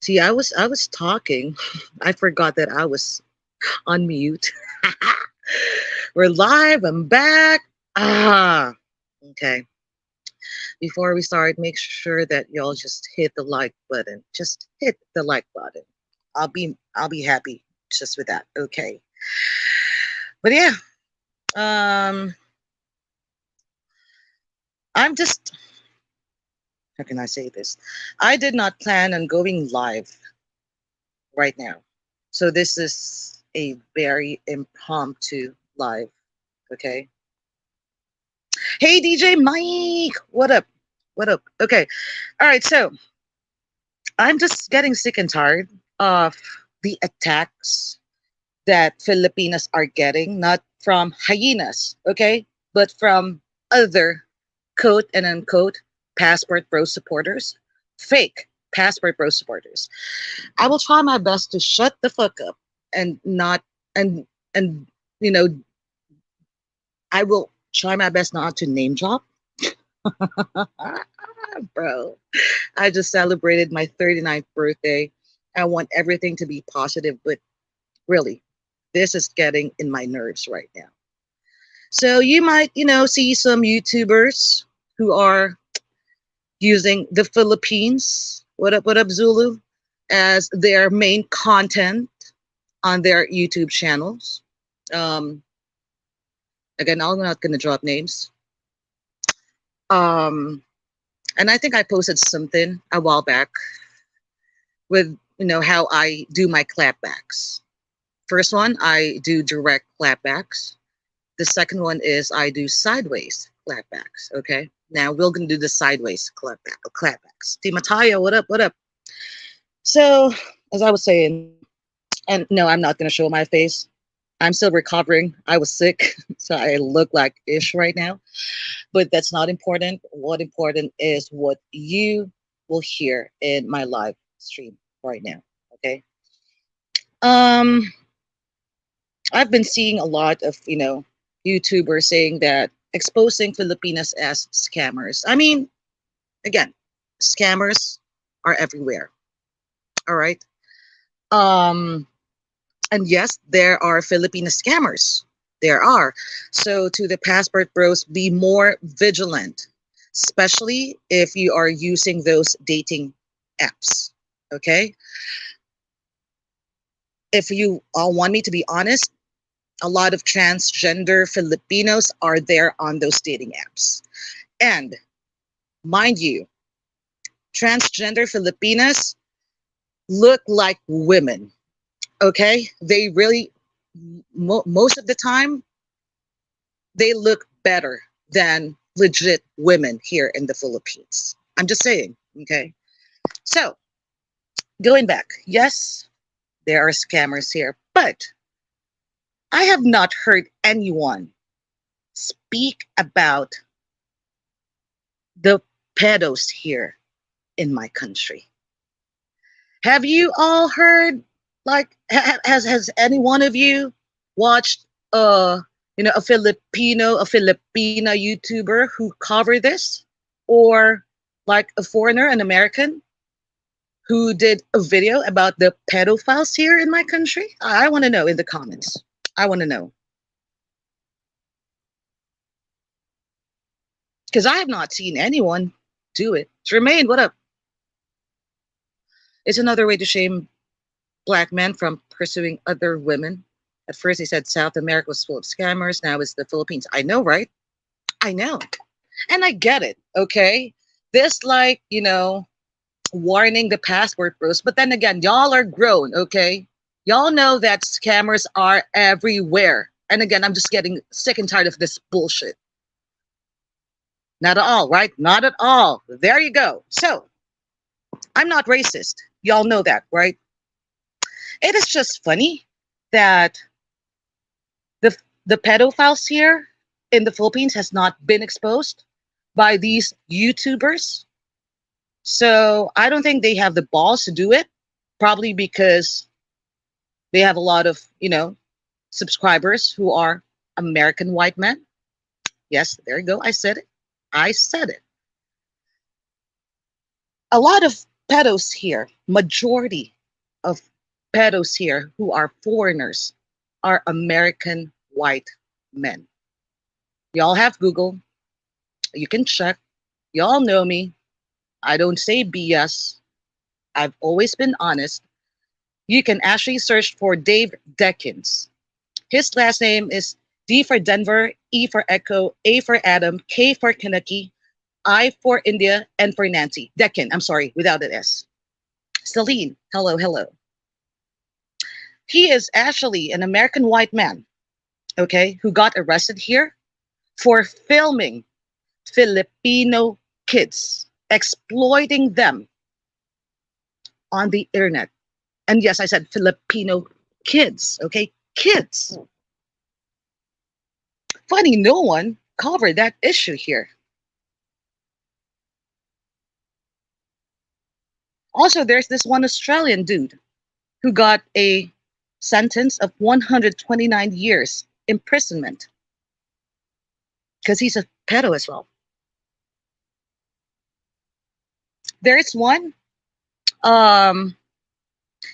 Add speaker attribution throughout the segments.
Speaker 1: See, I was talking. I forgot that I was on mute. We're live. I'm back. Ah, okay. Before we start, make sure that y'all just hit the like button. Just hit the like button. I'll be happy just with that. Okay. But yeah, um, I'm just, how can I say this? I did not plan on going live right now. So this is a very impromptu live. Okay. Hey DJ Mike, what up? What up? Okay. All right, so I'm just getting sick and tired of the attacks that Filipinas are getting, not from hyenas, okay, but from other quote and unquote passport bro supporters, fake passport bro supporters. I will try my best to shut the fuck up and not and you know I will try my best not to name drop. Bro, I just celebrated my 39th birthday. I want everything to be positive, but really, this is getting in my nerves right now. So you might, see some YouTubers who are using the Philippines, what up, Zulu, as their main content on their YouTube channels. Um, Again, I'm not going to drop names. Um, and I think I posted something a while back with, how I do my clapbacks. First one, I do direct clapbacks. The second one is I do sideways clapbacks. Okay. Now we're gonna do the sideways clapbacks. Team Mataya, what up? What up? So as I was saying, and no, I'm not gonna show my face. I'm still recovering. I was sick, so I look like ish right now. But that's not important. What important is what you will hear in my live stream right now. Okay. Um, I've been seeing a lot of, YouTubers saying that exposing Filipinas as scammers. I mean, again, scammers are everywhere. All right. Um, and yes, there are Filipino scammers. There are. So to the passport bros, be more vigilant, especially if you are using those dating apps. Okay. If you all want me to be honest, a lot of transgender Filipinos are there on those dating apps. And mind you, transgender Filipinas look like women. Okay? They really, most of the time, they look better than legit women here in the Philippines. I'm just saying. Okay? So, going back, yes, there are scammers here, but I have not heard anyone speak about the pedos here in my country. Have you all heard? Like, has any one of you watched a Filipina YouTuber who covered this, or like a foreigner, an American who did a video about the pedophiles here in my country? I want to know in the comments. I want to know because I have not seen anyone do it. Jermaine, what up? It's another way to shame black men from pursuing other women. At first, they said South America was full of scammers. Now it's the Philippines. I know, right? I know. And I get it, okay? This, like, warning the passport bros. But then again, y'all are grown, okay? Y'all know that scammers are everywhere. And again, I'm just getting sick and tired of this bullshit. Not at all, right? Not at all. There you go. So, I'm not racist. Y'all know that, right? It is just funny that the the pedophiles here in the Philippines has not been exposed by these YouTubers. So I don't think they have the balls to do it. Probably because they have a lot of, subscribers who are American white men. Yes, there you go. I said it. I said it. A lot of Pedos here, majority of pedos here who are foreigners are American white men. Y'all have Google. You can check. Y'all know me. I don't say BS. I've always been honest. You can actually search for Dave Deckins. His last name is D for Denver, E for Echo, A for Adam, K for Kentucky, I for India, N for Nancy. Deccan, I'm sorry, without an S. Celine, hello, hello. He is actually an American white man, okay, who got arrested here for filming Filipino kids, exploiting them on the internet. And yes, I said Filipino kids, okay? Kids. Funny, no one covered that issue here. Also, there's this one Australian dude who got a sentence of 129 years imprisonment because he's a pedo as well. There's one, um,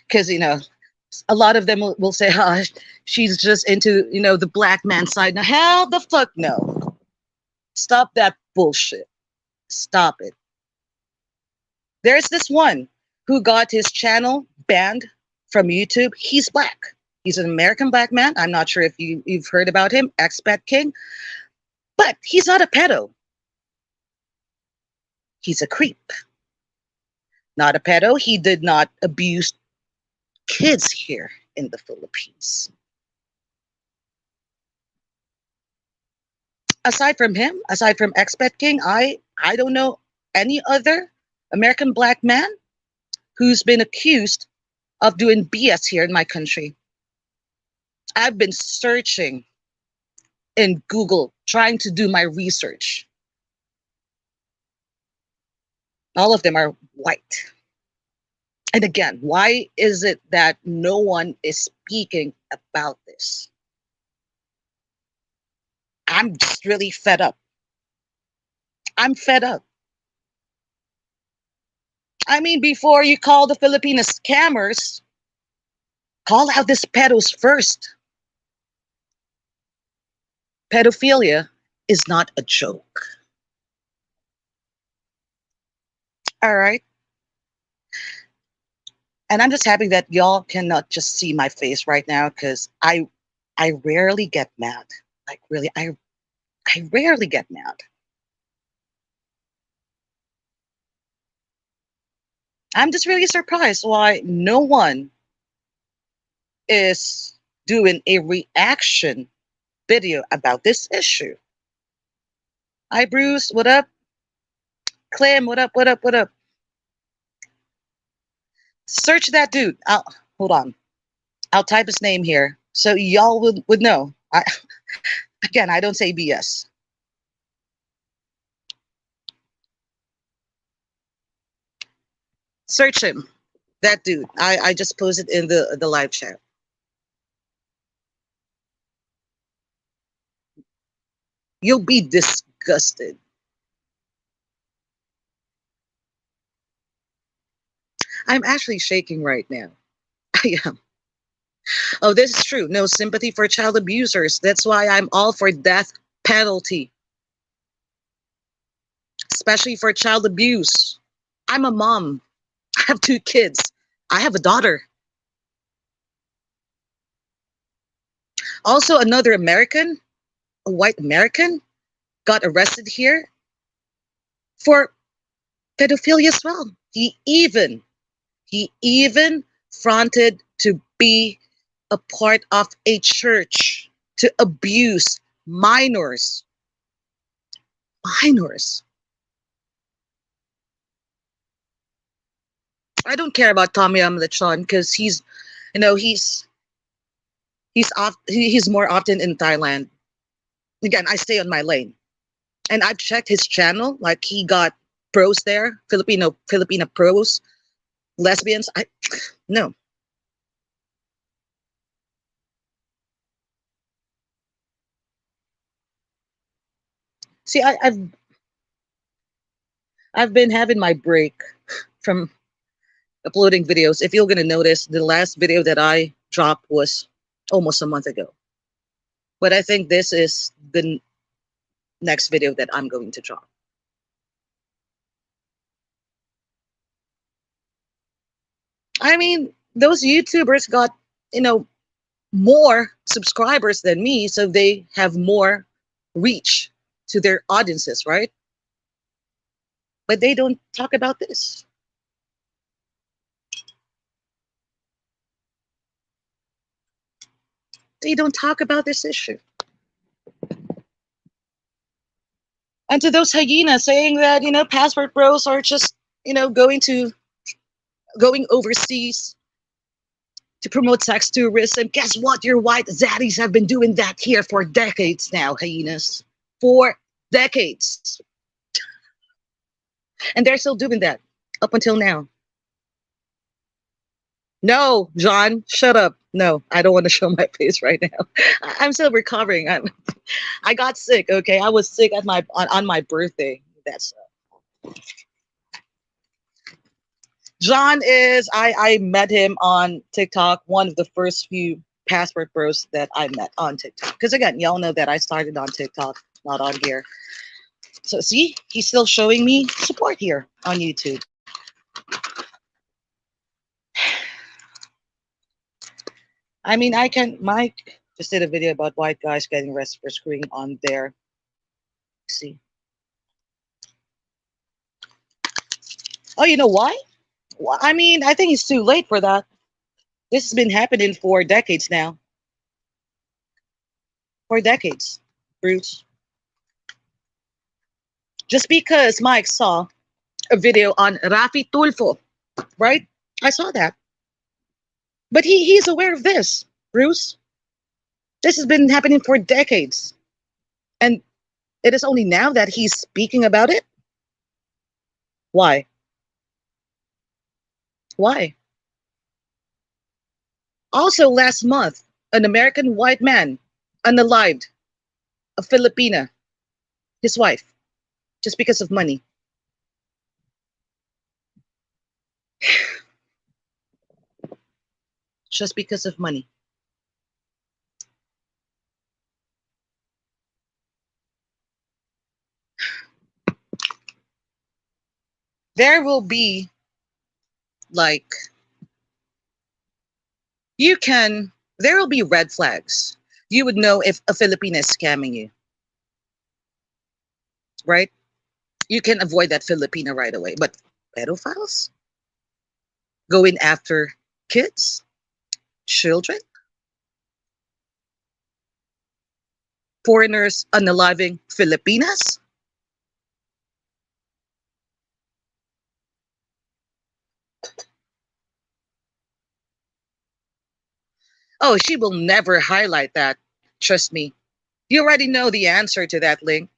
Speaker 1: because a lot of them will say, she's just into the black man side. Now, hell the fuck no! Stop that bullshit. Stop it. There's this one who got his channel banned from YouTube. He's black. He's an American black man. I'm not sure if you've heard about him, Expat King, but he's not a pedo. He's a creep. Not a pedo. He did not abuse kids here in the Philippines. Aside from him, aside from Expat King, I don't know any other American black man who's been accused of doing BS here in my country. I've been searching in Google, trying to do my research. All of them are white. And again, why is it that no one is speaking about this? I'm just really fed up. I'm fed up. I mean, before you call the Filipino scammers, call out these pedos first. Pedophilia is not a joke. All right. And I'm just happy that y'all cannot just see my face right now because I rarely get mad. Like really, I rarely get mad. I'm just really surprised why no one is doing a reaction video about this issue. Hi Bruce, what up? Clem, what up, what up, what up? Search that dude. Hold on. I'll type his name here so y'all would know. Again, I don't say BS. Search him. That dude. I just posted in the live chat. You'll be disgusted. I'm actually shaking right now. I am. Oh, this is true. No sympathy for child abusers. That's why I'm all for death penalty, especially for child abuse. I'm a mom. I have two kids. I have a daughter. Also, another American, a white American, got arrested here for pedophilia as well. He even fronted to be a part of a church to abuse minors. Minors. I don't care about Tommy Lechon because he's more often in Thailand. Again, I stay on my lane, and I've checked his channel. Like he got pros there, Filipino pros, lesbians. I no. See, I've been having my break from uploading videos. If you're gonna notice, the last video that I dropped was almost a month ago. But I think this is the next video that I'm going to drop. I mean, those YouTubers got, you know, more subscribers than me, so they have more reach to their audiences, right? But they don't talk about this. They don't talk about this issue. And to those hyenas saying that, passport bros are just, going overseas to promote sex tourism. Guess what? Your white zaddies have been doing that here for decades now, hyenas. For decades. And they're still doing that up until now. No, John, shut up. No, I don't want to show my face right now. I'm still recovering. I got sick. Okay, I was sick at on my birthday. That's John is. I met him on TikTok. One of the first few passport bros that I met on TikTok. Because again, y'all know that I started on TikTok, not on here. So see, he's still showing me support here on YouTube. I mean, Mike just did a video about white guys getting arrested for screwing on their. See. Oh, you know why? Well, I mean, I think it's too late for that. This has been happening for decades now. For decades, Bruce. Just because Mike saw a video on Rafi Tulfo, right? I saw that. But he's aware of this, Bruce. This has been happening for decades. And it is only now that he's speaking about it? Why? Why? Also, last month, an American white man unalived a Filipina, his wife, just because of money. Just because of money. There will be, like, there will be red flags. You would know if a Filipina is scamming you, right? You can avoid that Filipina right away. But pedophiles? Going after kids? Children? Foreigners unaliving Filipinas? Oh, she will never highlight that. Trust me. You already know the answer to that link.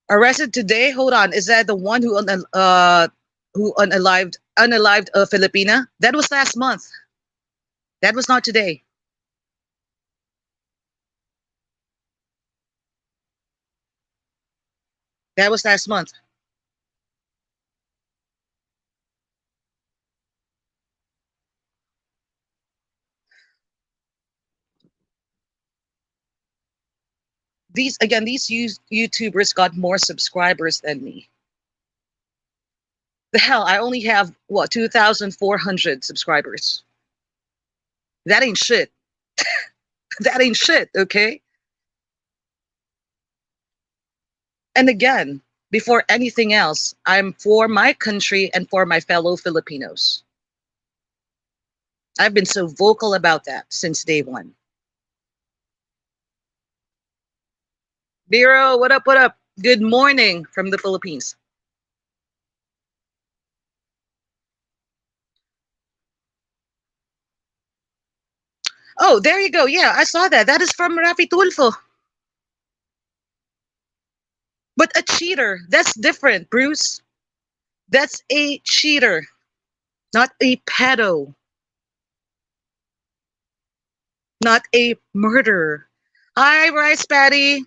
Speaker 1: Arrested today? Hold on. Is that the one who unalived a Filipina? That was last month. That was not today. That was last month. These YouTubers got more subscribers than me. The hell, I only have what 2,400 subscribers. That ain't shit. That ain't shit, okay? And again, before anything else, I'm for my country and for my fellow Filipinos. I've been so vocal about that since day one. Biro, what up, what up? Good morning from the Philippines. Oh, there you go. Yeah, I saw that. That is from Rafi Tulfo. But a cheater, that's different, Bruce. That's a cheater, not a pedo, not a murderer. Hi, Rice Patty.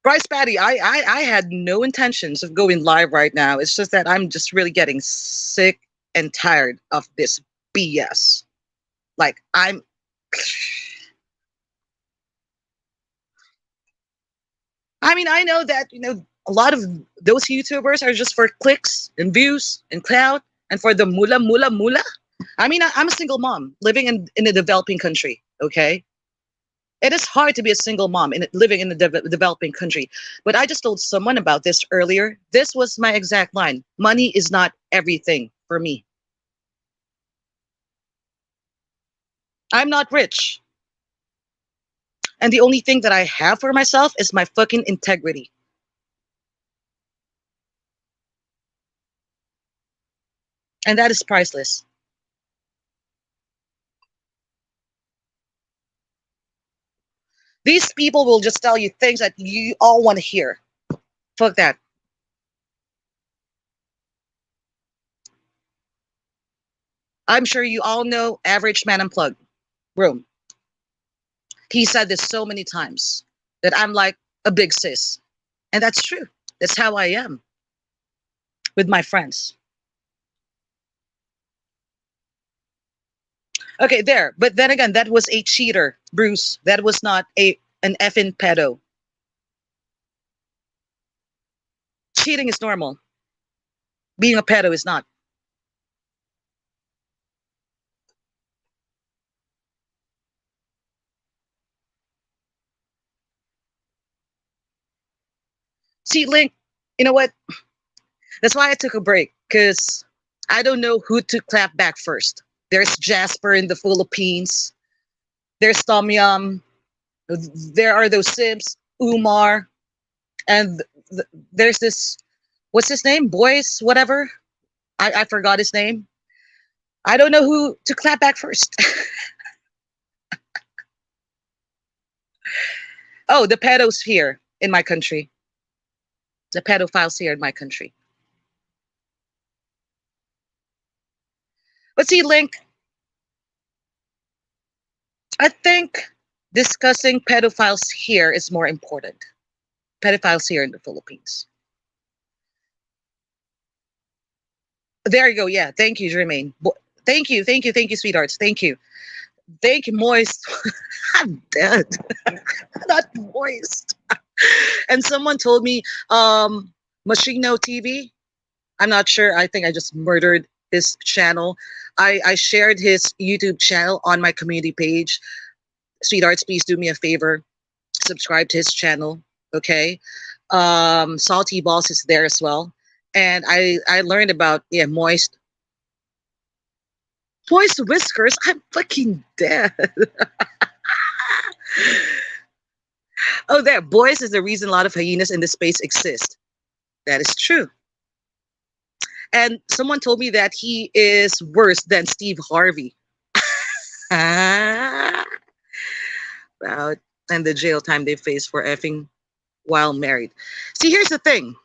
Speaker 1: Rice Patty, I had no intentions of going live right now. It's just that I'm just really getting sick and tired of this BS. Like, I mean, I know that, a lot of those YouTubers are just for clicks and views and clout and for the mula, mula, mula. I mean, I'm a single mom living in a developing country, okay? It is hard to be a single mom living in a developing country. But I just told someone about this earlier. This was my exact line. Money is not everything for me. I'm not rich. And the only thing that I have for myself is my fucking integrity. And that is priceless. These people will just tell you things that you all want to hear. Fuck that. I'm sure you all know Average Man Unplugged. Room. He said this so many times that I'm like a big sis. And that's true. That's how I am with my friends. Okay, there. But then again, that was a cheater, Bruce. That was not an effing pedo. Cheating is normal. Being a pedo is not. See, Link, you know what? That's why I took a break, because I don't know who to clap back first. There's Jasper in the Philippines. There's Tom Yum. There are those Sims, Umar, and there's this, what's his name? Boyce, whatever. I forgot his name. I don't know who to clap back first. Oh, the pedos here in my country. The pedophiles here in my country. But see, Link, I think discussing pedophiles here is more important. Pedophiles here in the Philippines. There you go. Yeah. Thank you, Jermaine. Thank you. Thank you. Thank you, sweethearts. Thank you. Thank you, Moist. I'm dead. Not Moist. And someone told me, Machino TV. I'm not sure. I think I just murdered his channel. I shared his YouTube channel on my community page. Sweethearts, please do me a favor. Subscribe to his channel. Okay. Salty Balls is there as well. And I learned about, yeah, Moist Whiskers. I'm fucking dead. Oh, there. Boys is the reason a lot of hyenas in this space exist. That is true. And someone told me that he is worse than Steve Harvey. Ah, wow. And the jail time they face for effing while married. See, here's the thing.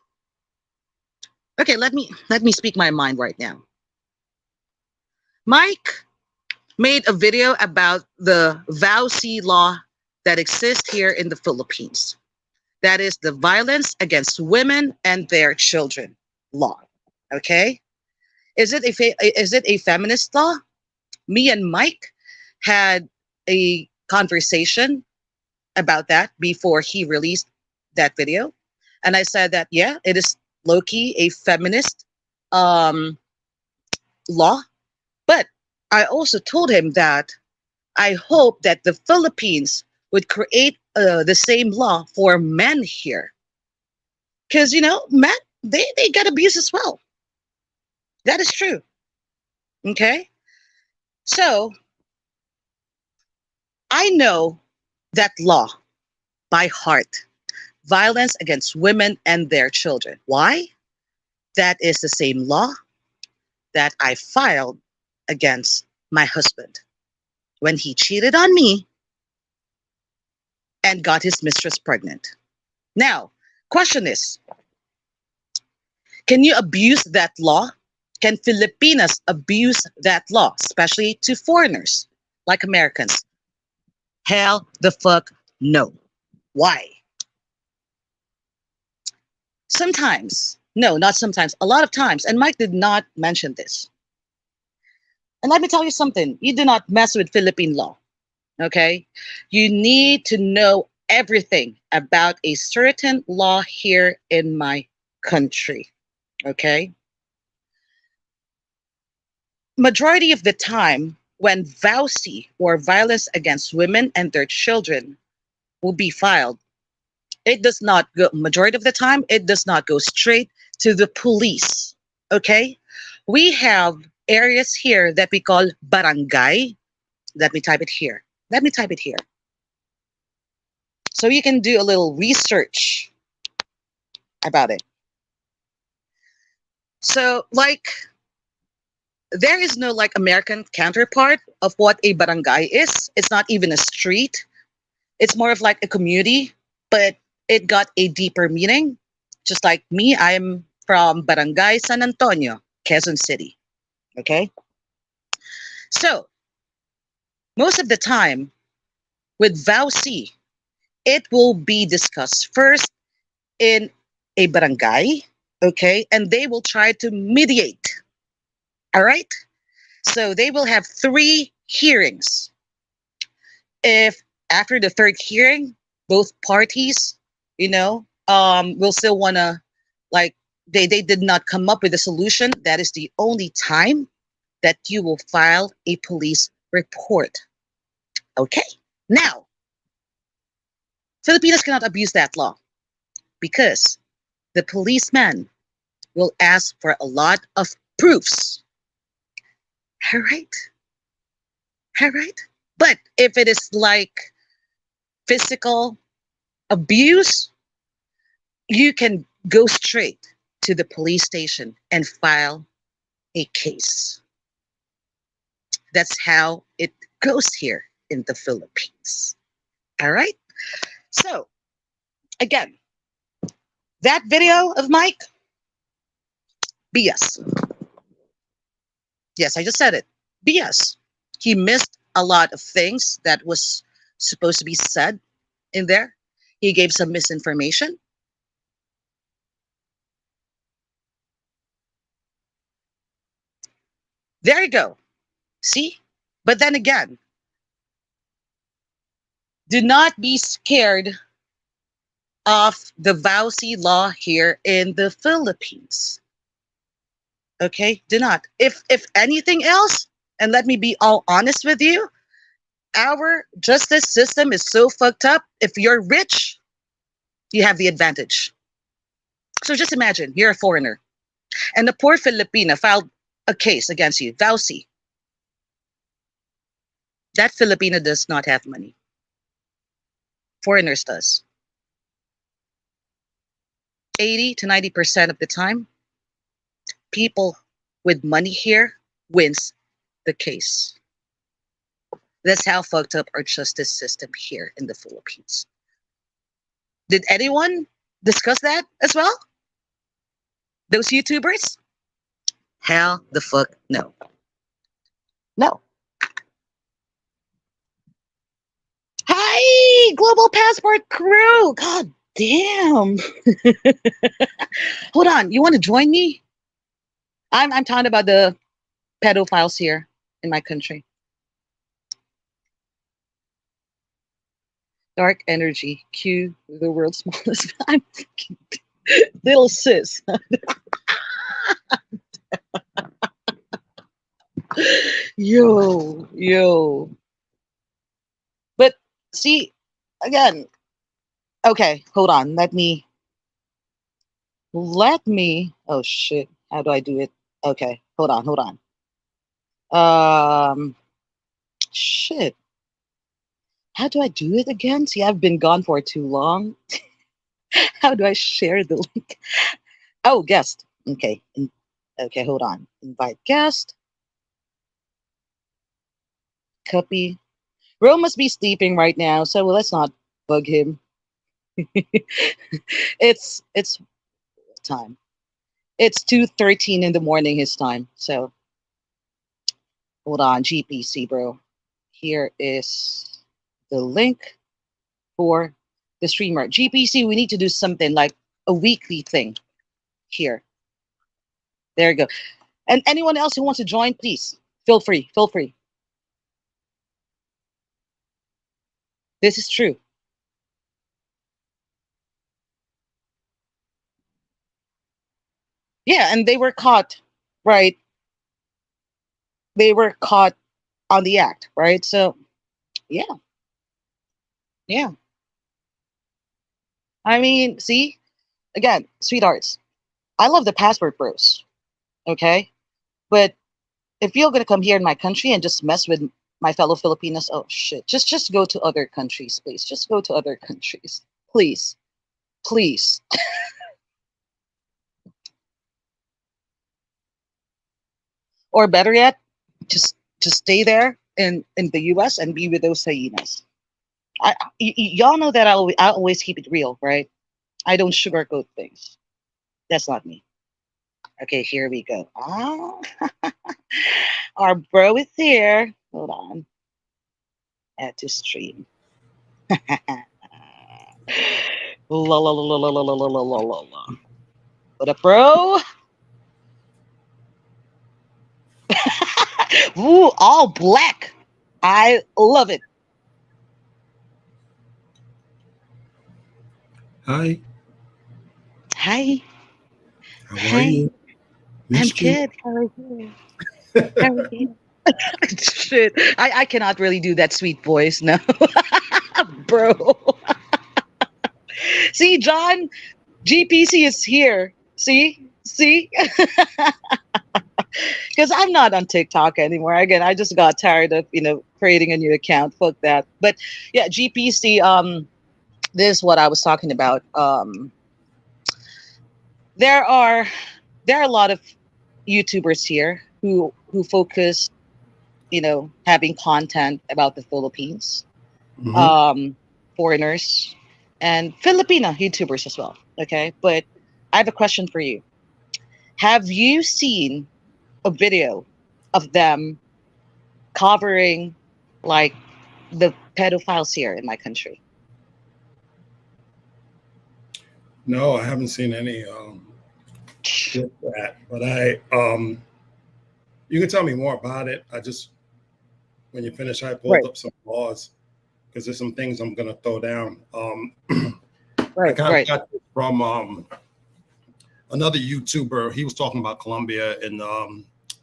Speaker 1: Okay, let me speak my mind right now. Mike made a video about the VAUC law that exists here in the Philippines. That is the Violence Against Women and Their Children law. Okay? Is it a feminist law? Me and Mike had a conversation about that before he released that video. And I said that, yeah, it is low-key a feminist um, law. But I also told him that I hope that the Philippines would create the same law for men here. Because, men, they get abused as well. That is true. Okay? So, I know that law by heart. Violence against women and their children. Why? That is the same law that I filed against my husband when he cheated on me and got his mistress pregnant. Now, question is, can you abuse that law? Can Filipinas abuse that law, especially to foreigners like Americans? Hell the fuck no. Why? Sometimes, no, not sometimes, a lot of times, and Mike did not mention this. And let me tell you something, you do not mess with Philippine law, okay? You need to know everything about a certain law here in my country, okay? Majority of the time, when VAUSI or violence against women and their children will be filed, it does not go, majority of the time, it does not go straight to the police, okay? We have areas here that we call barangay. Let me type it here. Let me type it here. So you can do a little research about it. So, like, there is no like American counterpart of what a barangay is. It's not even a street. It's more of like a community, but it got a deeper meaning. Just like me, I'm from Barangay San Antonio, Quezon City. Okay. So most of the time with VAUC, it will be discussed first in a barangay. Okay. And they will try to mediate. All right. So they will have 3 hearings. If after the 3rd hearing, both parties, will still wanna like they did not come up with a solution, that is the only time that you will file a police report. Okay. Now, Filipinos cannot abuse that law because the policeman will ask for a lot of proofs. All right. All right. But if it is like physical abuse, you can go straight to the police station and file a case. That's how it goes here in the Philippines. All right. So, again, that video of Mike, BS. Yes, I just said it. BS. He missed a lot of things that was supposed to be said in there. He gave some misinformation. There you go. See? But then again, do not be scared of the VAUC law here in the Philippines. Okay? Do not. If anything else, and let me be all honest with you, our justice system is so fucked up. If you're rich, you have the advantage. So just imagine you're a foreigner and a poor Filipina filed a case against you, VAUC. That Filipina does not have money. Foreigners does. 80 to 90% of the time, people with money here wins the case. That's how fucked up our justice system here in the Philippines. Did anyone discuss that as well? Those YouTubers? Hell the fuck no. No. Hi, Global Passport crew. God damn. Hold on. You want to join me? I'm talking about the pedophiles here in my country. Dark energy. Q, the world's smallest. I'm little sis. Yo. But see, again, okay, hold on. Oh shit. How do I do it? Okay, hold on. Um, shit. How do I do it again? See, I've been gone for too long. How do I share the link? Oh, guest. Okay. Okay, hold on. Invite guest. Copy. Ro must be sleeping right now, so let's not bug him. It's time. It's 2:13 in the morning his time. So hold on, GPC, bro. Here is the link for the streamer. GPC, we need to do something like a weekly thing. here. There you go. And anyone else who wants to join, please feel free. Feel free. This is true. Yeah, and they were caught, right? They were caught on the act, right? So yeah, yeah. I mean, see, again, sweethearts, I love the passport bros, okay? But if you're gonna come here in my country and just mess with my fellow Filipinos, oh shit, just go to other countries, please. Just go to other countries, please, please. Or better yet, just stay there in the U.S. and be with those hyenas. Y'all know that I always keep it real, right? I don't sugarcoat things. That's not me. Okay, here we go. Ah, our bro is here. Hold on. Add to stream. La la la la la la la la la la la. What up, bro? Ooh, all black. I love it.
Speaker 2: Hi,
Speaker 1: Hi.
Speaker 2: how are
Speaker 1: Hi.
Speaker 2: you?
Speaker 1: I'm
Speaker 2: Missed you.
Speaker 1: good. How are you? How are you? Shit. I cannot really do that sweet voice now. Bro. See, John, GPC is here. See? See? Because I'm not on TikTok anymore. Again, I just got tired of, creating a new account. Fuck that. But yeah, GPC, this is what I was talking about. There are there are a lot of YouTubers here who focus, having content about the Philippines,
Speaker 2: Hmm.
Speaker 1: um, foreigners, and Filipino YouTubers as well. Okay, but I have a question for you. Have you seen a video of them covering like the pedophiles here in my country?
Speaker 2: No, I haven't seen any with that, but you can tell me more about it. I just, when you finish, I pulled
Speaker 1: Right,
Speaker 2: up some laws because there's some things I'm gonna throw down. I
Speaker 1: right,
Speaker 2: kind of
Speaker 1: right.
Speaker 2: got this from another YouTuber. He was talking about Colombia and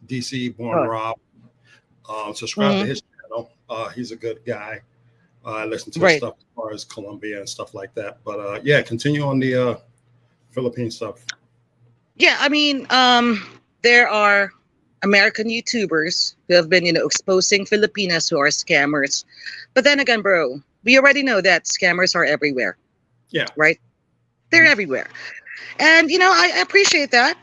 Speaker 2: DC, Born
Speaker 1: Right.
Speaker 2: Rob. Subscribe to
Speaker 1: Hmm.
Speaker 2: his channel. He's a good guy. I listen to his
Speaker 1: Right.
Speaker 2: stuff as far as Colombia and stuff like that. But yeah, continue on the Philippine stuff.
Speaker 1: Yeah, I mean, there are American YouTubers who have been, exposing Filipinas who are scammers. But then again, bro, we already know that scammers are everywhere,
Speaker 2: Yeah.
Speaker 1: right? They're
Speaker 2: Mhm.
Speaker 1: everywhere. And, I appreciate that.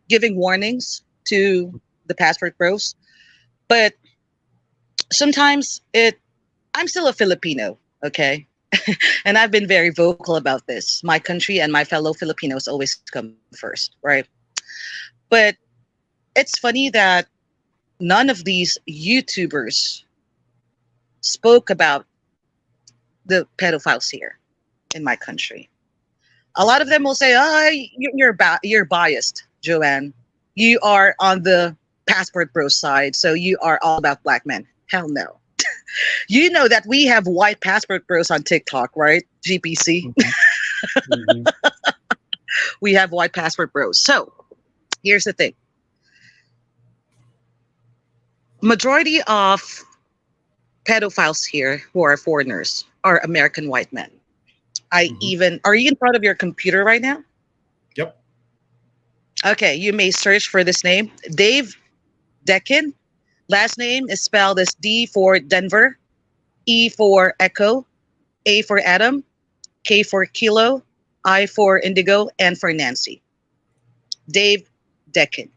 Speaker 1: Giving warnings to the password bros. But sometimes I'm still a Filipino, okay? And I've been very vocal about this. My country and my fellow Filipinos always come first, right? But it's funny that none of these YouTubers spoke about the pedophiles here in my country. A lot of them will say, "Oh, you're biased, Joanne. You are on the passport bro side, so you are all about black men." Hell no. You know that we have white passport bros on TikTok, right? GPC.
Speaker 2: Mhm. Mhm.
Speaker 1: We have white passport bros. So here's the thing: majority of pedophiles here who are foreigners are American white men. I
Speaker 2: Mhm.
Speaker 1: even Are you in front of your computer right now?
Speaker 2: Yep.
Speaker 1: Okay, you may search for this name, Dave Decken. Last name is spelled as D for Denver, E for Echo, A for Adam, K for Kilo, I for Indigo, and for Nancy. Dave Decken.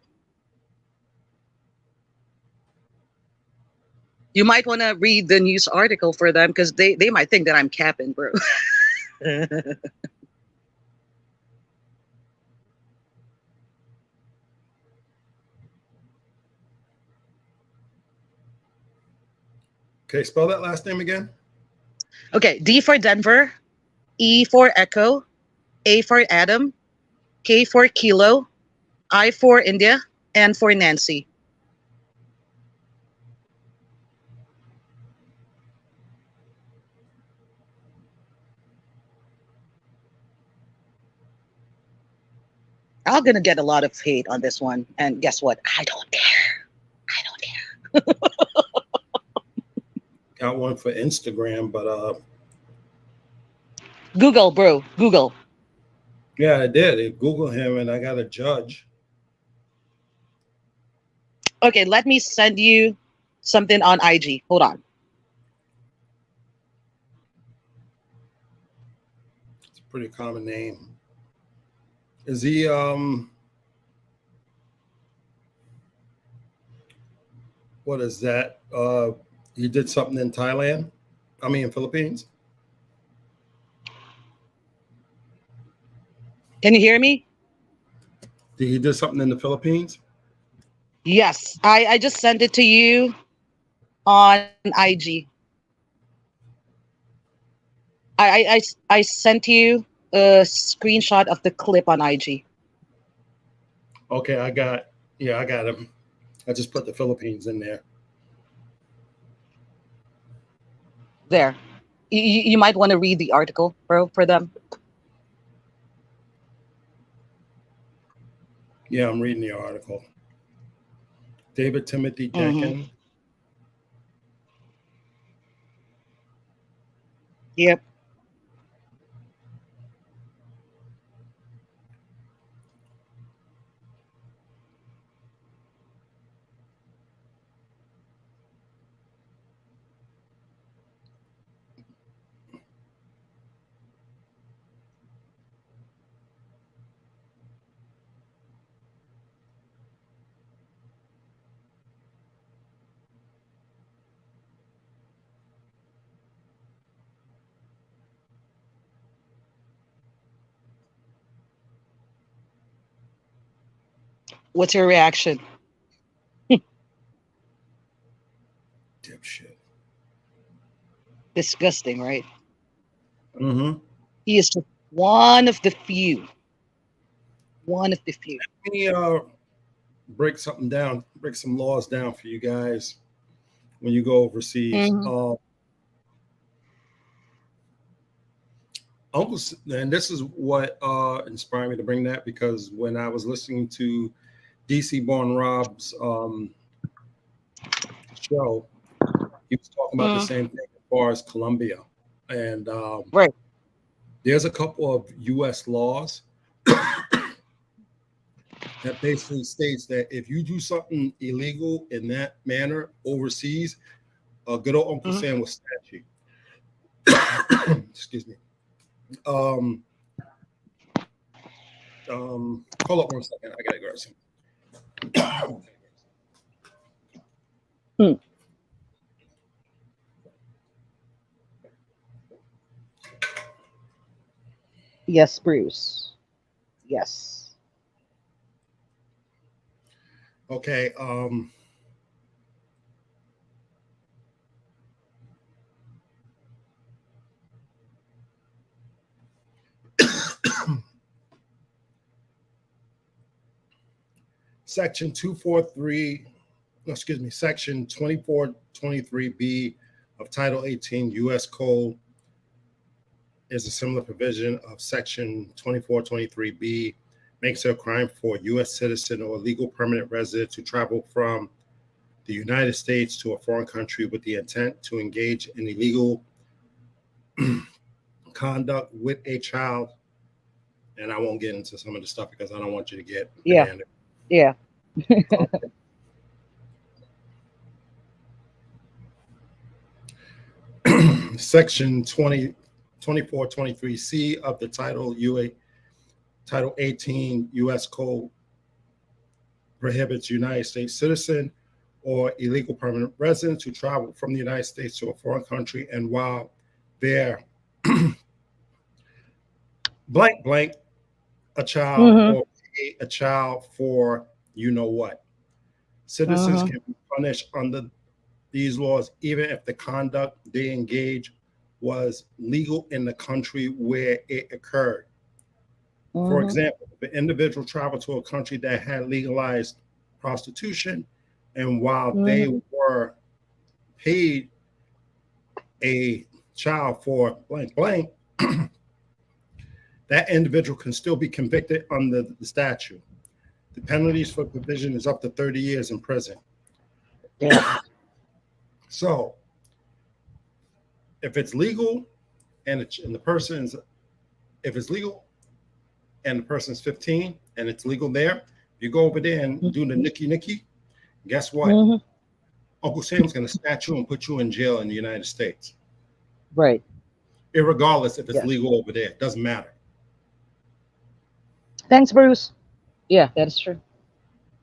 Speaker 1: You might want to read the news article for them because they might think that I'm capping, bro.
Speaker 2: Okay, spell that last name again.
Speaker 1: Okay, D for Denver, E for Echo, A for Adam, K for Kilo, I for India, N for Nancy. I'm gonna get a lot of hate on this one, and guess what? I don't care. I don't care.
Speaker 2: Got one for Instagram, but
Speaker 1: Google, bro. Google.
Speaker 2: yeah, I did. I Google him, and I got a judge.
Speaker 1: Okay, let me send you something on IG. Hold on.
Speaker 2: It's a pretty common name. Is he what is that? He did something in Thailand. I mean, Philippines.
Speaker 1: Can you hear me?
Speaker 2: Did he did something in the Philippines?
Speaker 1: Yes. I just sent it to you on IG. I sent you a screenshot of the clip on IG.
Speaker 2: Okay, I got him. I just put the Philippines in there.
Speaker 1: There. You might want to read the article, bro, for them.
Speaker 2: Yeah, I'm reading the article. David Timothy
Speaker 1: Mm-hmm.
Speaker 2: Decken.
Speaker 1: Yep. What's your reaction?
Speaker 2: Dipshit.
Speaker 1: Disgusting, right?
Speaker 2: Mm-hmm.
Speaker 1: He is just one of the few. One of the few.
Speaker 2: Let me break something down, break some laws down for you guys when you go overseas.
Speaker 1: Mm-hmm.
Speaker 2: Uncle, and this is what inspired me to bring that, because when I was listening to DC Born Rob's show, he was talking about the
Speaker 1: Mm-hmm.
Speaker 2: same thing as far as Colombia. And
Speaker 1: Right.
Speaker 2: there's a couple of U.S. laws that basically states that if you do something illegal in that manner overseas, good old Uncle
Speaker 1: Mm-hmm.
Speaker 2: Sam will snatch you. Excuse me. Um, hold up one second. I gotta grab some.
Speaker 1: Hmm. Yes, Bruce. Yes.
Speaker 2: Okay. Section 243, excuse me, Section 2423B of Title 18 U.S. Code is a similar provision of Section 2423B, makes it a crime for a U.S. citizen or legal permanent resident to travel from the United States to a foreign country with the intent to engage in illegal conduct with a child. And I won't get into some of the stuff because I don't want you to get
Speaker 1: Yeah.
Speaker 2: banned.
Speaker 1: Yeah.
Speaker 2: Section 2423C of the Title 18 U.S. Code prohibits United States citizen or illegal permanent residents who travel from the United States to a foreign country, and while they're blank blank a child
Speaker 1: Mm-hmm.
Speaker 2: or pay a child for you know what. Citizens
Speaker 1: Mm-hmm.
Speaker 2: can be punished under these laws even if the conduct they engage was legal in the country where it occurred. For
Speaker 1: Mm-hmm.
Speaker 2: example, if an individual traveled to a country that had legalized prostitution, and while they
Speaker 1: Mm-hmm.
Speaker 2: were paid a child for blank blank, that individual can still be convicted under the statute. The penalties for provision is up to 30 years in prison.
Speaker 1: Damn.
Speaker 2: So if it's legal and the person's if it's legal and the person's 15 and it's legal there, you go over there and do the nicky, guess what?
Speaker 1: Mm-hmm.
Speaker 2: Uncle Sam's going to snatch you and put you in jail in the United States,
Speaker 1: Right.
Speaker 2: irregardless if it's
Speaker 1: Yes.
Speaker 2: legal over there. It doesn't matter.
Speaker 1: Thanks, Bruce. Yeah, that is true.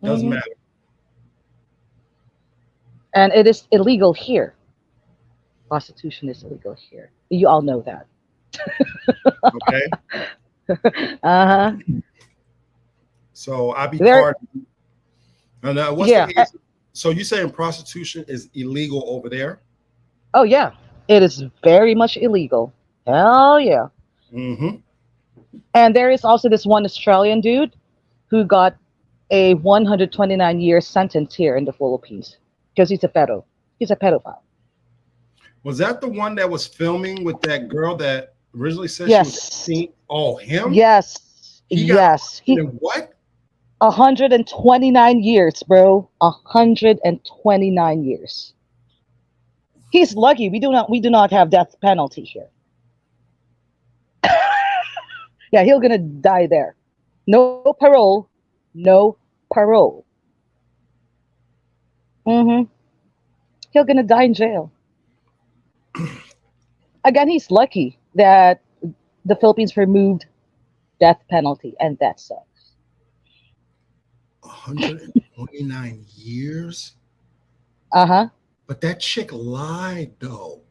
Speaker 2: Doesn't
Speaker 1: Hmm.
Speaker 2: matter.
Speaker 1: And it is illegal here. Prostitution is illegal here. You all know that.
Speaker 2: Okay.
Speaker 1: Uh huh.
Speaker 2: So I be
Speaker 1: There.
Speaker 2: pardoned. And what's the
Speaker 1: Yeah.
Speaker 2: age? So you saying prostitution is illegal over there?
Speaker 1: Oh yeah. It is very much illegal. Hell yeah.
Speaker 2: Mm-hmm.
Speaker 1: And there is also this one Australian dude who got a 129-year sentence here in the Philippines because he's a pedo. He's a pedophile.
Speaker 2: Was that the one that was filming with that girl that originally said she was
Speaker 1: Yes.
Speaker 2: 16? Oh, him?
Speaker 1: Yes.
Speaker 2: He got
Speaker 1: Yes. He
Speaker 2: what?
Speaker 1: 129 years, bro. 129 years. He's lucky. We do not have death penalty here. Yeah, he'll gonna die there. No parole. No parole. Hmm. He'll gonna die in jail. Again, he's lucky that the Philippines removed death penalty, and that sucks.
Speaker 2: 129 years?
Speaker 1: Uh-huh.
Speaker 2: But that chick lied, though.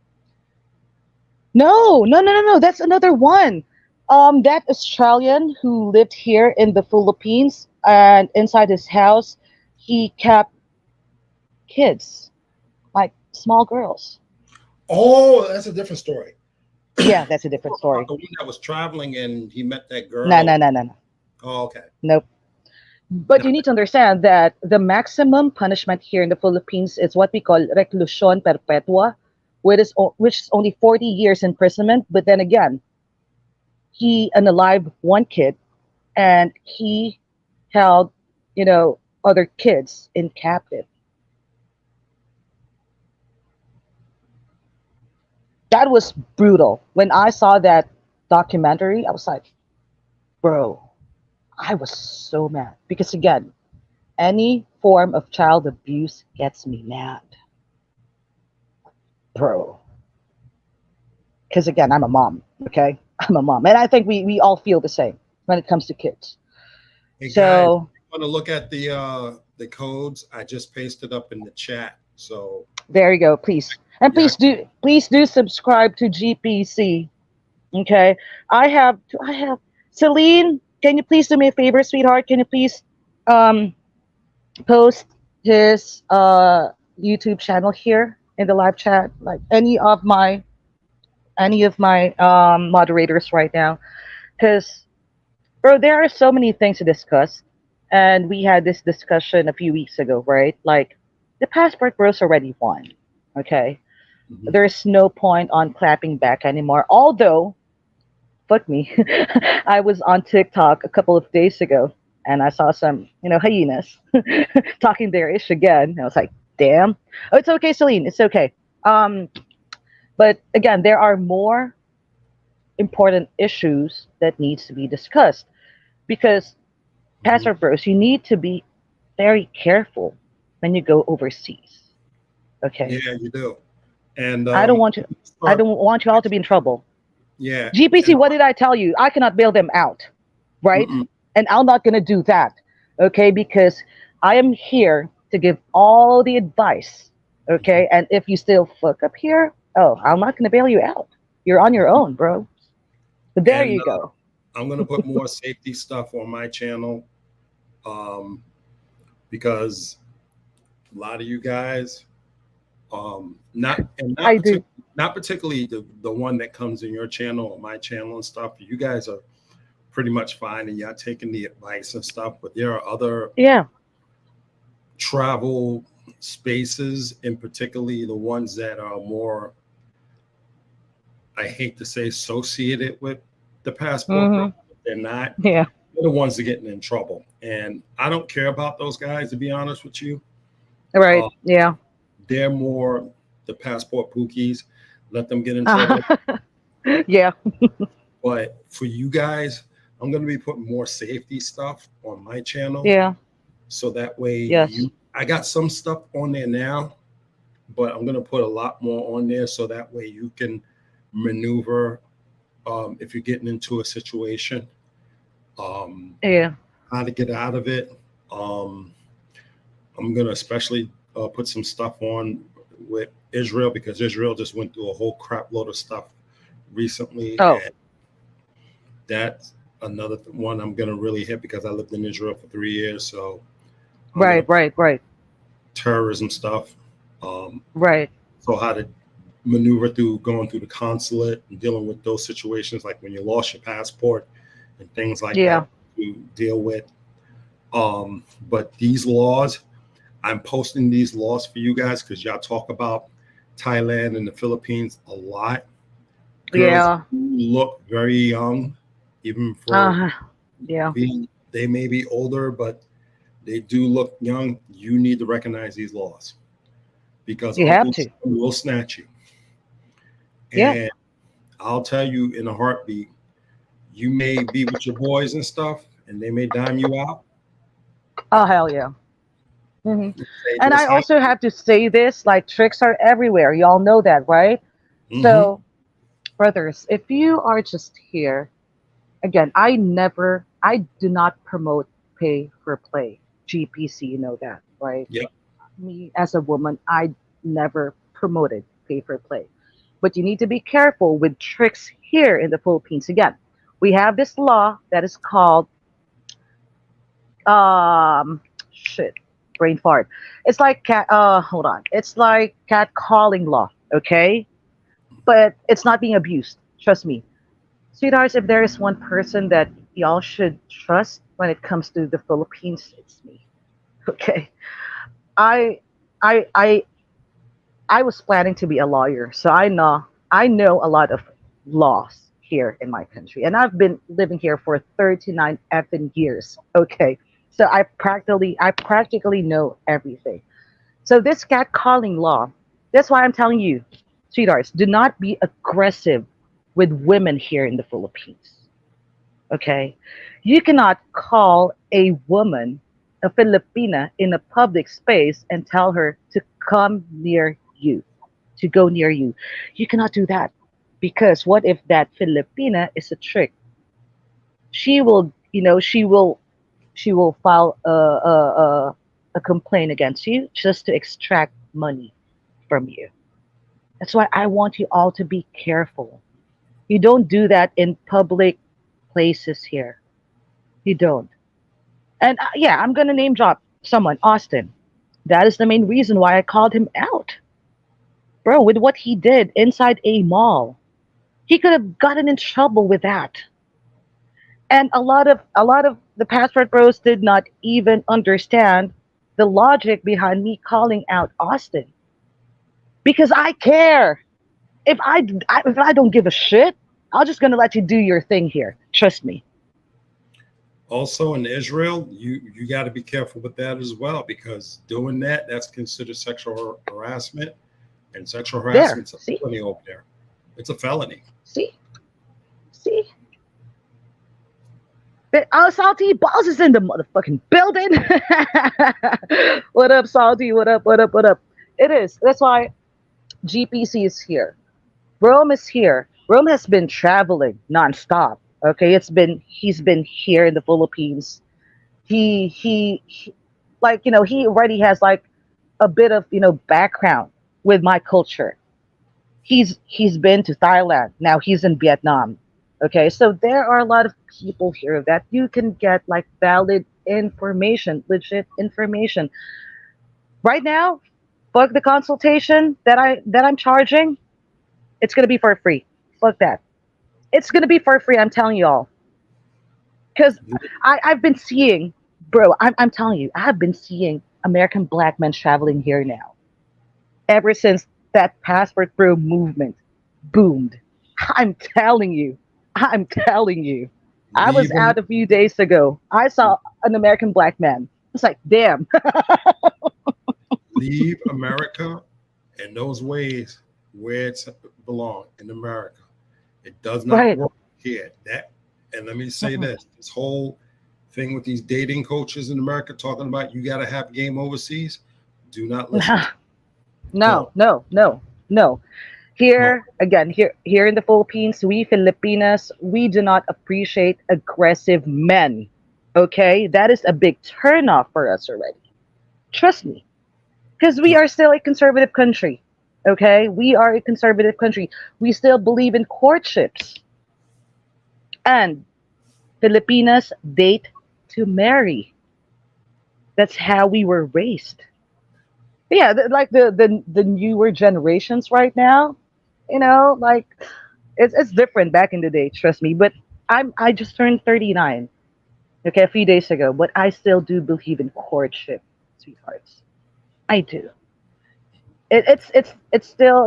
Speaker 1: No, no, no, no, no. That's another one. That Australian who lived here in the Philippines, and inside his house, he kept kids, like small girls.
Speaker 2: Oh, that's a different story.
Speaker 1: Yeah, that's a different
Speaker 2: About
Speaker 1: story.
Speaker 2: the one that was traveling and he met that
Speaker 1: No,
Speaker 2: girl.
Speaker 1: no, no, no, no.
Speaker 2: Oh, okay.
Speaker 1: Nope. But you
Speaker 2: Not
Speaker 1: need to understand that the maximum punishment here in the Philippines is what we call reclusion perpetua, which is only 40 years imprisonment. But then again, he unalived one kid and he held, other kids in captive. That was brutal. When I saw that documentary, I was like, bro, I was so mad. Because again, any form of child abuse gets me mad, bro. Because again, I'm a mom, okay? I'm a mom. And I think we all feel the same when it comes to kids.
Speaker 2: Hey guys,
Speaker 1: So
Speaker 2: want to look at the codes? I just pasted up in the chat. So
Speaker 1: there you go, please. And
Speaker 2: yeah,
Speaker 1: please do subscribe to GPC. Okay. I have Celine, can you please do me a favor, sweetheart? Can you please um post his YouTube channel here in the live chat? Like any of my moderators right now. Because bro, there are so many things to discuss. And we had this discussion a few weeks ago, right? Like the passport bros already won. Okay.
Speaker 2: mhm.
Speaker 1: There's no point on clapping back anymore. Although, fuck me, I was on TikTok a couple of days ago and I saw some, hyenas talking their ish again. I was like, damn. Oh, it's okay, Celine. It's okay. Um, but again, there are more important issues that needs to be discussed because
Speaker 2: Mhm.
Speaker 1: Pastor Bros, you need to be very careful when you go overseas. Okay.
Speaker 2: Yeah, you do. And
Speaker 1: I don't want you I
Speaker 2: start.
Speaker 1: don't want you all to be in trouble.
Speaker 2: Yeah,
Speaker 1: GPC,
Speaker 2: and
Speaker 1: what did I tell you? I cannot bail them out, right?
Speaker 2: mm-mm.
Speaker 1: And I'm not gonna do that. Okay, because I am here to give all the advice. Okay. And if you still fuck up here, oh, I'm not gonna bail you out. You're on your own, bro. But there
Speaker 2: And
Speaker 1: you go.
Speaker 2: I'm gonna put more safety stuff on my channel, um, because a lot of you guys, not and not
Speaker 1: I do.
Speaker 2: particularly not particularly the one that comes in your channel or my channel and stuff. You guys are pretty much fine and y'all taking the advice and stuff, but there are other
Speaker 3: Yeah.
Speaker 2: travel spaces, and particularly the ones that are more, I hate to say, associated with the passport, but
Speaker 3: Mm-hmm.
Speaker 2: they're not.
Speaker 3: Yeah.
Speaker 2: They're the ones that are getting in trouble. And I don't care about those guys, to be honest with you.
Speaker 3: Right.
Speaker 2: Uh,
Speaker 3: Yeah.
Speaker 2: they're more the passport pookies. Let them get in trouble.
Speaker 3: Yeah.
Speaker 2: But for you guys, I'm going to be putting more safety stuff on my channel.
Speaker 3: Yeah.
Speaker 2: So that way
Speaker 3: Yes.
Speaker 2: I got some stuff on there now, but I'm going to put a lot more on there. So that way you can maneuver if you're getting into a situation, um,
Speaker 3: Yeah.
Speaker 2: how to get out of it. Um, I'm going to especially put some stuff on with Israel because Israel just went through a whole crap load of stuff recently.
Speaker 3: Oh.
Speaker 2: And that's another one I'm going to really hit because I lived in Israel for 3 years. So I'm going
Speaker 3: Right.
Speaker 2: to
Speaker 3: Right. Right.
Speaker 2: terrorism stuff. Um,
Speaker 3: Right.
Speaker 2: so how to maneuver through going through the consulate and dealing with those situations, like when you lost your passport and things like
Speaker 3: Yeah.
Speaker 2: that to deal with. But these laws, I'm posting these laws for you guys because y'all talk about Thailand and the Philippines a lot. Girls
Speaker 3: Yeah.
Speaker 2: look very young, even for
Speaker 3: Uh. Yeah.
Speaker 2: being, they may be older, but they do look young. You need to recognize these laws because
Speaker 3: You have
Speaker 2: Uncle
Speaker 3: to.
Speaker 2: Sam will snatch you.
Speaker 3: Yeah.
Speaker 2: And I'll tell you in a heartbeat, you may be with your boys and stuff, and they may dime you out.
Speaker 3: Oh hell yeah. Hmm.
Speaker 2: Say
Speaker 3: And I
Speaker 2: just like,
Speaker 3: also have to say this: like tricks are everywhere. Y'all know that, right?
Speaker 2: mm-hmm,
Speaker 3: So, brothers, if you are just here again, I do not promote pay for play. GPC, you know that, right?
Speaker 2: yeah,
Speaker 3: Me as a woman, I never promoted pay for play. But you need to be careful with tricks here in the Philippines. Again, we have this law that is called shit, brain fart. It's like cat. Hold on. It's like cat calling law. Okay, but it's not being abused. Trust me, sweethearts. If there is one person that y'all should trust when it comes to the Philippines, it's me. Okay, I I I I was planning to be a lawyer, so I know a lot of laws here in my country, and I've been living here for 39 effing years. Okay, so I practically know everything. So this catcalling law, that's why I'm telling you, sweethearts, do not be aggressive with women here in the Philippines. Okay, you cannot call a woman a Filipina in a public space and tell her to come near you, to go near you. You cannot do that because what if that Filipina is a trick? She will, she will file a complaint against you just to extract money from you. That's why I want you all to be careful. You don't do that in public places here. You don't. And yeah, I'm gonna name drop someone, Austin. That is the main reason why I called him out, bro. With what he did inside a mall, he could have gotten in trouble with that. And a lot of the passport bros did not even understand the logic behind me calling out Austin because I care. If I don't give a shit, I'm just gonna let you do your thing here. Trust me.
Speaker 2: also in Israel, you got to be careful with that as well because doing that's considered sexual harassment, and sexual
Speaker 3: There,
Speaker 2: harassment's a
Speaker 3: see,
Speaker 2: felony over there. It's a felony.
Speaker 3: see, see. But Salty Balls is in the motherfucking building. What up, Salty? What up? What up? What up? It is. That's why GPC is here. Rome is here. Rome has been traveling nonstop. Okay, he's been here in the Philippines. He like he already has like a bit of background with my culture. He's been to Thailand. Now he's in Vietnam. Okay, so there are a lot of people here that you can get like valid information, legit information. Right now, fuck the consultation that I'm charging. It's gonna be for free. Fuck that. It's gonna be for free. I'm telling y'all. Because I've been seeing, bro, I'm telling you, I have been seeing American black men traveling here now ever since that passport bro movement boomed. I'm telling you, I'm telling you. I was
Speaker 2: Leave
Speaker 3: out a few days ago. I saw an American black man. It's like, damn.
Speaker 2: leave America and those ways where it belong in America. It does not
Speaker 3: Right.
Speaker 2: work here. That and let me say
Speaker 3: Mm-mm.
Speaker 2: this whole thing with these dating coaches in America talking about you got to have game overseas. Do not listen to
Speaker 3: No,
Speaker 2: don't
Speaker 3: no, no, no.
Speaker 2: no.
Speaker 3: Here again, here in the Philippines, we Filipinas, we do not appreciate aggressive men. Okay, that is a big turnoff for us already. Trust me, because we
Speaker 2: No.
Speaker 3: are still a conservative country. Okay, we are a conservative country. We still believe in courtships, and Filipinas date to marry. That's how we were raised. Yeah, like the newer generations right now, like it's different back in the day. Trust me, but I just turned 39. Okay, a few days ago, but I still do believe in courtship, sweethearts. I do. It's still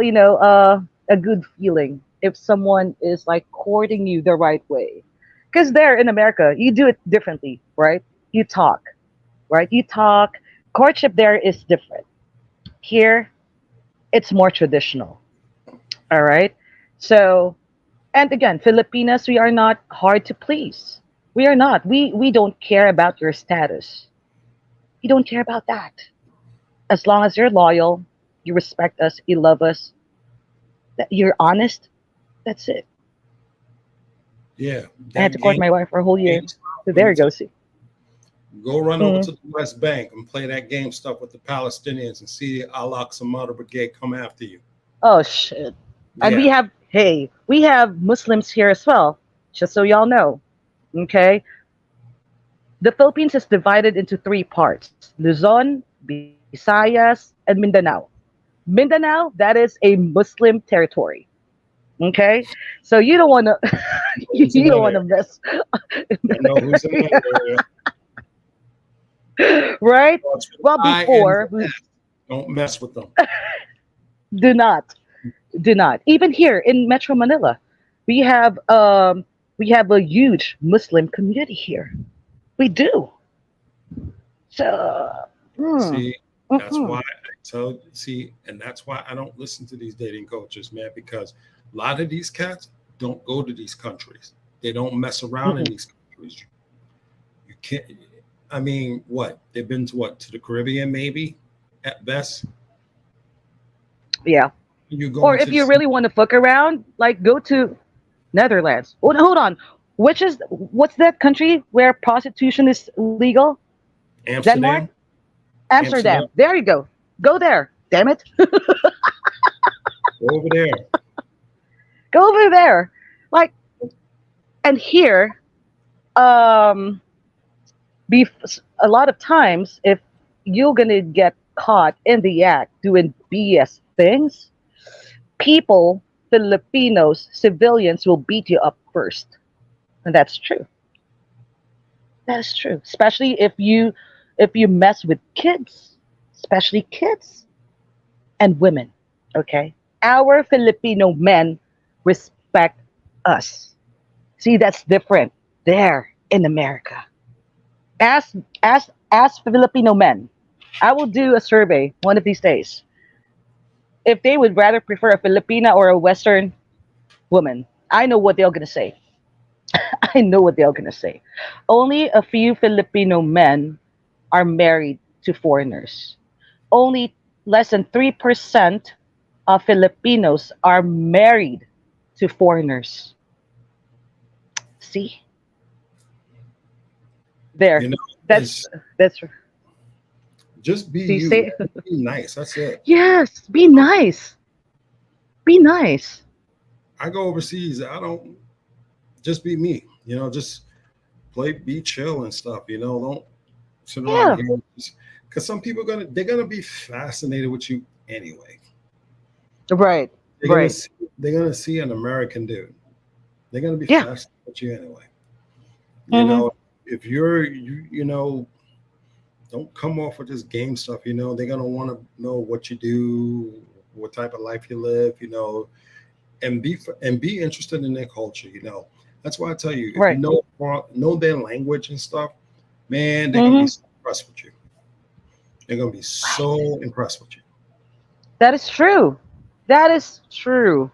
Speaker 3: a good feeling if someone is like courting you the right way, because there in America you do it differently, right? You talk, right? You talk. Courtship there is different. Here it's more traditional. All right. So, and again, Filipinas, we are not hard to please. We are not. We don't care about your status. We don't care about that. As long as you're loyal, you respect us, you love us, that you're honest, that's it.
Speaker 2: Yeah,
Speaker 3: I had
Speaker 2: that
Speaker 3: to court my wife for a whole year.
Speaker 2: game stuff.
Speaker 3: So
Speaker 2: Let
Speaker 3: there
Speaker 2: me
Speaker 3: you
Speaker 2: tell
Speaker 3: go. See.
Speaker 2: you, go run over
Speaker 3: Mm,
Speaker 2: to the West Bank and play that game stuff with the Palestinians and see Al Aqsa Murder Brigade come after you.
Speaker 3: oh shit. And we
Speaker 2: Yeah,
Speaker 3: have hey, we have Muslims here as well. Just so y'all know. Okay? The Philippines is divided into three parts: Luzon, Visayas, and Mindanao. Mindanao, that is a Muslim territory. Okay? So you don't want to
Speaker 2: who's in
Speaker 3: you don't
Speaker 2: that
Speaker 3: want to
Speaker 2: area?
Speaker 3: mess
Speaker 2: I know who's in that area.
Speaker 3: right?
Speaker 2: Starts with
Speaker 3: Well,
Speaker 2: I ends
Speaker 3: before
Speaker 2: with S. Don't mess with them.
Speaker 3: do not, do not. Even here in Metro Manila, we have um we have a huge Muslim community here. We do. So, mm,
Speaker 2: See, that's why
Speaker 3: mm-mm.
Speaker 2: I tell see, and that's why I don't listen to these dating coaches, man, because a lot of these cats don't go to these countries. They don't mess around in
Speaker 3: Mm-mm.
Speaker 2: these countries. You can't. I mean, what they've been to what to the Caribbean maybe at best.
Speaker 3: Yeah.
Speaker 2: You go
Speaker 3: Or if
Speaker 2: into
Speaker 3: you
Speaker 2: the
Speaker 3: really want to fuck around, like go to Netherlands. Hold on. What's that country where prostitution is legal? Denmark?
Speaker 2: Amsterdam,
Speaker 3: Amsterdam.
Speaker 2: Amsterdam,
Speaker 3: There you go. Go there. Damn it.
Speaker 2: go over there.
Speaker 3: Go over there. Like, and here, um, a lot of times, if you're gonna get caught in the act doing BS things, people, Filipinos, civilians will beat you up first. And that's true. That is true. Especially if you mess with kids, especially kids and women. Okay? Our Filipino men respect us. See, that's different there in America. Ask Filipino men. I will do a survey one of these days if they would rather prefer a Filipina or a Western woman. I know what they're gonna say. I know what they're gonna say. Only a few Filipino men are married to foreigners. Only less than 3% of Filipinos are married to foreigners. See?
Speaker 2: You
Speaker 3: There.
Speaker 2: know,
Speaker 3: That's
Speaker 2: it's
Speaker 3: that's
Speaker 2: just be
Speaker 3: see
Speaker 2: you,
Speaker 3: say
Speaker 2: be nice. That's it.
Speaker 3: yes, be nice. Be nice.
Speaker 2: I go overseas. I don't just be me. Just play, be chill and stuff. Don't sit around
Speaker 3: Yeah.
Speaker 2: here because some people they're gonna be fascinated with you anyway.
Speaker 3: Right.
Speaker 2: They're gonna
Speaker 3: Right.
Speaker 2: see, they're gonna see an American dude. They're gonna be
Speaker 3: Yeah.
Speaker 2: fascinated with you anyway. You
Speaker 3: Mm-hmm.
Speaker 2: know, if you don't come off with this game stuff. They're gonna want to know what you do, what type of life you live. And be interested in their culture. That's why I tell you, if you
Speaker 3: Right.
Speaker 2: know their language and stuff, man, they're gonna be
Speaker 3: Mm-hmm.
Speaker 2: so impressed with you. They're gonna be
Speaker 3: Right.
Speaker 2: so impressed with you.
Speaker 3: That is true. That is true.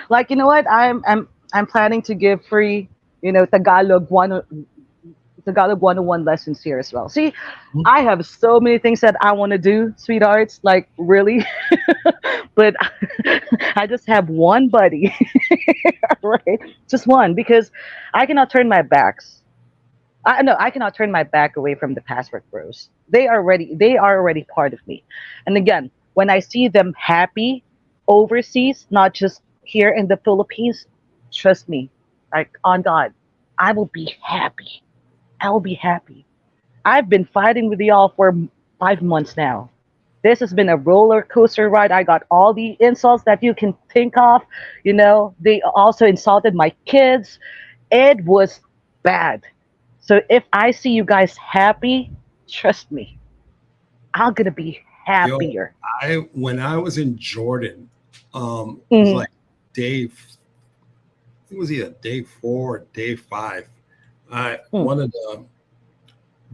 Speaker 3: Like, you know what? I'm planning to give free, Tagalog 101 lessons here as well. See, I have so many things that I want to do, sweethearts, like really, but I just have one buddy, right? Just one, because I cannot turn my backs. I no, I cannot turn my back away from the password bros. They are already part of me. And again, when I see them happy overseas, not just here in the Philippines, trust me, like on God, I will be happy. I will be happy. I've been fighting with y'all for 5 months now. This has been a roller coaster ride. I got all the insults that you can think of. They also insulted my kids. It was bad. So if I see you guys happy, trust me, I'm gonna be
Speaker 2: Yo,
Speaker 3: happier.
Speaker 2: when I was in Jordan, it was
Speaker 3: Hmm.
Speaker 2: like day, it was either day 4 or day 5. I
Speaker 3: Hmm.
Speaker 2: One of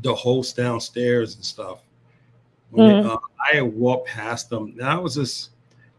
Speaker 2: the hosts downstairs and stuff. When
Speaker 3: Hmm.
Speaker 2: I walked past them, and I was just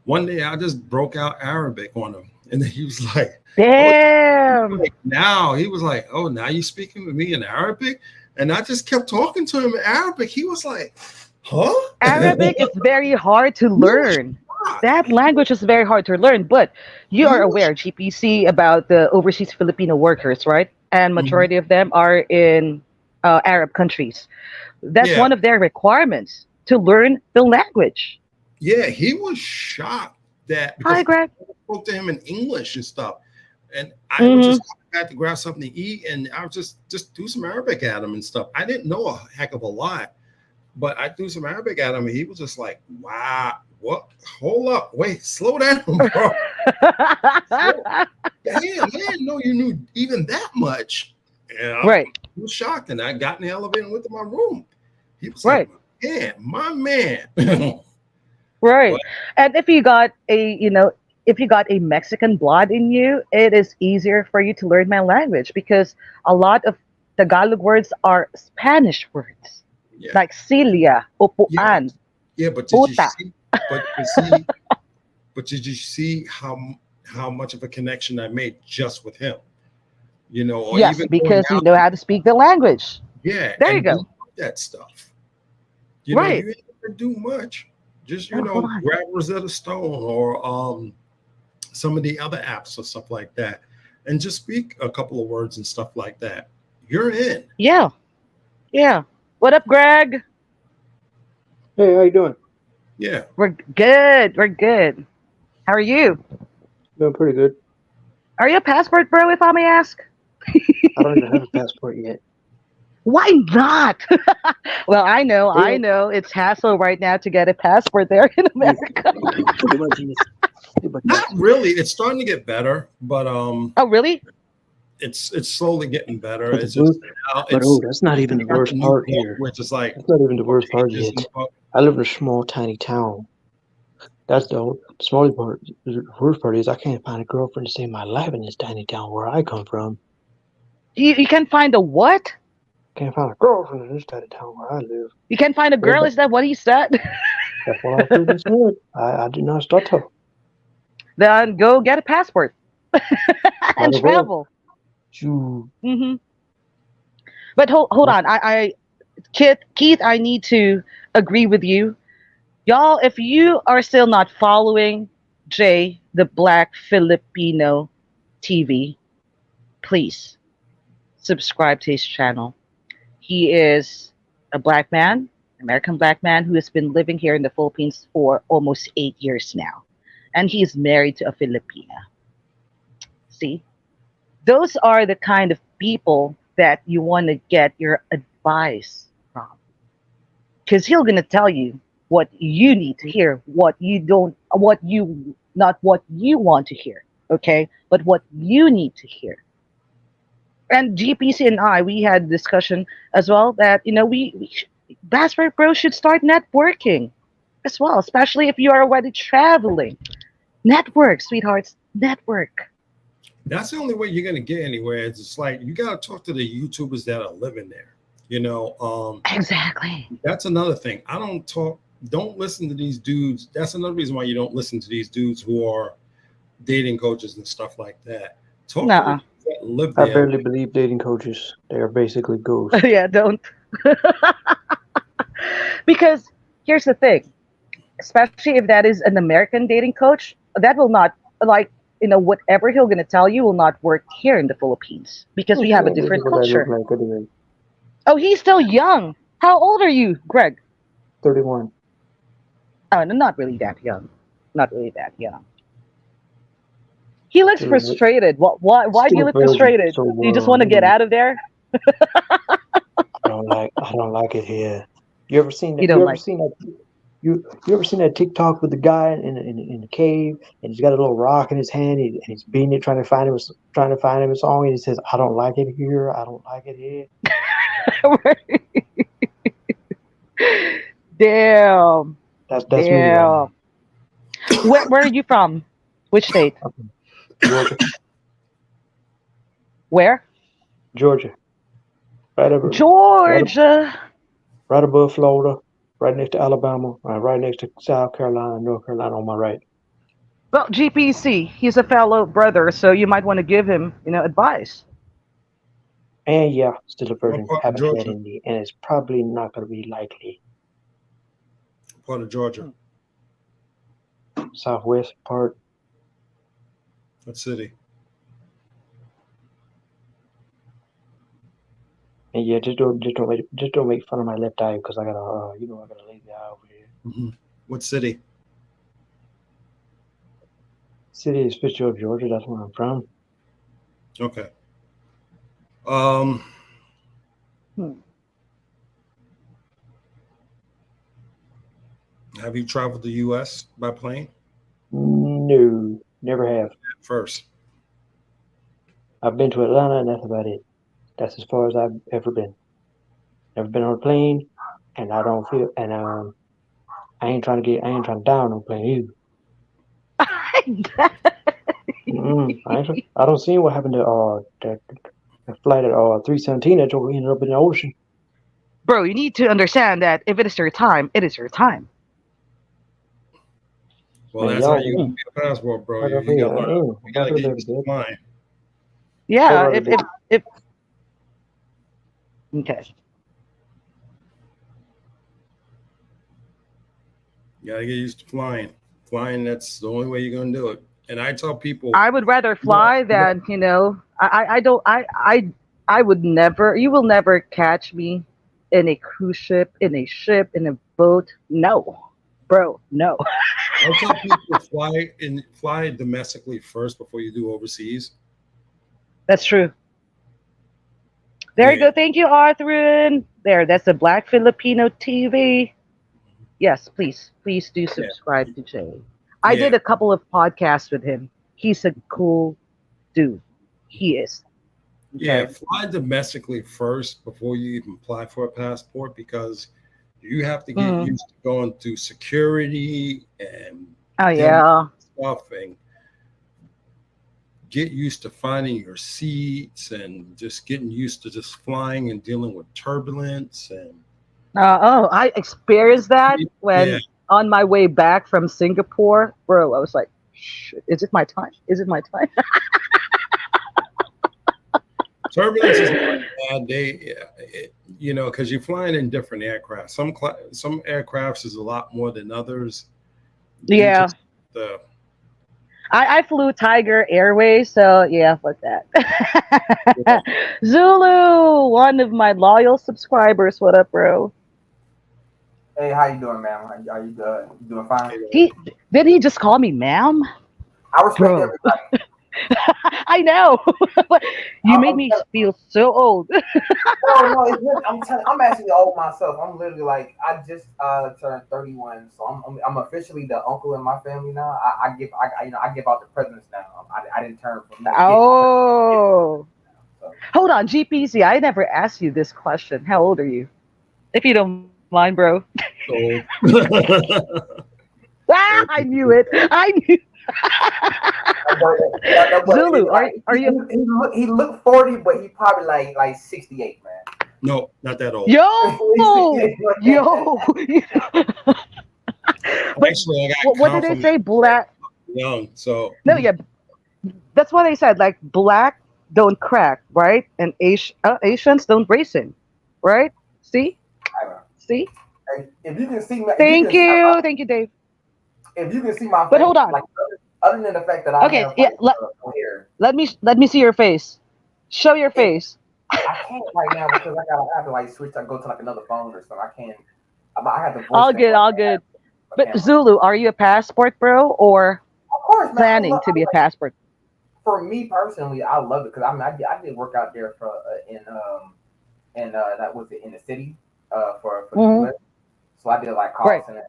Speaker 2: one day I just broke out Arabic on him, and then he was like, "Oh,
Speaker 3: Damn.
Speaker 2: he was like, oh, now you speaking with me in Arabic?" And I just kept talking to him in Arabic. He was like, "Huh?"
Speaker 3: Arabic is very hard to
Speaker 2: He was
Speaker 3: learn.
Speaker 2: shocked.
Speaker 3: That language is very hard to learn, but you
Speaker 2: He
Speaker 3: are
Speaker 2: was.
Speaker 3: aware, GPC, about the overseas Filipino workers, right? And
Speaker 2: Mhm.
Speaker 3: majority of them are in Arab countries. That's
Speaker 2: Yeah,
Speaker 3: one of their requirements to learn the language.
Speaker 2: yeah. He was shocked that
Speaker 3: Hi,
Speaker 2: because
Speaker 3: Greg.
Speaker 2: I spoke to him in English and stuff, and I was
Speaker 3: Hmm.
Speaker 2: just I had to grab something to eat, and I was just do some Arabic at him and stuff. I didn't know a heck of a lot, but I threw some Arabic at him, and he was just like, "Wow, what? Hold up, wait, slow down, bro. Slow, damn, I didn't know you knew even that much." Yeah,
Speaker 3: Right,
Speaker 2: he was shocked, and I got in the elevator and went to my room. He was like,
Speaker 3: right.
Speaker 2: my man." But
Speaker 3: Right. And if you got a Mexican blood in you, it is easier for you to learn my language because a lot of Tagalog words are Spanish words,
Speaker 2: yeah,
Speaker 3: like Celia,
Speaker 2: yeah, but
Speaker 3: upuan,
Speaker 2: yeah, but did you
Speaker 3: puta.
Speaker 2: see? But see, but did you see how much of a connection I made just with him? Or
Speaker 3: Yes,
Speaker 2: even going
Speaker 3: because you
Speaker 2: out,
Speaker 3: know how to speak the language.
Speaker 2: yeah,
Speaker 3: There you
Speaker 2: and
Speaker 3: go.
Speaker 2: doing that stuff.
Speaker 3: Right.
Speaker 2: You ain't gonna do much. Just
Speaker 3: Oh, hold on.
Speaker 2: grab Rosetta Stone or some of the other apps or stuff like that, and just speak a couple of words and stuff like that. You're in.
Speaker 3: Yeah. Yeah. What up, Greg?
Speaker 4: Hey, how you doing?
Speaker 2: Yeah.
Speaker 3: We're good. We're good. How are you?
Speaker 4: Doing pretty good.
Speaker 3: Are you a passport bro, if I may ask?
Speaker 4: I don't even have a passport yet.
Speaker 3: Why not? Well, I
Speaker 4: Well,
Speaker 3: know it's hassle right now to get a passport there in
Speaker 4: yes,
Speaker 3: America.
Speaker 4: pretty much yes. Pretty much
Speaker 2: Not
Speaker 4: yes.
Speaker 2: really. It's starting to get better, but
Speaker 3: Oh, really?
Speaker 2: it's slowly getting better.
Speaker 4: But the
Speaker 2: It's just
Speaker 4: worst,
Speaker 2: now
Speaker 4: but oh,
Speaker 2: it's
Speaker 4: that's not even
Speaker 2: we
Speaker 4: the
Speaker 2: got the
Speaker 4: worst
Speaker 2: new
Speaker 4: part
Speaker 2: book,
Speaker 4: here.
Speaker 2: which is like
Speaker 4: That's not even the
Speaker 2: more
Speaker 4: worst part
Speaker 2: pages in
Speaker 4: yet.
Speaker 2: the book.
Speaker 4: I live in a small, tiny town. That's the smallest part. The worst part is I can't find a girlfriend to save my life in this tiny town where I come from.
Speaker 3: You can find a what?
Speaker 4: Can't find a girlfriend in this tiny town where I live.
Speaker 3: You can find a girl?
Speaker 4: Everybody,
Speaker 3: Is that what he said?
Speaker 4: that's what I freaking said. I did not stutter.
Speaker 3: Then go get a passport
Speaker 4: Might
Speaker 3: and
Speaker 4: as well.
Speaker 3: travel.
Speaker 4: Shoo.
Speaker 3: Hmm. But hold on. Keith, I need to agree with you. Y'all, if you are still not following Jay, the Black Filipino TV, please subscribe to his channel. He is a black man, American black man who has been living here in the Philippines for almost 8 years now. And he is married to a Filipina. See, those are the kind of people that you want to get your advice from. Because he'll gonna tell you what you need to hear, not what you want to hear, okay? But what you need to hear. And GPC and I, we had discussion as well that Bassburg Bros should start networking as well, especially if you are already traveling. Network, sweethearts, network.
Speaker 2: That's the only way you're gonna get anywhere. It's just like you gotta talk to the YouTubers that are living there.
Speaker 3: Exactly.
Speaker 2: That's another thing. I don't talk. Don't listen to these dudes. That's another reason why you don't listen to these dudes who are dating coaches and stuff like that. Talk to the
Speaker 3: Nuh-uh.
Speaker 2: dudes that live
Speaker 4: I
Speaker 2: there.
Speaker 4: barely believe dating coaches. They are basically ghosts.
Speaker 3: Yeah, don't. Because here's the thing, especially if that is an American dating coach, that will not, like, whatever he'll gonna tell you will not work here in the Philippines because we have a
Speaker 4: This is
Speaker 3: different
Speaker 4: what I look
Speaker 3: culture.
Speaker 4: like anyway.
Speaker 3: Oh, he's still young. How old are you, Greg?
Speaker 4: 31.
Speaker 3: Oh, no, not really that young. Not really that young. He looks
Speaker 4: Still,
Speaker 3: frustrated. Why do you
Speaker 4: still
Speaker 3: look
Speaker 4: virgin.
Speaker 3: frustrated?
Speaker 4: So
Speaker 3: Do you just want to get out of there?
Speaker 4: I don't like it here. You ever seen
Speaker 3: You
Speaker 4: that? You
Speaker 3: don't
Speaker 4: ever
Speaker 3: like.
Speaker 4: seen that? You ever seen that TikTok with the guy in the cave and he's got a little rock in his hand and he's beating it trying to find him a song and he says I don't like it here, I don't like it here.
Speaker 3: Damn.
Speaker 4: That's me right now.
Speaker 3: Damn. Where are you from? Which state?
Speaker 4: Georgia,
Speaker 3: Where?
Speaker 4: Georgia, right over, right,
Speaker 3: Georgia.
Speaker 4: right above Florida, right next to Alabama, right next to South Carolina, North Carolina on my right.
Speaker 3: Well, GPC, he's a fellow brother, so you might want to give him, advice.
Speaker 4: And yeah, still a
Speaker 2: What
Speaker 4: virgin,
Speaker 2: part of
Speaker 4: haven't had
Speaker 2: Georgia?
Speaker 4: any, and it's probably not going to be likely.
Speaker 2: Part of Georgia.
Speaker 3: Hmm.
Speaker 4: Southwest part.
Speaker 2: What city?
Speaker 4: And yeah, just don't make fun of my left eye because I got a lazy eye over here.
Speaker 2: Mm-hmm. What city?
Speaker 4: City is Fitzgerald, Georgia. That's where I'm from.
Speaker 2: Okay. Um,
Speaker 3: Hmm.
Speaker 2: have you traveled the U.S. by plane?
Speaker 4: No, never have.
Speaker 2: First.
Speaker 4: I've been to Atlanta, and that's about it. That's as far as I've ever been. Never been on a plane, and I don't feel, and I ain't trying to die on no plane either. I don't see what happened to that flight at 317 that ended up in the ocean.
Speaker 3: Bro, you need to understand that if it is your time, it is your time.
Speaker 2: Well,
Speaker 4: Man,
Speaker 2: that's how
Speaker 4: y'all,
Speaker 2: you get a passport, bro.
Speaker 4: like I
Speaker 2: You
Speaker 4: said,
Speaker 2: gotta
Speaker 4: I
Speaker 2: learn.
Speaker 4: ain't.
Speaker 2: You
Speaker 4: I'm not
Speaker 2: gotta
Speaker 4: gonna
Speaker 2: get
Speaker 4: be able
Speaker 2: used
Speaker 4: to
Speaker 2: to
Speaker 4: do it.
Speaker 2: flying.
Speaker 3: Yeah,
Speaker 4: Hold on a bit.
Speaker 3: if okay.
Speaker 2: You gotta get used to flying. Flying, that's the only way you're gonna do it. And I tell people,
Speaker 3: I would rather
Speaker 2: you know,
Speaker 3: fly than, I don't I would never, you will never catch me in a cruise ship, in a ship, in a boat. No. Bro, no.
Speaker 2: I tell people fly domestically first before you do overseas.
Speaker 3: That's true. There you
Speaker 2: Yeah,
Speaker 3: go. Thank you, Arthur. There, that's the Black Filipino TV. Yes, please do
Speaker 2: yeah,
Speaker 3: subscribe to Jay. I
Speaker 2: yeah,
Speaker 3: did a couple of podcasts with him. He's a cool dude. He is.
Speaker 2: yeah.
Speaker 3: Okay.
Speaker 2: Fly domestically first before you even apply for a passport because you have to get
Speaker 3: Mm.
Speaker 2: used to going through security and
Speaker 3: Oh
Speaker 2: them
Speaker 3: yeah.
Speaker 2: stuff and get used to finding your seats and just getting used to just flying and dealing with turbulence and
Speaker 3: I experienced that
Speaker 2: yeah,
Speaker 3: when on my way back from Singapore, bro. I was like, "Shit, is it my time? Is it my time?"
Speaker 2: turbulence is not bad. Because you're flying in different aircraft. Some aircrafts is a lot more than others. You
Speaker 3: Yeah,
Speaker 2: just the
Speaker 3: I flew Tiger Airways, so yeah, fuck that. Zulu, one of my loyal subscribers. What up, bro?
Speaker 5: Hey, how you doing, man? Are you good? You doing fine?
Speaker 3: He did he just call me ma'am,
Speaker 5: I respect
Speaker 3: bro?
Speaker 5: everybody.
Speaker 3: I know. You made
Speaker 5: I'm
Speaker 3: me
Speaker 5: telling,
Speaker 3: feel so old.
Speaker 5: no, it's really, I'm actually old myself. I'm literally like, I just turned 31, so I'm officially the uncle in my family now. I give out the presents now. I didn't turn from that.
Speaker 3: Oh.
Speaker 5: So
Speaker 3: Hold on, GPC. I never asked you this question. How old are you? If you don't mind, bro.
Speaker 2: So,
Speaker 3: Ah, I knew it. I knew.
Speaker 5: That boy
Speaker 3: Zulu,
Speaker 5: is like
Speaker 3: are you?
Speaker 5: he look 40, but he probably like 68, man.
Speaker 2: no, not that old.
Speaker 5: He's
Speaker 3: Yo,
Speaker 5: 68, man.
Speaker 3: yo. But
Speaker 2: Actually, I got
Speaker 3: what did they say?
Speaker 2: confirmation
Speaker 3: Black?
Speaker 2: young. So,
Speaker 3: No, yeah, that's what they said. Like black don't crack, right? And Asians don't raisin, right? See,
Speaker 5: I don't know.
Speaker 3: see.
Speaker 5: Hey, if you can see me, if you can see,
Speaker 3: Thank you, Dave.
Speaker 5: if you can see my
Speaker 3: But hold
Speaker 5: face,
Speaker 3: on.
Speaker 5: like other than the fact that I
Speaker 3: Okay,
Speaker 5: have
Speaker 3: yeah.
Speaker 5: like hair,
Speaker 3: Let me see your face. Show your
Speaker 5: it,
Speaker 3: face.
Speaker 5: I can't right now because I have to like switch. I go to like another phone or something. I can't. I have the voice
Speaker 3: All
Speaker 5: thing
Speaker 3: good,
Speaker 5: on
Speaker 3: all good.
Speaker 5: the
Speaker 3: But
Speaker 5: camera.
Speaker 3: Zulu, are you a passport bro or
Speaker 5: Of course, man. I
Speaker 3: planning
Speaker 5: love.
Speaker 3: to be a passport?
Speaker 5: For me personally, I love it because I mean I did work out there for in that was it in the city for the
Speaker 3: Hmm.
Speaker 5: U.S. So I did like call
Speaker 3: Right.
Speaker 5: center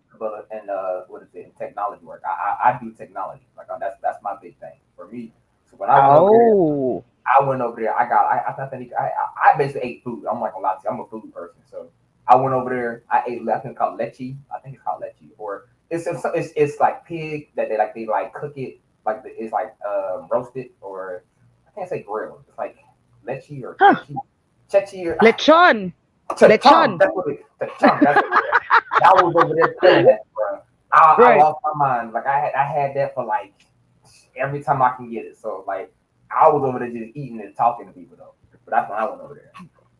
Speaker 5: and what is it, technology work. I do technology. Like that's my big thing for me. So when I went over there,
Speaker 3: Oh.
Speaker 5: I went over there. I think I basically ate food. I'm not gonna lie to you. I'm a food person. So I went over there. I ate. I think it's called leche. I think it's called leche, or it's like pig that they like cook it like it's like roasted or I can't say grilled. It's like leche or
Speaker 3: Huh.
Speaker 5: chechi or
Speaker 3: Lechon.
Speaker 5: chum.
Speaker 3: Lechon.
Speaker 5: That's what it. Chum. That's what it is. I was over there killing that, bro. I
Speaker 3: Right.
Speaker 5: lost my mind. Like I had that for like every time I can get it. So like I was over there just eating and talking to people though. But that's when I went over there.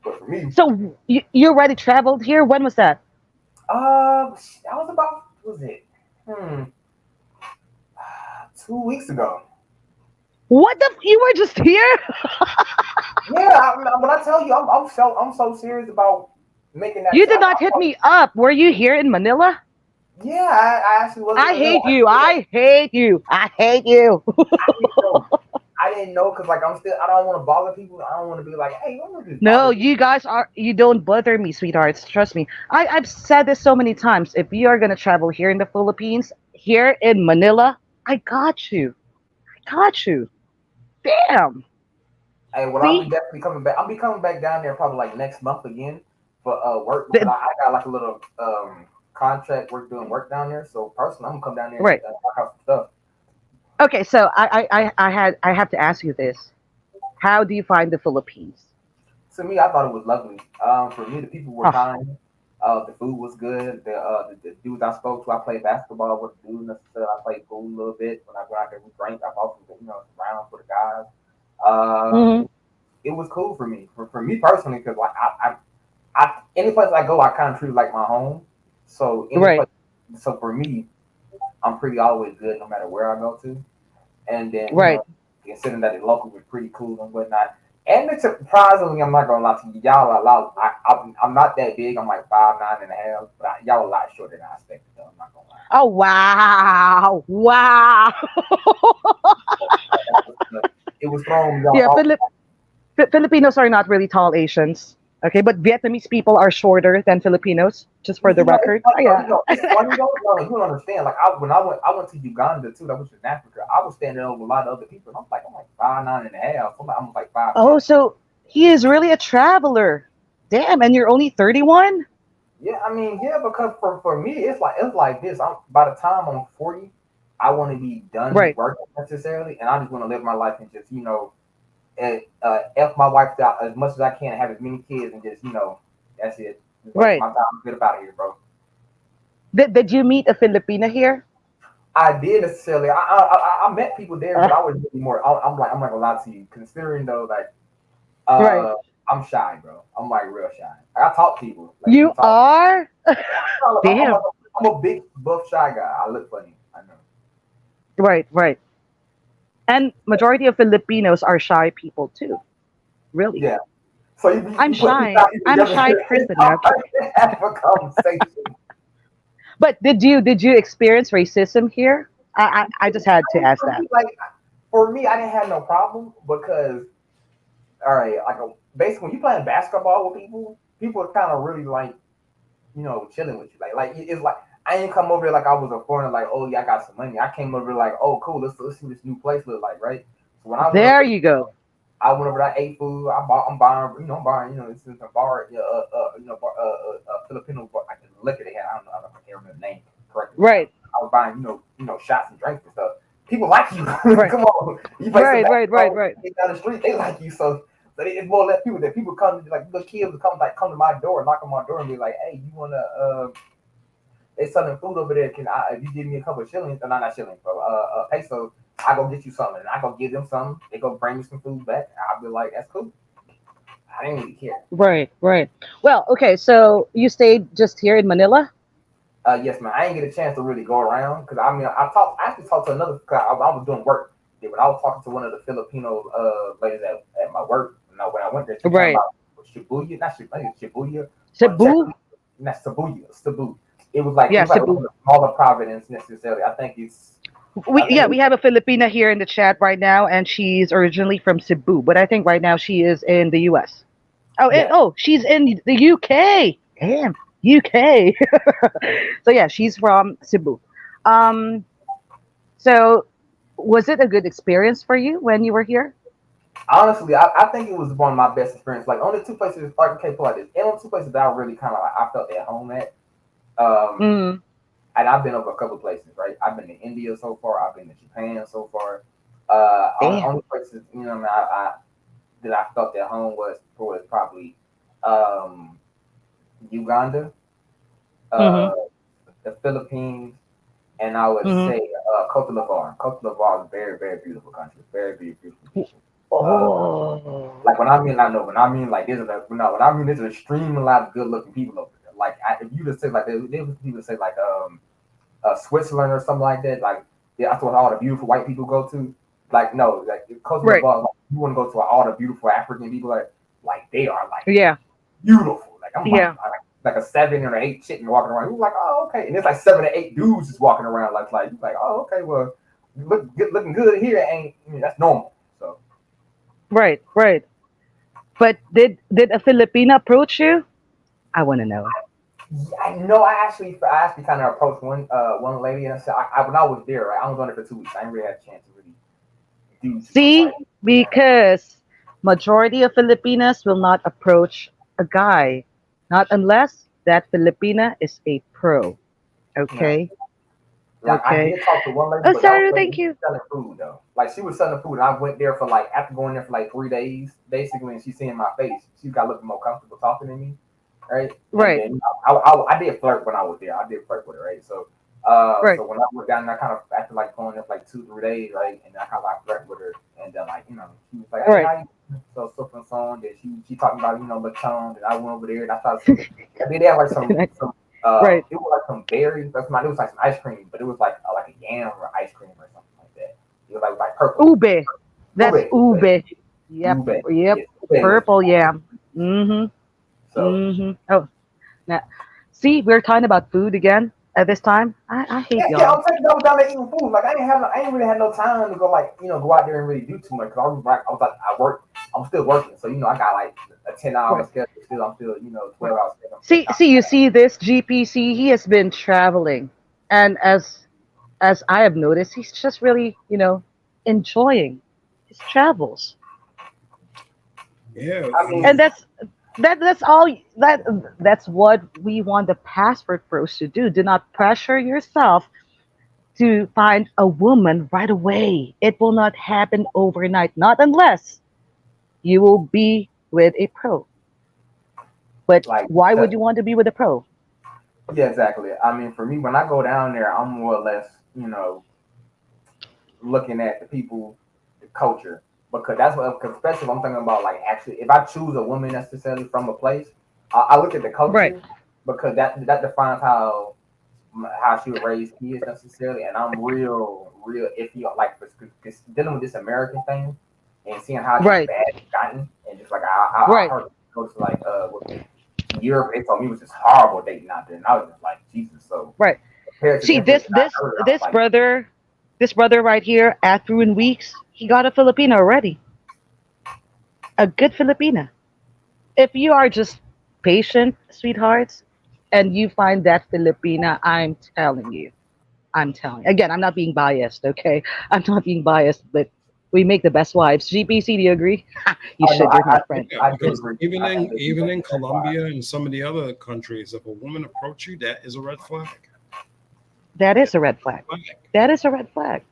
Speaker 5: But for me,
Speaker 3: So you already traveled here? When was that?
Speaker 5: that was about what was it? Hmm, 2 weeks ago.
Speaker 3: What the? You were just here?
Speaker 5: Yeah, when I tell you, I'm so serious about making that.
Speaker 3: You did not hit me up. Were you here in Manila?
Speaker 5: Yeah, I actually wasn't
Speaker 3: I
Speaker 5: gonna know.
Speaker 3: hate you. I hate you. I hate you.
Speaker 5: I didn't know. I didn't know because like I'm still. I don't want to bother people. I don't want to be like, hey, I'm gonna just
Speaker 3: No,
Speaker 5: bother you.
Speaker 3: you guys are. You don't bother me, sweethearts. Trust me. I've said this so many times. If you are gonna travel here in the Philippines, here in Manila, I got you. I got you. Damn.
Speaker 5: Hey, well, I'll be
Speaker 3: See?
Speaker 5: definitely coming back. I'll be coming back down there probably like next month again for work because
Speaker 3: The-
Speaker 5: I got like a little contract work doing work down there. So personally, I'm gonna come down there and
Speaker 3: right.
Speaker 5: work out some stuff.
Speaker 3: Okay. So I have to ask you this. How do you find the Philippines?
Speaker 5: To me, I thought it was lovely. For me, the people were
Speaker 3: Oh,
Speaker 5: kind. The food was good. The dudes I spoke to, I played basketball with the dudes. I played pool a little bit when I go out there. We drank. I bought some rounds for the guys.
Speaker 3: hmm.
Speaker 5: It was cool for me. For me personally, because like any place I go, I kind of treat it like my home. So any
Speaker 3: Right.
Speaker 5: place, so for me, I'm pretty always good no matter where I go to. And then
Speaker 3: Right.
Speaker 5: considering that the local was pretty cool and whatnot. And it's surprisingly, I'm not gonna lie to you, y'all are a lot. I'm not that big. I'm like 5'9.5", but y'all a lot shorter than I expected. Though I'm not gonna lie.
Speaker 3: Oh wow. Wow.
Speaker 5: It was throwing y'all
Speaker 3: Yeah,
Speaker 5: off.
Speaker 3: Filipinos are not really tall Asians. Okay, but Vietnamese people are shorter than Filipinos, just for the
Speaker 5: It's
Speaker 3: record.
Speaker 5: funny
Speaker 3: Oh,
Speaker 5: though.
Speaker 3: yeah.
Speaker 5: It's funny though. No, you don't understand. Like I went to Uganda too. That was in Africa. I was standing over a lot of other people. And I'm like 5'9.5". I'm like 5'10".
Speaker 3: Oh, so he is really a traveler. Damn, and you're only 31?
Speaker 5: Yeah, I mean, yeah, because for me, it's like this. I'm by the time I'm 40, I want to be done
Speaker 3: Right,
Speaker 5: working necessarily, and I just want to live my life and just f my wife out as much as I can, have as many kids, and just that's it. Just like
Speaker 3: right.
Speaker 5: my time, get up out of here, bro.
Speaker 3: Did you meet a Filipina here?
Speaker 5: I did necessarily. I met people there,
Speaker 3: Uh,
Speaker 5: but I was really more. I'm not gonna lie to you. Considering though, like
Speaker 3: right.
Speaker 5: I'm shy, bro. I'm like real shy. Like, I talk to people. Like we
Speaker 3: You
Speaker 5: talk.
Speaker 3: are?
Speaker 5: I'm
Speaker 3: Damn.
Speaker 5: a big buff shy guy. I look funny. I know.
Speaker 3: Right, right. And majority of Filipinos are shy people too. Really.
Speaker 5: Yeah. So you
Speaker 3: I'm
Speaker 5: put two
Speaker 3: shy.
Speaker 5: guys
Speaker 3: I'm a
Speaker 5: together
Speaker 3: shy
Speaker 5: and
Speaker 3: person
Speaker 5: talk
Speaker 3: actually.
Speaker 5: and have a conversation.
Speaker 3: But did you experience racism here? I just had to ask
Speaker 5: For
Speaker 3: that.
Speaker 5: me, like for me, I didn't have no problem because all right, like basically when you playing basketball with people, people are kind of really like chilling with you. Like it's like I ain't come over there like I was a foreigner. Like oh yeah, I got some money. I came over here like oh cool, let's see what this new place look like, right? So when I went over
Speaker 3: There you go.
Speaker 5: I went over there, I ate food. I'm buying, I'm buying, this is a bar, Filipino bar, like the liquor they had. I don't can't remember the name correctly.
Speaker 3: Right.
Speaker 5: I was buying, shots and drinks and stuff. People like you.
Speaker 3: Right.
Speaker 5: Come on, you play some
Speaker 3: Right. Right. Right.
Speaker 5: basketball
Speaker 3: Right.
Speaker 5: down the street, they like you. So it's more or less people that people come like little kids will come to my door, knock on my door, and be like, hey, you wanna they selling food over there. Can I? If you give me a couple of shillings, or not shillings, but pesos, I go get you something. And I go give them something. They go bring me some food back. I'll be like, that's cool. I didn't really care.
Speaker 3: Right. Right. Well, okay. So you stayed just here in Manila.
Speaker 5: Yes, man. I didn't get a chance to really go around because I mean, I actually talked to another. Cause I was doing work. Yeah, but I was talking to one of the Filipino ladies at my work. When I went there, she was talking
Speaker 3: Right.
Speaker 5: about Shibuya, not Shibuya, I think it's Shibuya or
Speaker 3: Cebu.
Speaker 5: not Shibuya, Cebu. It
Speaker 3: Yeah,
Speaker 5: was like
Speaker 3: Cebu.
Speaker 5: a smaller province necessarily.
Speaker 3: We
Speaker 5: I think
Speaker 3: yeah,
Speaker 5: it
Speaker 3: we
Speaker 5: was
Speaker 3: have a Filipina here in the chat right now, and she's originally from Cebu, but I think right now she is in the U.S. Oh,
Speaker 5: yeah.
Speaker 3: she's in the UK. Damn, UK. So yeah, she's from Cebu. Um, so was it a good experience for you when you were here?
Speaker 5: Honestly, I think it was one of my best experiences. Like only two places, like okay, put like this, and only two places that I really kind of like I felt at home at. Um,
Speaker 3: Mm,
Speaker 5: and I've been over a couple places, right? I've been to India so far. I've been to Japan so far.
Speaker 3: damn.
Speaker 5: Only places that I felt at home was probably um, Uganda,
Speaker 3: Mm-hmm.
Speaker 5: uh, the Philippines, and I would
Speaker 3: Mm-hmm.
Speaker 5: say Cote d'Ivoire. Cote d'Ivoire is a very very beautiful country, very very beautiful people. Uh,
Speaker 3: Oh.
Speaker 5: like when I mean I know when I mean like this is a no when I mean there's an extreme lot of good looking people over there. Like if you just say like there was people say like Switzerland or something like that. Like yeah, that's what all the beautiful white people go to. Like no, like Cote
Speaker 3: Right.
Speaker 5: d'Ivoire, like, you want to go to all the beautiful African people like they are like
Speaker 3: Yeah.
Speaker 5: beautiful. Like I'm
Speaker 3: Yeah.
Speaker 5: like a 7 or 8 chicken walking around. You're like oh okay, and it's like 7 or 8 dudes just walking around like you're like oh okay well looking good here ain't that's normal. So
Speaker 3: Right. Right. But did a Filipina approach you? I want to know.
Speaker 5: yeah, I know. I actually kind of approached one lady and I said when I was there, right, I was on there for 2 weeks. I didn't really have a chance to really do too much. Like
Speaker 3: See,
Speaker 5: yeah,
Speaker 3: because majority of Filipinas will not approach a guy, not unless that Filipina is a pro.
Speaker 5: yeah.
Speaker 3: Okay,
Speaker 5: Like I
Speaker 3: okay.
Speaker 5: did talk to one lady,
Speaker 3: Oh,
Speaker 5: but that
Speaker 3: sorry,
Speaker 5: lady
Speaker 3: thank
Speaker 5: was
Speaker 3: you.
Speaker 5: selling food though. Like she was selling food, and I went there for like after going there for like 3 days, basically, and she's seeing my face. She got looking more comfortable talking to me, right? And
Speaker 3: Right,
Speaker 5: then I did flirt when I was there. I did flirt with her, right?
Speaker 3: right.
Speaker 5: So when I was down there, I kind of after like going there for like 2 3 days, right? And then I kind of like flirted with her, and then like she was like, hey,
Speaker 3: Right.
Speaker 5: how you? So stuff and so on. Then she talking about lechon, and I went over there and I started some. I mean, they had like some
Speaker 3: Right.
Speaker 5: it was like some berries. That's not. It was like some ice cream, but it was like a yam or ice cream or something like that. It was like purple.
Speaker 3: Ube. That's
Speaker 5: Ube, ube,
Speaker 3: ube. Yep.
Speaker 5: ube.
Speaker 3: Yep.
Speaker 5: Yes, ube was
Speaker 3: Purple yam. Mm-hmm.
Speaker 5: so.
Speaker 3: Mm-hmm. Oh, now, see, we're talking about food again at this time. I hate
Speaker 5: Yeah,
Speaker 3: y'all.
Speaker 5: I'm taking those down there eating food. Like I ain't really had no time to go like go out there and really do too much. Cause I was like I work. I'm still working, so I got like a 10 hour
Speaker 3: Right.
Speaker 5: schedule. Still, I'm still
Speaker 3: Right.
Speaker 5: 12 hours schedule. I'm still
Speaker 3: See,
Speaker 5: trying.
Speaker 3: see, you see this GPC. He has been traveling, and as I have noticed, he's just really, enjoying his travels,
Speaker 2: Yeah,
Speaker 5: I
Speaker 2: I
Speaker 5: mean,
Speaker 3: and
Speaker 2: mean,
Speaker 3: that's all that's what we want the passport pros to do. Do not pressure yourself to find a woman right away. It will not happen overnight, not unless you will be with a pro. But
Speaker 5: like
Speaker 3: why would you want to be with a pro?
Speaker 5: yeah, exactly. I mean, for me, when I go down there, I'm more or less looking at the people, the culture, because that's what, cause especially if I'm thinking about like actually, if I choose a woman necessarily from a place, I look at the
Speaker 3: Right,
Speaker 5: culture because that defines how she was raised kids necessarily, and I'm real iffy like this, dealing with this American thing and seeing how just
Speaker 3: right,
Speaker 5: bad it's gotten, and just like I
Speaker 3: right.
Speaker 5: heard go to like what was it, Europe, they told me it was just horrible dating out there, and I was just like Jesus. So
Speaker 3: Right.
Speaker 5: compared to the
Speaker 3: See,
Speaker 5: information I heard, I was like,
Speaker 3: this brother right here, after in weeks, he got a Filipina already, a good Filipina. If you are just patient, sweethearts, and you find that Filipina, I'm telling. Again, I'm not being biased, okay? I'm not being biased, but We make the best wives. GPC, do you agree? You
Speaker 5: Oh no,
Speaker 3: should. You're my friend.
Speaker 2: Yeah,
Speaker 5: I do
Speaker 2: because
Speaker 5: agree.
Speaker 2: even
Speaker 5: I think
Speaker 2: in
Speaker 5: that
Speaker 2: even in
Speaker 5: that's why.
Speaker 2: Colombia and some of the other countries, if a woman approach you, that is a red flag.
Speaker 3: That
Speaker 2: It's
Speaker 3: is a red flag.
Speaker 2: a flag.
Speaker 3: That is a red flag.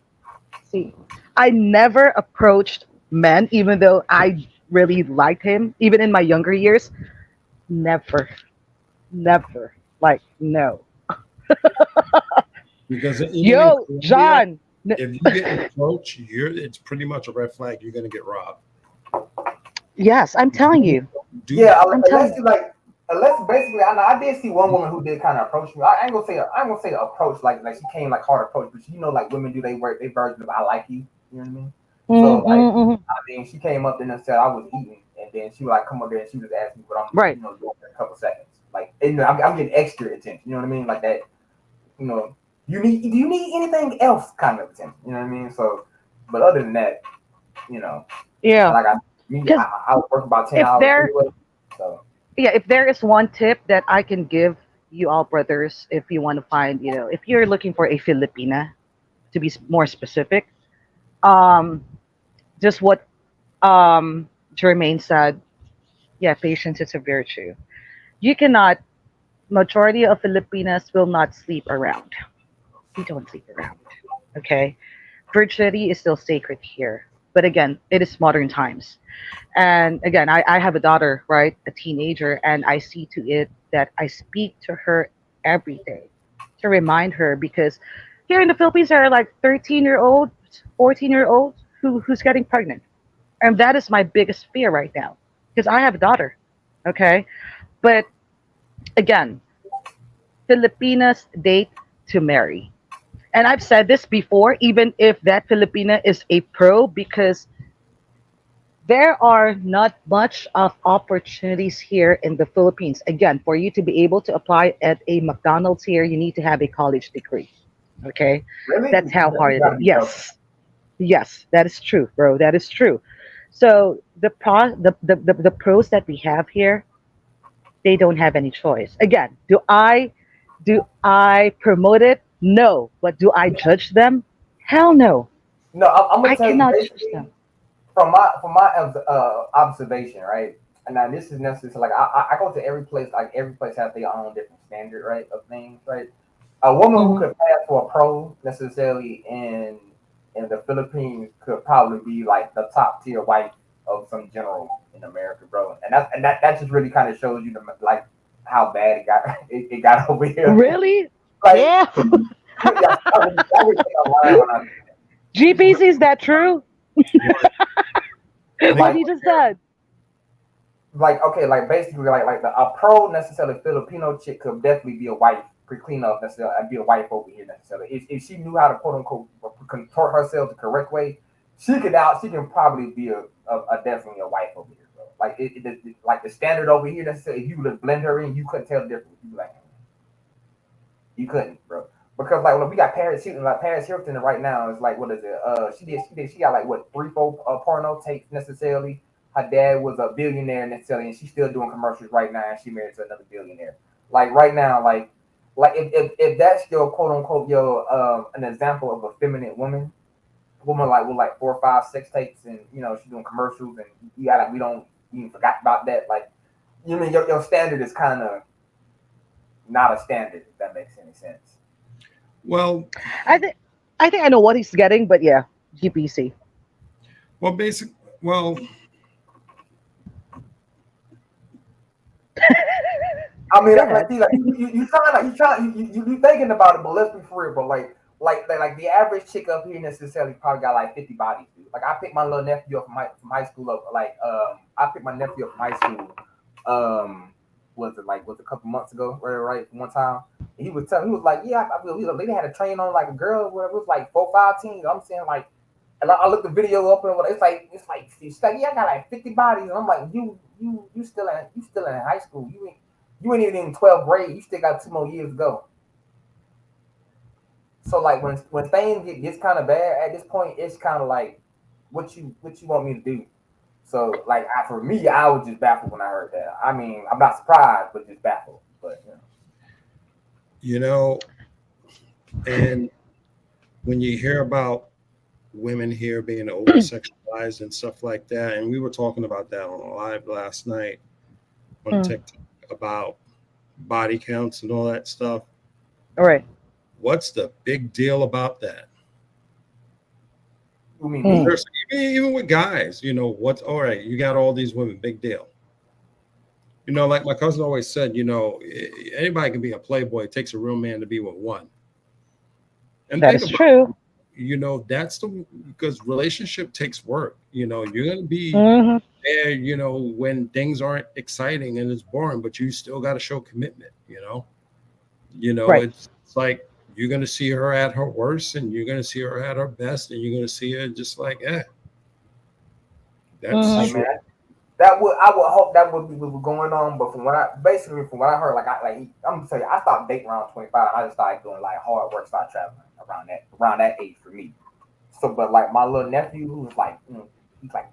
Speaker 3: See, I never approached men, even though I really liked him, even in my younger years. Never, never. Like, no.
Speaker 2: Because even in
Speaker 3: Yo,
Speaker 2: Colombia,
Speaker 3: John.
Speaker 2: if you get approached, it's pretty much a red flag. You're gonna get robbed.
Speaker 3: Yes, I'm telling
Speaker 2: Women
Speaker 3: you.
Speaker 2: don't do
Speaker 5: Yeah,
Speaker 2: that.
Speaker 3: I'm
Speaker 5: unless
Speaker 3: telling
Speaker 5: you like, unless basically, I know I did see one woman who did kind of approach me. I ain't gonna say I ain't gonna say approach like she came like hard approach, but you know like women do they work they version of I like you. You know what I mean?
Speaker 3: you.
Speaker 5: So like
Speaker 3: Mm-hmm.
Speaker 5: I mean she came up there and said I was eating, and then she would like come up there and she was asking me what I'm
Speaker 3: Right.
Speaker 5: doing in a couple seconds. Like and, I'm getting extra attention. You know what I mean? Like that. You know, do you need anything else kind of attention? You know what I mean? So, but other than that, you know,
Speaker 3: Yeah.
Speaker 5: like
Speaker 3: Because
Speaker 5: I work about 10
Speaker 3: if
Speaker 5: hours
Speaker 3: there,
Speaker 5: anyway. So
Speaker 3: yeah, if there is one tip that I can give you all brothers, if you want to find, if you're looking for a Filipina, to be more specific, um, just what Jermaine said. Yeah, patience is a virtue. You cannot. Majority of Filipinas will not sleep around. We don't sleep around. Okay, virginity is still sacred here. But again, it is modern times. And again, I have a daughter, right? A teenager, and I see to it that I speak to her every day to remind her because here in the Philippines there are like 13-year-olds, 14-year-olds who's getting pregnant. And that is my biggest fear right now because I have a daughter. Okay. But again, Filipinas date to marry. And I've said this before, even if that Filipina is a pro, because there are not much of opportunities here in the Philippines. Again, for you to be able to apply at a McDonald's here, you need to have a college degree. Okay,
Speaker 5: really,
Speaker 3: that's how
Speaker 5: you
Speaker 3: hard it is.
Speaker 5: gotta be joking.
Speaker 3: Yes, yes, that is true, bro. That is true. So the pros that we have here, they don't have any choice. Again, do I promote it? No. But do I judge them? Hell no.
Speaker 5: No, I'm gonna
Speaker 3: I
Speaker 5: tell you
Speaker 3: cannot judge
Speaker 5: basically
Speaker 3: them.
Speaker 5: from my observation, right? And now this is necessary. Like I go to every place. Like every place has their own different standard, right, of things, right? A woman who
Speaker 3: Hmm.
Speaker 5: could pass for a pro necessarily in the Philippines could probably be like the top tier wife of some general in America, bro. And that just really kind of shows you the like how bad it got it got over here.
Speaker 3: Really?
Speaker 5: Like
Speaker 3: Yeah.
Speaker 5: yeah, I would think I'm lying when I say that. It's
Speaker 3: GPC, is that true?
Speaker 2: Right. And
Speaker 3: What
Speaker 2: again,
Speaker 5: like
Speaker 3: he just said.
Speaker 5: like okay, like basically like a pro necessarily Filipino chick could definitely be a wife, could clean up necessarily and be a wife over here necessarily. If she knew how to quote unquote contort herself the correct way, she can probably be a definitely a wife over here, bro. Like like the standard over here necessarily if you would blend her in, you couldn't tell the difference. You be like you couldn't, bro. Because like look, we got Paris Hilton, like Paris Hilton right now is like what is it? She got like what 3, 4 porno tapes necessarily. Her dad was a billionaire necessarily, and she's still doing commercials right now, and she married to another billionaire. Like right now, like if that's your quote unquote your an example of a feminine woman like with like 4, 5, 6 tapes, and she's doing commercials, and you got like we don't even forgot about that. Like you mean your standard is kind of not a standard if that makes any sense.
Speaker 2: well,
Speaker 3: I think I think I know what he's getting, but yeah, GPC.
Speaker 2: well, basic, well,
Speaker 5: I mean,
Speaker 3: Go
Speaker 5: like,
Speaker 3: ahead.
Speaker 5: see, like you thinking about it, but let's be for real, bro. Like the average chick up here necessarily probably got like 50 bodies, dude. Like I picked my little nephew up from high school up, like I picked my nephew up from high school, was a couple months ago, right, one time. And he was like, yeah, they had a train on like a girl, whatever, it was like 4, 5 teens. I'm saying like, and I looked the video up and it's like yeah, I got like 50 bodies, and I'm like, you still in high school, you ain't even in 12th grade. You still got 2 more years to go. So like when things gets kind of bad at this point, it's kind of like what you want me to do. So like for me, I was just baffled when I heard that. I mean, I'm not surprised, but just baffled. But
Speaker 2: you know, and when you hear about women here being over sexualized and stuff like that. And we were talking about that on live last night on
Speaker 3: Mm.
Speaker 2: TikTok about body counts and all that stuff.
Speaker 3: All right.
Speaker 2: What's the big deal about that?
Speaker 5: You mean
Speaker 3: Mm.
Speaker 5: me?
Speaker 2: Seriously, even with guys, what's all right? You got all these women, big deal. Like my cousin always said, anybody can be a playboy. It takes a real man to be with one. And
Speaker 3: That
Speaker 2: think
Speaker 3: is
Speaker 2: about
Speaker 3: true.
Speaker 2: that's because relationship takes work. You're gonna be
Speaker 3: Hmm.
Speaker 2: there, when things aren't exciting and it's boring, but you still got to show commitment.
Speaker 3: Right.
Speaker 2: It's like you're gonna see her at her worst, and you're gonna see her at her best, and you're gonna see her just like, that's
Speaker 3: Hmm.
Speaker 5: Like
Speaker 2: true.
Speaker 5: man, that would I would hope that would be what was going on. But from what I heard, I'm gonna tell you, I stopped dating around 25. I just started doing like hard work, start traveling around that age for me. So, but like my little nephew, who's like, he's like,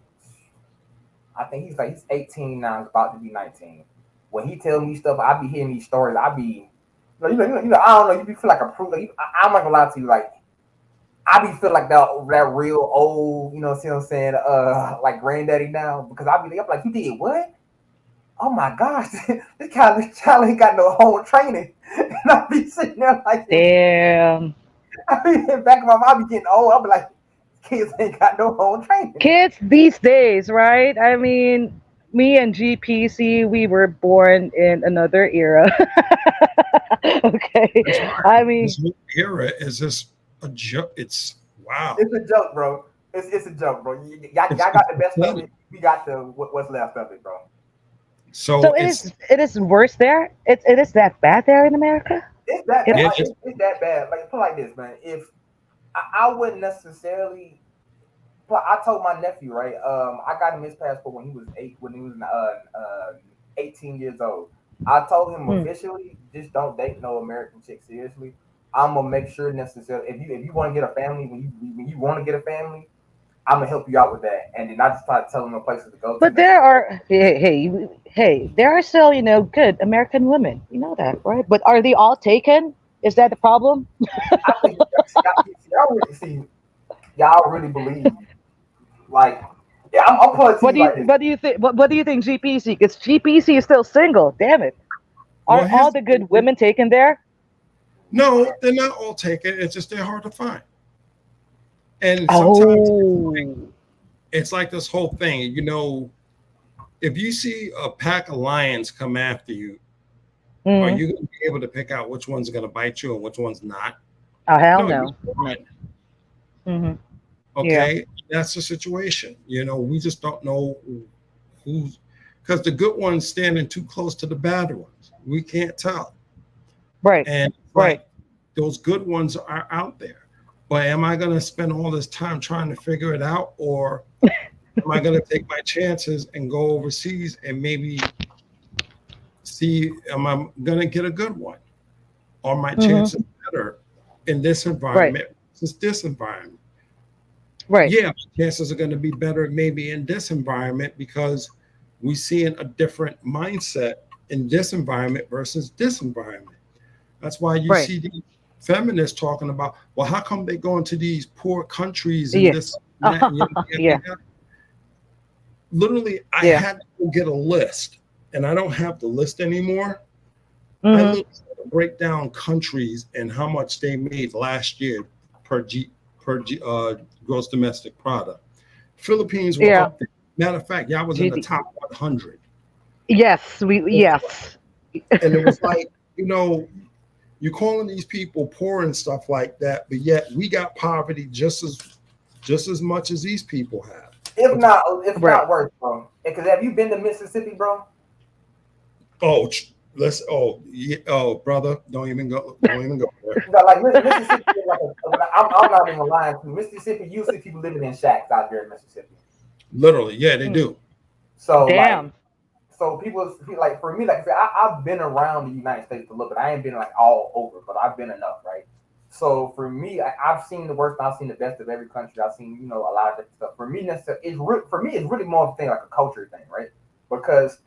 Speaker 5: I think he's 18 now, he's about to be 19. When he tell me stuff, I be hearing these stories. I be, I don't know. You be feel like a proof. Like, I'm not gonna lie to you. Like I be feel like that real old, see what I'm saying? Like granddaddy now because I be up like you did what? Oh my gosh, this child ain't got no home training, and I be sitting there like,
Speaker 3: Damn.
Speaker 5: I be in the back of my mind, I be getting old. I be like, kids ain't got no home training.
Speaker 3: Kids these days, right? I mean, me and GPC, we were born in another era. Okay.
Speaker 2: That's right.
Speaker 3: I mean,
Speaker 2: This new era is just a joke. It's wow.
Speaker 5: It's a joke, bro. It's a joke, bro. Y'all
Speaker 2: It's,
Speaker 5: got
Speaker 2: it's
Speaker 5: the best of
Speaker 2: pathetic.
Speaker 5: it. We got what's left of it, bro.
Speaker 2: So
Speaker 3: so it
Speaker 2: it's
Speaker 3: is. It is worse there. It is that bad there in America.
Speaker 5: It's that
Speaker 3: It
Speaker 5: bad.
Speaker 2: yeah,
Speaker 5: Like it's that bad. Like put it like this, man. If I wouldn't necessarily. But I told my nephew, right? I got him his passport when he was 18 years old. I told him
Speaker 3: Mm.
Speaker 5: officially, just don't date no American chick seriously. I'm gonna make sure necessarily if you want to get a family when you want to get a family, I'm gonna help you out with that. And then I just try to tell him the places to go to
Speaker 3: But there
Speaker 5: necessarily.
Speaker 3: are hey, there are still good American women. You know that, right? But are they all taken? Is that the problem?
Speaker 5: I think y'all really believe like yeah. I'm putting it to
Speaker 3: What
Speaker 5: you
Speaker 3: do you
Speaker 5: like this.
Speaker 3: what do you think? What do you think GPC? Because GPC is still single. Damn it!
Speaker 2: well,
Speaker 3: Are
Speaker 2: here's
Speaker 3: all
Speaker 2: the
Speaker 3: the
Speaker 2: thing.
Speaker 3: good women taken there?
Speaker 2: No, they're not all taken. It's just they're hard to find. And sometimes
Speaker 3: Oh.
Speaker 2: it's like this whole thing. If you see a pack of lions come after you, are
Speaker 3: Mm.
Speaker 2: you going to be able to pick out which one's going to bite you and which one's not?
Speaker 3: Oh hell
Speaker 2: No, you're
Speaker 3: no.
Speaker 2: going
Speaker 3: No.
Speaker 2: to run.
Speaker 3: Hmm. Yeah.
Speaker 2: Okay, that's the situation. We just don't know who's because the good ones standing too close to the bad ones. We can't tell,
Speaker 3: Right.
Speaker 2: and
Speaker 3: Right.
Speaker 2: like those good ones are out there. But am I going to spend all this time trying to figure it out, or am I going to take my chances and go overseas and maybe see am I going to get a good one? Are my
Speaker 3: Hmm.
Speaker 2: chances better in this
Speaker 3: Right.
Speaker 2: environment versus this environment?
Speaker 3: Right.
Speaker 2: Yeah, chances are going to be better maybe in this environment because we see a different mindset in this environment versus this environment. That's why you
Speaker 3: Right.
Speaker 2: see the feminists talking about, well, how come they go into these poor countries and
Speaker 3: Yeah.
Speaker 2: this and that and yada, yada,
Speaker 3: Yeah.
Speaker 2: yada. Literally, I
Speaker 3: Yeah.
Speaker 2: had to go get a list, and I don't have the list anymore. I
Speaker 3: Hmm.
Speaker 2: literally had to break down countries and how much they made last year per G per G, gross domestic product. Philippines were
Speaker 3: Yeah.
Speaker 2: up there. Matter of fact, y'all was in the
Speaker 3: GD.
Speaker 2: top 100.
Speaker 3: Yes. We. Yes.
Speaker 2: And it was like, you know, you're calling these people poor and stuff like that, but yet we got poverty just as much as these people have. Okay.
Speaker 5: If
Speaker 3: Right.
Speaker 5: not worse, bro. Because have you been to Mississippi, bro?
Speaker 2: Oh, let's. Oh, yeah, oh, brother, don't even go. Don't even go there.
Speaker 5: You know, like Mississippi, is like I'm not even lying. To you. Mississippi, usually people living in shacks out there in Mississippi.
Speaker 2: Literally, yeah, they
Speaker 3: Mm.
Speaker 2: do.
Speaker 5: So like,
Speaker 3: Damn.
Speaker 5: so people like for me, like I said, I've been around the United States a little bit. I ain't been like all over, but I've been enough, right? So for me, I've seen the worst. I've seen the best of every country. I've seen a lot of different stuff. For me, for me, it's really more of a thing like a culture thing, right? Because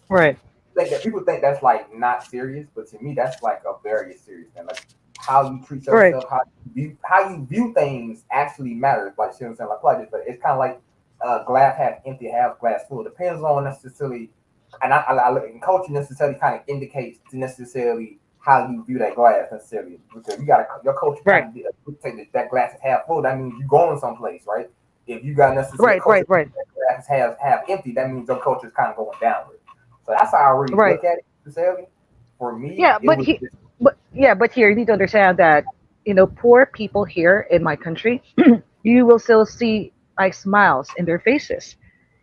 Speaker 3: Right.
Speaker 5: think that people think that's like not serious, but to me, that's like a very serious thing. Like how you treat
Speaker 3: Right.
Speaker 5: yourself, how you view things actually matters. Like, you know what I'm saying? Like, but it's kind of like glass half empty, half glass full. Depends on necessarily, and I look in culture necessarily kind of indicates necessarily how you view that glass necessarily, because you got your culture
Speaker 3: Right.
Speaker 5: kind of dictate that glass is half full. That means you're going someplace, right? If you got necessarily
Speaker 3: Right.
Speaker 5: culture
Speaker 3: Right. Right.
Speaker 5: that glass is half empty, that means your culture is kind of going downward. So that's how I really
Speaker 3: Right.
Speaker 5: look at it necessarily. For me,
Speaker 3: Yeah,
Speaker 5: it
Speaker 3: but
Speaker 5: was
Speaker 3: he,
Speaker 5: just
Speaker 3: but yeah, but here you need to understand that poor people here in my country, you will still see like smiles in their faces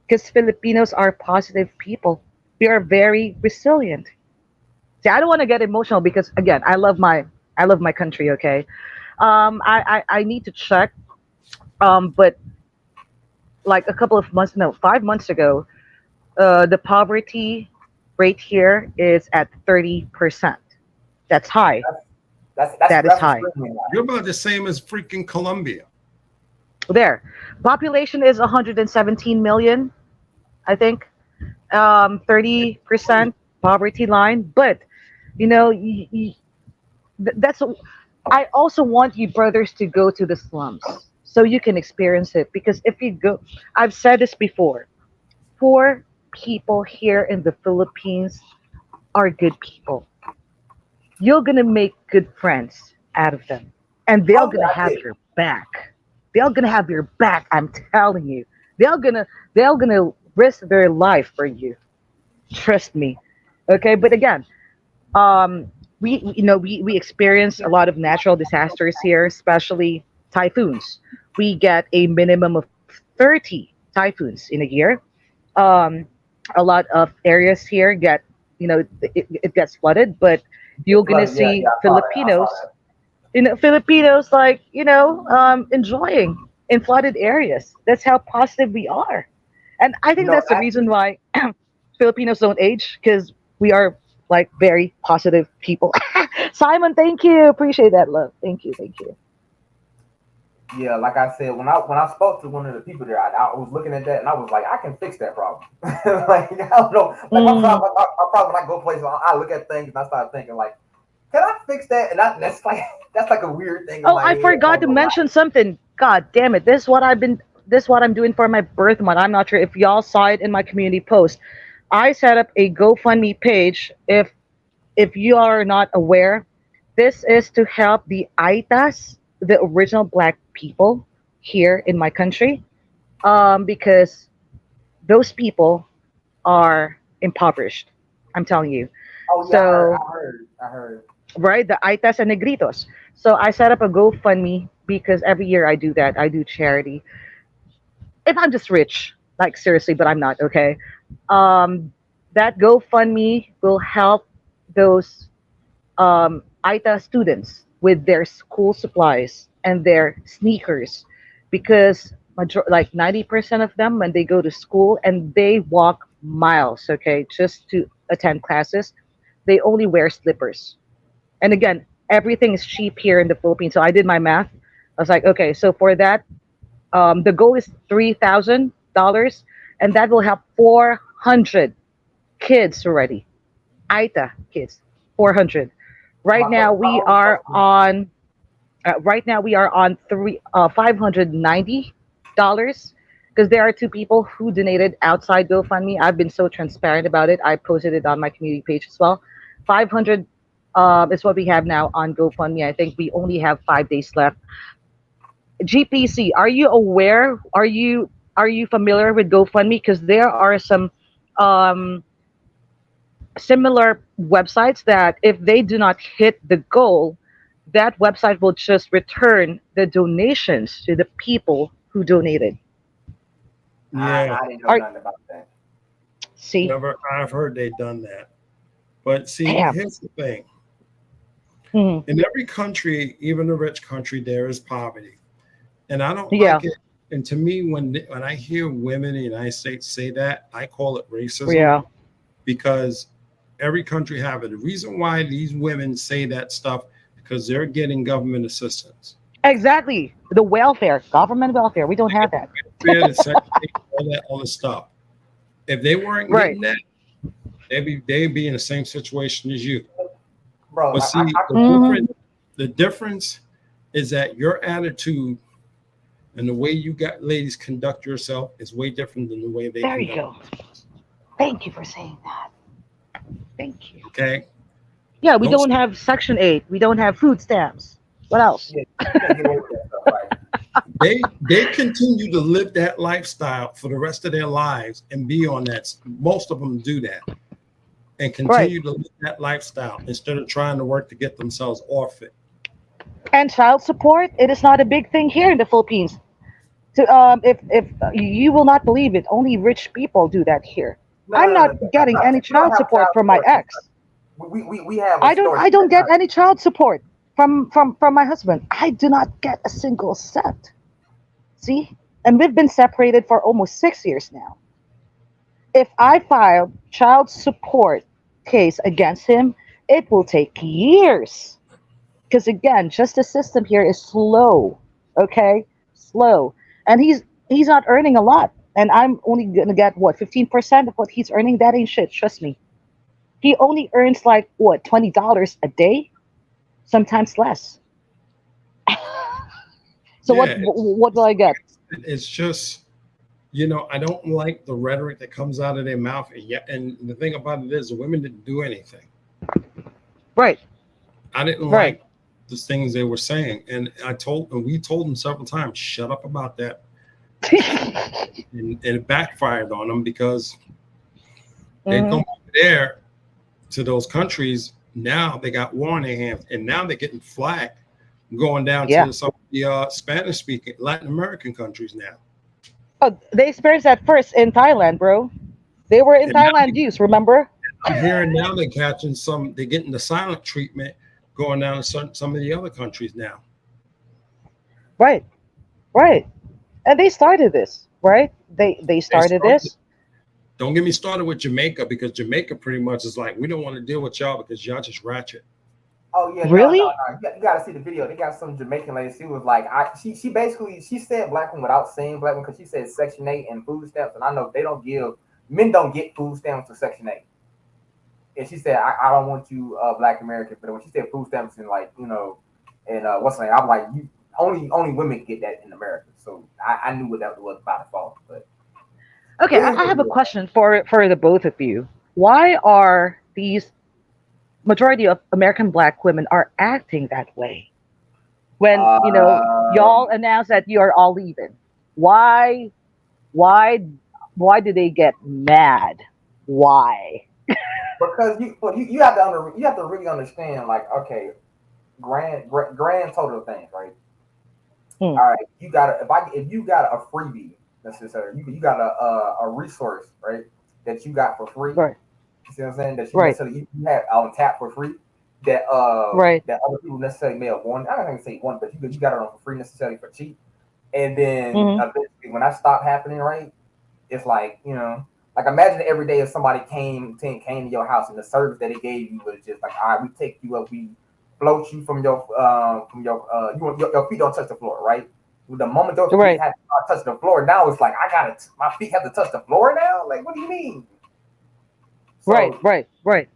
Speaker 3: because Filipinos are positive people. We are very resilient. See, I don't want to get emotional because again, I love my country. Okay, I need to check. But like a couple of months, no, 5 months ago, the poverty rate here is at 30%. That's high. That is
Speaker 5: that's
Speaker 3: high.
Speaker 5: extremely
Speaker 2: You're
Speaker 5: high.
Speaker 2: about the same as freaking Colombia.
Speaker 3: There, population is 117 million, I think. 30% poverty line, but that's. I also want you brothers to go to the slums so you can experience it because if you go, I've said this before. Poor people here in the Philippines are good people. You're gonna make good friends out of them, and they're
Speaker 5: Oh yeah,
Speaker 3: gonna
Speaker 5: I
Speaker 3: have
Speaker 5: did.
Speaker 3: your back. They're gonna have your back. I'm telling you, they're gonna risk their life for you. Trust me. Okay, but again, we experience a lot of natural disasters here, especially typhoons. We get a minimum of 30 typhoons in a year. um, a lot of areas here it gets flooded, but
Speaker 5: Get
Speaker 3: you're gonna
Speaker 5: flooded. Yeah,
Speaker 3: see
Speaker 5: yeah, I saw that. I saw that.
Speaker 3: Filipinos like enjoying in flooded areas. That's how positive we are, and I
Speaker 5: You
Speaker 3: think
Speaker 5: know,
Speaker 3: that's the reason
Speaker 5: actually,
Speaker 3: why Filipinos don't age because we are like very positive people. Simon, thank you, appreciate that, love. Thank you, thank you.
Speaker 5: yeah, like I said, when I spoke to one of the people there, I was looking at that and I was like, I can fix that problem. Like I don't know, like
Speaker 3: Mm.
Speaker 5: my problem when I go places, I look at things and I start thinking like, can I fix that? And that's like that's like a weird thing in
Speaker 3: Oh,
Speaker 5: my
Speaker 3: I
Speaker 5: head. I
Speaker 3: forgot
Speaker 5: don't
Speaker 3: to
Speaker 5: know why.
Speaker 3: mention something. God damn it. This is what I'm doing for my birth month. I'm not sure if y'all saw it in my community post. I set up a GoFundMe page. If you are not aware, this is to help the Aetas, the original black people here in my country. Because those people are impoverished. I'm telling you.
Speaker 5: Oh yeah,
Speaker 3: So
Speaker 5: I heard.
Speaker 3: right? The Aitas and Negritos. So I set up a GoFundMe because every year I do that. I do charity. If I'm just rich, like seriously, but I'm not, okay? Um, that GoFundMe will help those Aita students with their school supplies and their sneakers because like 90% of them when they go to school and they walk miles, okay, just to attend classes, they only wear slippers. And again, everything is cheap here in the Philippines. So I did my math. I was like, okay, so for that, the goal is $3,000, and that will help 400 kids already. Aita kids, 400. Right now
Speaker 5: My
Speaker 3: we
Speaker 5: only
Speaker 3: are
Speaker 5: question.
Speaker 3: on. Right now we are on $590 because there are two people who donated outside GoFundMe. I've been so transparent about it. I posted it on my community page as well. 500 is what we have now on GoFundMe. I think we only have 5 days left. GPC, are you aware? Are you familiar with GoFundMe? Because there are some um, similar websites that if they do not hit the goal, that website will just return the donations to the people who donated.
Speaker 2: Yeah,
Speaker 5: I didn't know
Speaker 3: Are
Speaker 5: nothing about that.
Speaker 3: see,
Speaker 2: I've heard they've done that. But see,
Speaker 3: damn.
Speaker 2: here's the thing.
Speaker 3: Hmm.
Speaker 2: In every country, even a rich country, there is poverty. And I don't
Speaker 3: Yeah,
Speaker 2: like it. And to me, when I hear women in the United States say that, I call it racism
Speaker 3: yeah,
Speaker 2: because every country have it. The reason why these women say that stuff because they're getting government assistance.
Speaker 3: exactly. The welfare, government welfare. We don't have that.
Speaker 2: Fair to Section 8, all that other stuff. If they weren't
Speaker 3: Right.
Speaker 2: getting that, they'd be in the same situation as you.
Speaker 5: Bro,
Speaker 2: But see, the
Speaker 3: Hmm.
Speaker 2: difference The difference is that your attitude and the way you got ladies conduct yourself is way different than the way they
Speaker 3: There you
Speaker 2: conduct.
Speaker 3: go. Thank you for saying that. Thank you.
Speaker 2: Okay,
Speaker 3: Yeah, we
Speaker 2: don't
Speaker 3: don't have Section 8. We don't have food stamps. What else?
Speaker 5: Yeah, you can't get away with that stuff, right?
Speaker 2: they continue to live that lifestyle for the rest of their lives and be on that. Most of them do that and
Speaker 3: Right.
Speaker 2: continue to live that lifestyle instead of trying to work to get themselves off it.
Speaker 3: And child support, it is not a big thing here in the Philippines. To if you will not believe it, only rich people do that here.
Speaker 5: No,
Speaker 3: I'm
Speaker 5: no, no,
Speaker 3: not
Speaker 5: no.
Speaker 3: getting any
Speaker 5: We don't
Speaker 3: child
Speaker 5: have
Speaker 3: support
Speaker 5: child
Speaker 3: from my
Speaker 5: support here.
Speaker 3: ex.
Speaker 5: We have
Speaker 3: I
Speaker 5: extortion.
Speaker 3: don't
Speaker 5: That's
Speaker 3: get
Speaker 5: not.
Speaker 3: any child support from my husband. I do not get a single cent. See? And we've been separated for almost 6 years now. If I file child support case against him, it will take years. Because again, justice system here is slow. Okay? Slow. And he's not earning a lot. And I'm only gonna get what, 15% of what he's earning? That ain't shit, trust me. He only earns like what, $20 a day? Sometimes less. So
Speaker 2: Yeah,
Speaker 3: what will I get?
Speaker 2: it's just, I don't like the rhetoric that comes out of their mouth. And yeah, and the thing about it is, the women didn't do anything.
Speaker 3: Right,
Speaker 2: I didn't
Speaker 3: right.
Speaker 2: like the things they were saying, and we told them several times, shut up about that, and it backfired on them because they
Speaker 3: Hmm.
Speaker 2: go over there to those countries. Now they got war in their hands, and now they're getting flack going down
Speaker 3: Yeah.
Speaker 2: to some of the Spanish speaking Latin American countries now.
Speaker 3: Oh, they experienced that first in Thailand, bro. They were in
Speaker 2: And now
Speaker 3: Thailand youth, remember?
Speaker 2: I'm hearing now they're getting the silent treatment going down to some of the other countries now.
Speaker 3: Right, right. And they started this, right? They
Speaker 2: They
Speaker 3: started
Speaker 2: started.
Speaker 3: this.
Speaker 2: Don't get me started with Jamaica, because Jamaica pretty much is like, we don't want to deal with y'all because y'all just ratchet.
Speaker 5: Oh yeah, no, no,
Speaker 3: Really?
Speaker 5: no. You gotta see the video. They got some Jamaican lady. She was like, she basically she said black one without saying black one because she said Section 8 and food stamps, and I know they don't give men don't get food stamps to Section 8. And she said, I don't want you black American, but when she said food stamps and like and what's the name, I'm like, you only women get that in America, so I knew what that was by default, but
Speaker 3: Okay,
Speaker 5: it is
Speaker 3: I
Speaker 5: what
Speaker 3: have
Speaker 5: it
Speaker 3: a
Speaker 5: is.
Speaker 3: question for the both of you. Why are these majority of American black women are acting that way when y'all
Speaker 5: Um,
Speaker 3: announce that you're all leaving? Why why why do they get mad? Why?
Speaker 5: because you have to you have to really understand, like, okay, grand total things, right?
Speaker 3: Hmm.
Speaker 5: All right, you got to if you got a freebie necessary, you got a resource, right, that you got for free.
Speaker 3: Right,
Speaker 5: You see what I'm saying? That you
Speaker 3: right,
Speaker 5: necessarily you had on tap for free.
Speaker 3: right.
Speaker 5: That other people necessarily may have won. I don't even say one, but you got it on for free necessarily for cheap. And then
Speaker 3: Hmm.
Speaker 5: eventually, when that stopped happening, right, it's like like imagine every day if somebody came to your house and the service that they gave you was just like, all right, we take you up, we float you from your feet don't touch the floor, right? The moment those feet
Speaker 3: Right,
Speaker 5: have to touch the floor, now it's like I gotta my feet have to touch the floor now. Like, what do you mean?
Speaker 3: right,
Speaker 5: So
Speaker 3: right, right.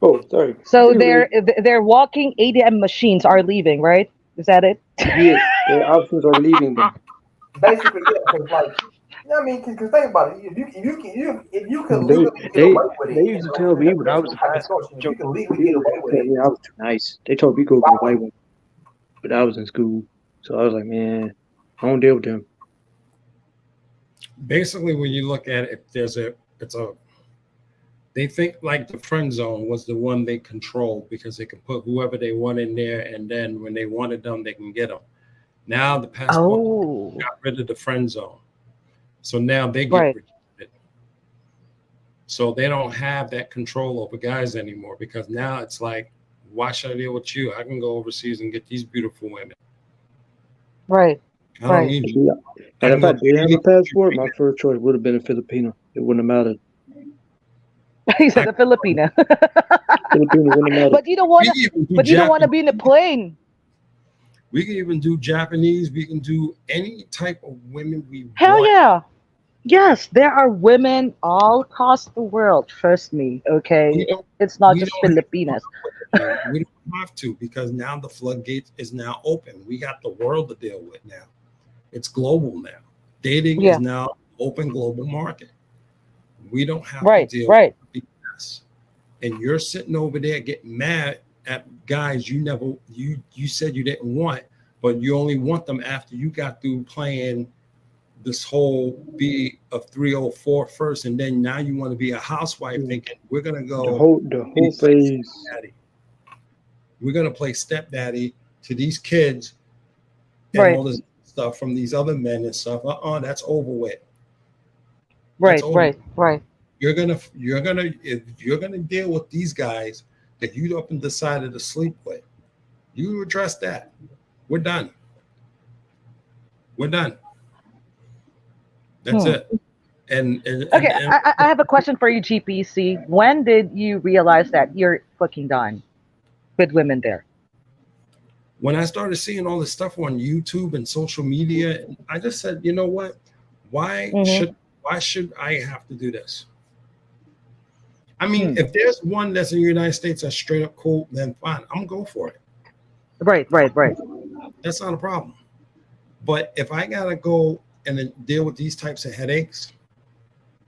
Speaker 4: Oh, sorry.
Speaker 3: So
Speaker 4: Anyway,
Speaker 3: their walking ATM machines are leaving, right? Is that it?
Speaker 4: yes, their options are leaving them.
Speaker 5: basically, yeah, because like, I mean, because think about it. If you can
Speaker 4: They
Speaker 5: legally get
Speaker 4: they
Speaker 5: away with
Speaker 4: they
Speaker 5: it,
Speaker 4: used to tell me when I
Speaker 5: that's
Speaker 4: was
Speaker 5: no
Speaker 4: in
Speaker 5: type
Speaker 4: high
Speaker 5: of
Speaker 4: school.
Speaker 5: extortion. If you
Speaker 4: Joe,
Speaker 5: can legally get
Speaker 4: people
Speaker 5: away
Speaker 4: used
Speaker 5: with
Speaker 4: to tell
Speaker 5: it,
Speaker 4: me I was too nice. They told me go
Speaker 5: why
Speaker 4: get away
Speaker 5: would
Speaker 4: with it, but I was in school, so I was like, man, I don't deal with them.
Speaker 2: Basically, when you look at it, if it's a they think like the friend zone was the one they controlled because they could put whoever they want in there, and then when they wanted them, they can get them. Now the passport
Speaker 3: Oh,
Speaker 2: got rid of the friend zone, so now they get
Speaker 3: right.
Speaker 2: rejected. So they don't have that control over guys anymore, because now it's like, why should I deal with you? I can go overseas and get these beautiful women.
Speaker 3: Right,
Speaker 2: I don't
Speaker 3: right.
Speaker 2: need
Speaker 4: And,
Speaker 2: you. I
Speaker 4: and
Speaker 2: can
Speaker 4: if I
Speaker 2: go to
Speaker 4: did have
Speaker 2: any
Speaker 4: a
Speaker 2: country.
Speaker 4: passport, my first choice would have been a Filipino. It wouldn't have mattered.
Speaker 3: He
Speaker 2: I
Speaker 3: said a
Speaker 2: can go,
Speaker 3: Filipina.
Speaker 4: Filipino wouldn't have mattered.
Speaker 3: But you don't
Speaker 2: we
Speaker 3: wanna.
Speaker 2: can even do
Speaker 3: But you don't wanna be in a
Speaker 2: Japanese.
Speaker 3: plane.
Speaker 2: We can even do Japanese. We can do any type of women we
Speaker 3: Hell
Speaker 2: want.
Speaker 3: yeah. Yes, there are women all across the world. Trust me.
Speaker 2: We
Speaker 3: Okay,
Speaker 2: don't.
Speaker 3: it's not
Speaker 2: We
Speaker 3: just
Speaker 2: don't have to put
Speaker 3: Filipinas.
Speaker 2: up with it. We don't have to because now the floodgates is now open. We got the world to deal with now. It's global now. Dating is
Speaker 3: Yeah.
Speaker 2: now open global market. We don't have to
Speaker 3: Right.
Speaker 2: deal
Speaker 3: Right.
Speaker 2: with BS. And you're sitting over there getting mad at guys you said you didn't want, but you only want them after you got through playing this whole be a 304 first, and then now you want to be a housewife
Speaker 4: Mm.
Speaker 2: thinking we're gonna
Speaker 4: The
Speaker 2: go
Speaker 4: whole
Speaker 2: be
Speaker 4: phase.
Speaker 2: stepdaddy. We're gonna play stepdaddy to these kids and
Speaker 3: Right.
Speaker 2: all this stuff from these other men and stuff. That's over with. That's
Speaker 3: Right.
Speaker 2: over.
Speaker 3: Right. Right.
Speaker 2: You're gonna if you're gonna deal with these guys that you up and decided to sleep with, you address that. We're done. We're done. That's
Speaker 3: Hmm.
Speaker 2: it. And
Speaker 3: Okay, I have a question for you, GPC. When did you realize that you're fucking done with women there?
Speaker 2: when I started seeing all this stuff on YouTube and social media, I just said, you know what? Why
Speaker 3: Mm-hmm.
Speaker 2: should why should I have to do this? I mean,
Speaker 3: Hmm.
Speaker 2: if there's one that's in the United States that's straight up cool, then fine, I'm gonna go for it.
Speaker 3: Right. Right. Right.
Speaker 2: That's not a problem. But if I gotta go and then deal with these types of headaches,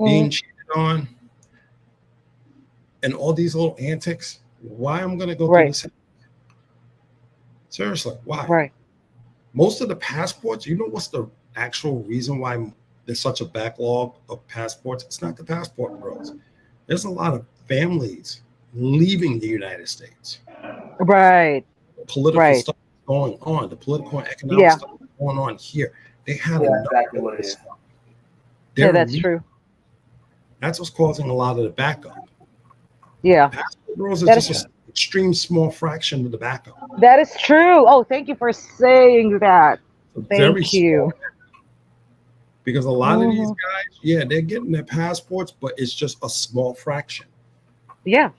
Speaker 2: being
Speaker 3: Mm-hmm.
Speaker 2: cheated on, and all these little antics, why I'm gonna go through
Speaker 3: Right.
Speaker 2: this? Seriously, why?
Speaker 3: Right.
Speaker 2: Most of the passports, you know what's the actual reason why there's such a backlog of passports? It's not the passport bros. There's a lot of families leaving the United States.
Speaker 3: Right.
Speaker 2: Political
Speaker 3: Right.
Speaker 2: stuff going on, the political and economic
Speaker 3: Yeah.
Speaker 2: stuff going on here. They had
Speaker 5: Yeah,
Speaker 2: enough
Speaker 5: exactly
Speaker 2: of
Speaker 5: what it
Speaker 2: this
Speaker 5: is.
Speaker 2: stuff.
Speaker 3: Yeah.
Speaker 2: They're
Speaker 3: That's true.
Speaker 2: that's what's causing a lot of the backup.
Speaker 3: Yeah.
Speaker 2: Passport bros are
Speaker 3: That
Speaker 2: just
Speaker 3: is
Speaker 2: an extreme small fraction of the backup.
Speaker 3: that is true. Oh, thank you for saying that.
Speaker 2: A very
Speaker 3: Thank
Speaker 2: small
Speaker 3: you.
Speaker 2: because a lot of these
Speaker 3: Hmm.
Speaker 2: guys, yeah, they're getting their passports, but it's just a small fraction.
Speaker 3: Yeah.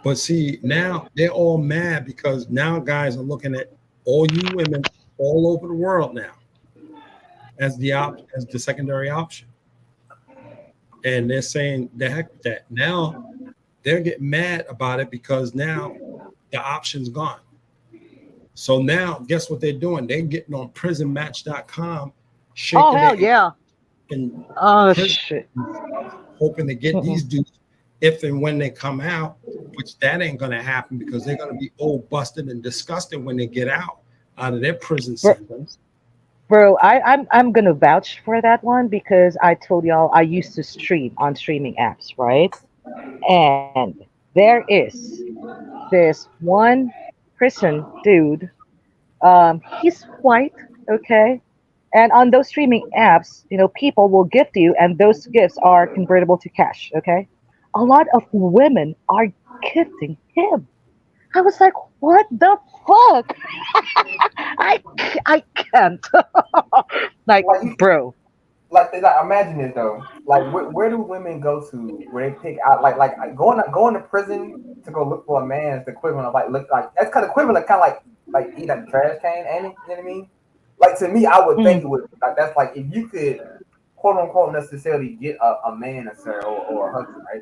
Speaker 2: But see, now they're all mad because now guys are looking at all you women all over the world now as the secondary option, and they're saying the heck with that. Now they're getting mad about it because now the option's gone. So now, guess what they're doing? They're getting on prisonmatch.com,
Speaker 3: Oh
Speaker 2: shaking their
Speaker 3: hell yeah.
Speaker 2: and
Speaker 3: Oh
Speaker 2: prison
Speaker 3: shit.
Speaker 2: stuff, hoping to get
Speaker 3: Mm-mm.
Speaker 2: these dudes if and when they come out, which that ain't gonna happen because they're gonna be old, busted, and disgusted when they get out of their prison
Speaker 3: Bro,
Speaker 2: sentence.
Speaker 3: bro, I'm gonna vouch for that one because I told y'all I used to stream on streaming apps, right? And there is this one prison dude. He's white, okay? And on those streaming apps, people will gift you, and those gifts are convertible to cash, okay? A lot of women are gifting him. I was like, what the fuck? I can't. Like,
Speaker 5: Like you,
Speaker 3: bro.
Speaker 5: like imagine this though. Like where do women go to where they pick out like going to prison to go look for a man is the equivalent of like look like that's kind of equivalent kind of like eating at the trash can, ain't it? You know what I mean? Like to me, I would
Speaker 3: Mm,
Speaker 5: think it would like that's like if you could quote unquote necessarily get a man sir or a husband, right?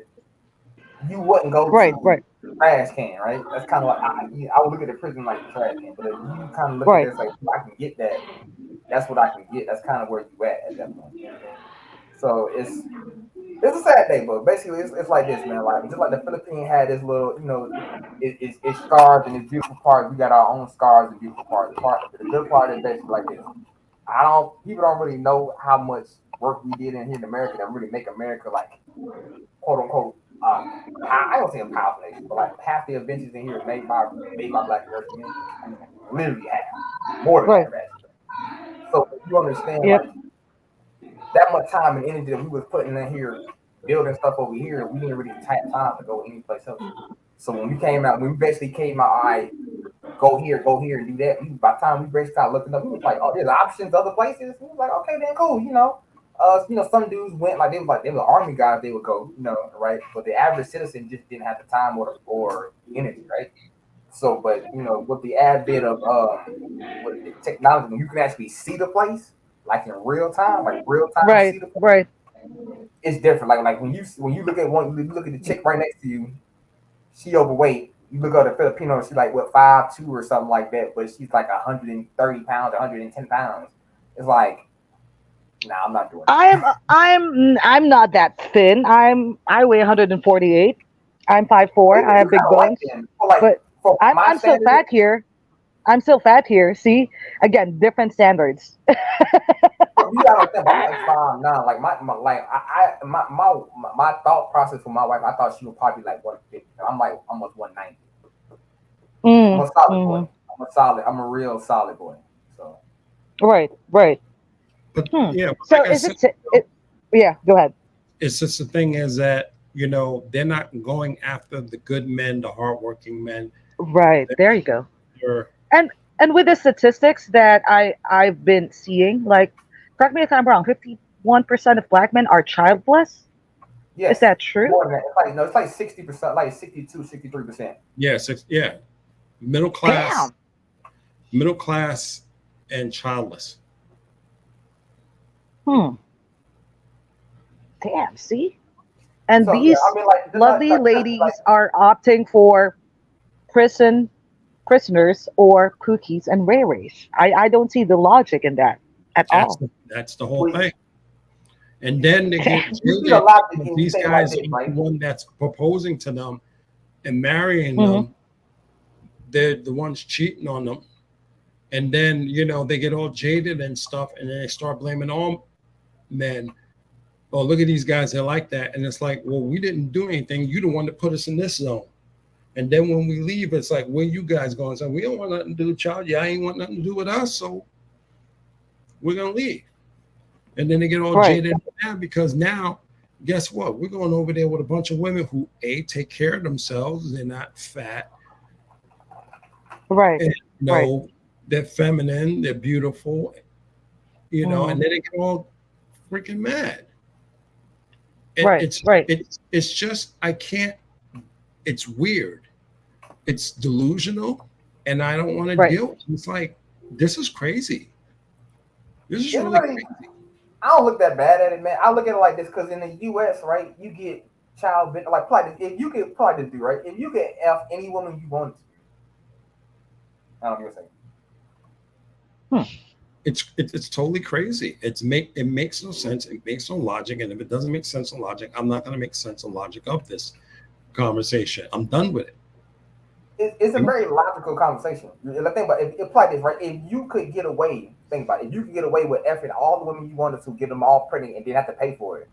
Speaker 5: You wouldn't go
Speaker 3: right,
Speaker 5: to
Speaker 3: right,
Speaker 5: trash can, right? That's kind of like I would look at the prison like the trash can, but if you kind of look at
Speaker 3: right,
Speaker 5: this like if I can get that, that's what I can get. That's kind of where you at that point. You know what I'm saying? So it's a sad day, but basically it's like this, man. Like just like the Philippine had this little, it's scars and it's beautiful parts. We got our own scars and beautiful parts. The good part is basically like this. I don't people don't really know how much work we did in here in America that really make America like quote unquote I don't say a powerful nation, but like half the inventions in here is made by Black American men. Literally half, more than
Speaker 3: right.
Speaker 5: half actually. So if you understand
Speaker 3: Yep,
Speaker 5: like that much time and energy that we was putting in here building stuff over here, we didn't really have time to go anyplace else. So when we basically came out, all right, go here, and do that. By the time we basically started looking up, we was like, oh, there's options other places. We was like, okay, then cool, some dudes went like they were army guys, they would go, right? But the average citizen just didn't have the time or energy, right? So, but with the advent of what is it, technology, when you can actually see the place, like in real time, like real time
Speaker 3: right,
Speaker 5: see the place,
Speaker 3: right.
Speaker 5: it's different. Like when you look at the chick right next to you, she overweight. You look at the Filipino, she's like what 5'2" or something like that, but she's like 130 pounds, 110 pounds. It's like, nah, I'm not doing that.
Speaker 3: I'm not that thin. I weigh 148. I'm
Speaker 5: Well,
Speaker 3: 5'4". I
Speaker 5: you
Speaker 3: have big
Speaker 5: kind of like
Speaker 3: bones,
Speaker 5: them, but like
Speaker 3: but
Speaker 5: for my
Speaker 3: I'm still
Speaker 5: standards,
Speaker 3: fat here. I'm still fat here. See, again, different standards.
Speaker 5: but you gotta understand. I'm like 5'9". Like my like my thought process for my wife, I thought she would probably like 150. And I'm like almost 190. I'm
Speaker 3: Mm,
Speaker 5: a solid boy.
Speaker 3: hmm.
Speaker 5: I'm a solid. I'm a real solid boy. So
Speaker 3: Right, right.
Speaker 2: But
Speaker 3: Hmm.
Speaker 2: yeah, but
Speaker 3: So
Speaker 2: like I
Speaker 3: is
Speaker 2: said,
Speaker 3: it? Yeah. Go ahead.
Speaker 2: it's just the thing is that they're not going after the good men, the hardworking men.
Speaker 3: Right. There you go.
Speaker 2: They're
Speaker 3: And with the statistics that I've been seeing, like, correct me if I'm wrong, 51% of black men are childless. Is
Speaker 5: yes,
Speaker 3: that true?
Speaker 5: more than that. It's like no, it's like 60%, like 62, 63%.
Speaker 2: yeah, middle class,
Speaker 3: Damn.
Speaker 2: middle class, and childless.
Speaker 3: Hmm. Damn. See, and
Speaker 5: So yeah, I
Speaker 3: these
Speaker 5: mean like
Speaker 3: lovely
Speaker 5: like
Speaker 3: ladies are opting for prison prisoners or cookies and ray rays. I don't see the logic in that at
Speaker 2: That's
Speaker 3: all.
Speaker 2: that's the whole
Speaker 5: we,
Speaker 2: thing. And then they get
Speaker 5: you see the
Speaker 2: jaded
Speaker 5: logic
Speaker 2: because
Speaker 5: in
Speaker 2: these
Speaker 5: things like
Speaker 2: guys
Speaker 5: this,
Speaker 2: are the
Speaker 5: right?
Speaker 2: one that's proposing to them and marrying
Speaker 3: Hmm.
Speaker 2: them. They're the ones cheating on them. And then, they get all jaded and stuff, and then they start blaming all men. Oh, look at these guys, they're like that. And it's like, well, we didn't do anything. You the one that put us in this zone. And then when we leave, it's like, where you guys going? So we don't want nothing to do with y'all. Y'all ain't want nothing to do with us. So we're gonna leave. And then they get all
Speaker 3: Right.
Speaker 2: jaded now because now, guess what? We're going over there with a bunch of women who take care of themselves. They're not fat,
Speaker 3: Right.
Speaker 2: and
Speaker 3: Right.
Speaker 2: they're feminine, they're beautiful, and
Speaker 3: Hmm.
Speaker 2: then they get all freaking mad. And
Speaker 3: Right.
Speaker 2: it's
Speaker 3: Right.
Speaker 2: it's it's just I can't. It's weird. It's delusional, and I don't want to
Speaker 3: Right.
Speaker 2: deal. It's like this is crazy. This is
Speaker 5: It's
Speaker 2: really
Speaker 5: really
Speaker 2: crazy.
Speaker 5: I don't look that bad at it, man. I look at it like this because in the U.S., right, you get like probably if you could probably do right if you could f any woman you wanted to, I don't give a second.
Speaker 3: Hmm.
Speaker 2: It's totally crazy. It makes no sense. It makes no logic. And if it doesn't make sense of logic, I'm not going to make sense of logic of this conversation. I'm done with it.
Speaker 5: It's a very logical conversation. Think about it, apply this right. If you could get away, think about it. If you could get away with effing all the women you wanted to, get them all pregnant, and then have to pay for it,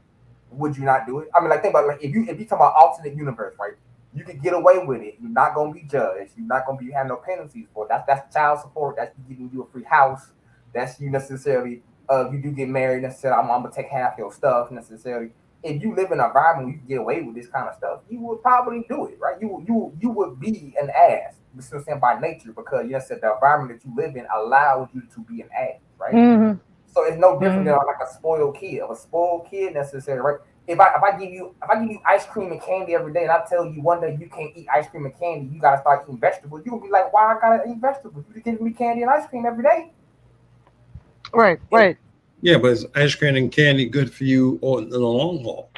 Speaker 5: would you not do it? I mean, like think about it, like if you talk about alternate universe, right? You could get away with it. You're not gonna be judged. You're not gonna be having no penalties for it. That's child support. That's giving you a free house. That's you necessarily. If you do get married, necessarily, I'm gonna take half your stuff necessarily. If you live in an environment where you can get away with this kind of stuff, you would probably do it, right? You would be an ass, you know, saying by nature, because you said the environment that you live in allows you to be an ass, right?
Speaker 3: Hmm.
Speaker 5: So it's no different than
Speaker 3: Hmm.
Speaker 5: like a spoiled kid. Of a spoiled kid necessarily, right? If I give you ice cream and candy every day, and I tell you one day you can't eat ice cream and candy, you gotta start eating vegetables. You'll be like, why I gotta eat vegetables? You give me candy and ice cream every day.
Speaker 3: Right.
Speaker 5: It,
Speaker 3: Right.
Speaker 2: Yeah, but is ice cream and candy good for you or in the long haul?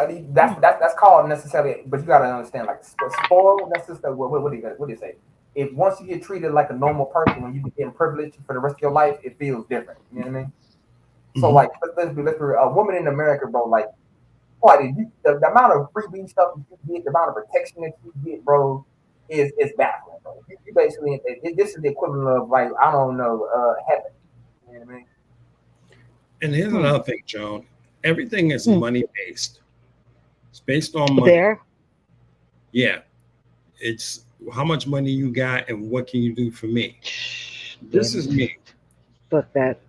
Speaker 5: mean,
Speaker 3: Hmm.
Speaker 5: that's called necessarily, but you gotta understand, like spoiled. That's just what do you say? If once you get treated like a normal person, when you be getting privileged for the rest of your life, it feels different. You know what I mean? So
Speaker 2: Hmm.
Speaker 5: like, let's be a woman in America, bro. Like, what the amount of freebie stuff that you get, the amount of protection that you get, bro, is baffling, bro. You basically this is the equivalent of like I don't know, heaven. You know what I mean?
Speaker 2: And here's
Speaker 3: Hmm.
Speaker 2: another thing, Joan. Everything is
Speaker 3: Hmm.
Speaker 2: money based. It's based on money.
Speaker 3: There.
Speaker 2: Yeah. It's how much money you got and what can you do for me. This
Speaker 3: Damn
Speaker 2: is
Speaker 3: it.
Speaker 2: me.
Speaker 3: Fuck that.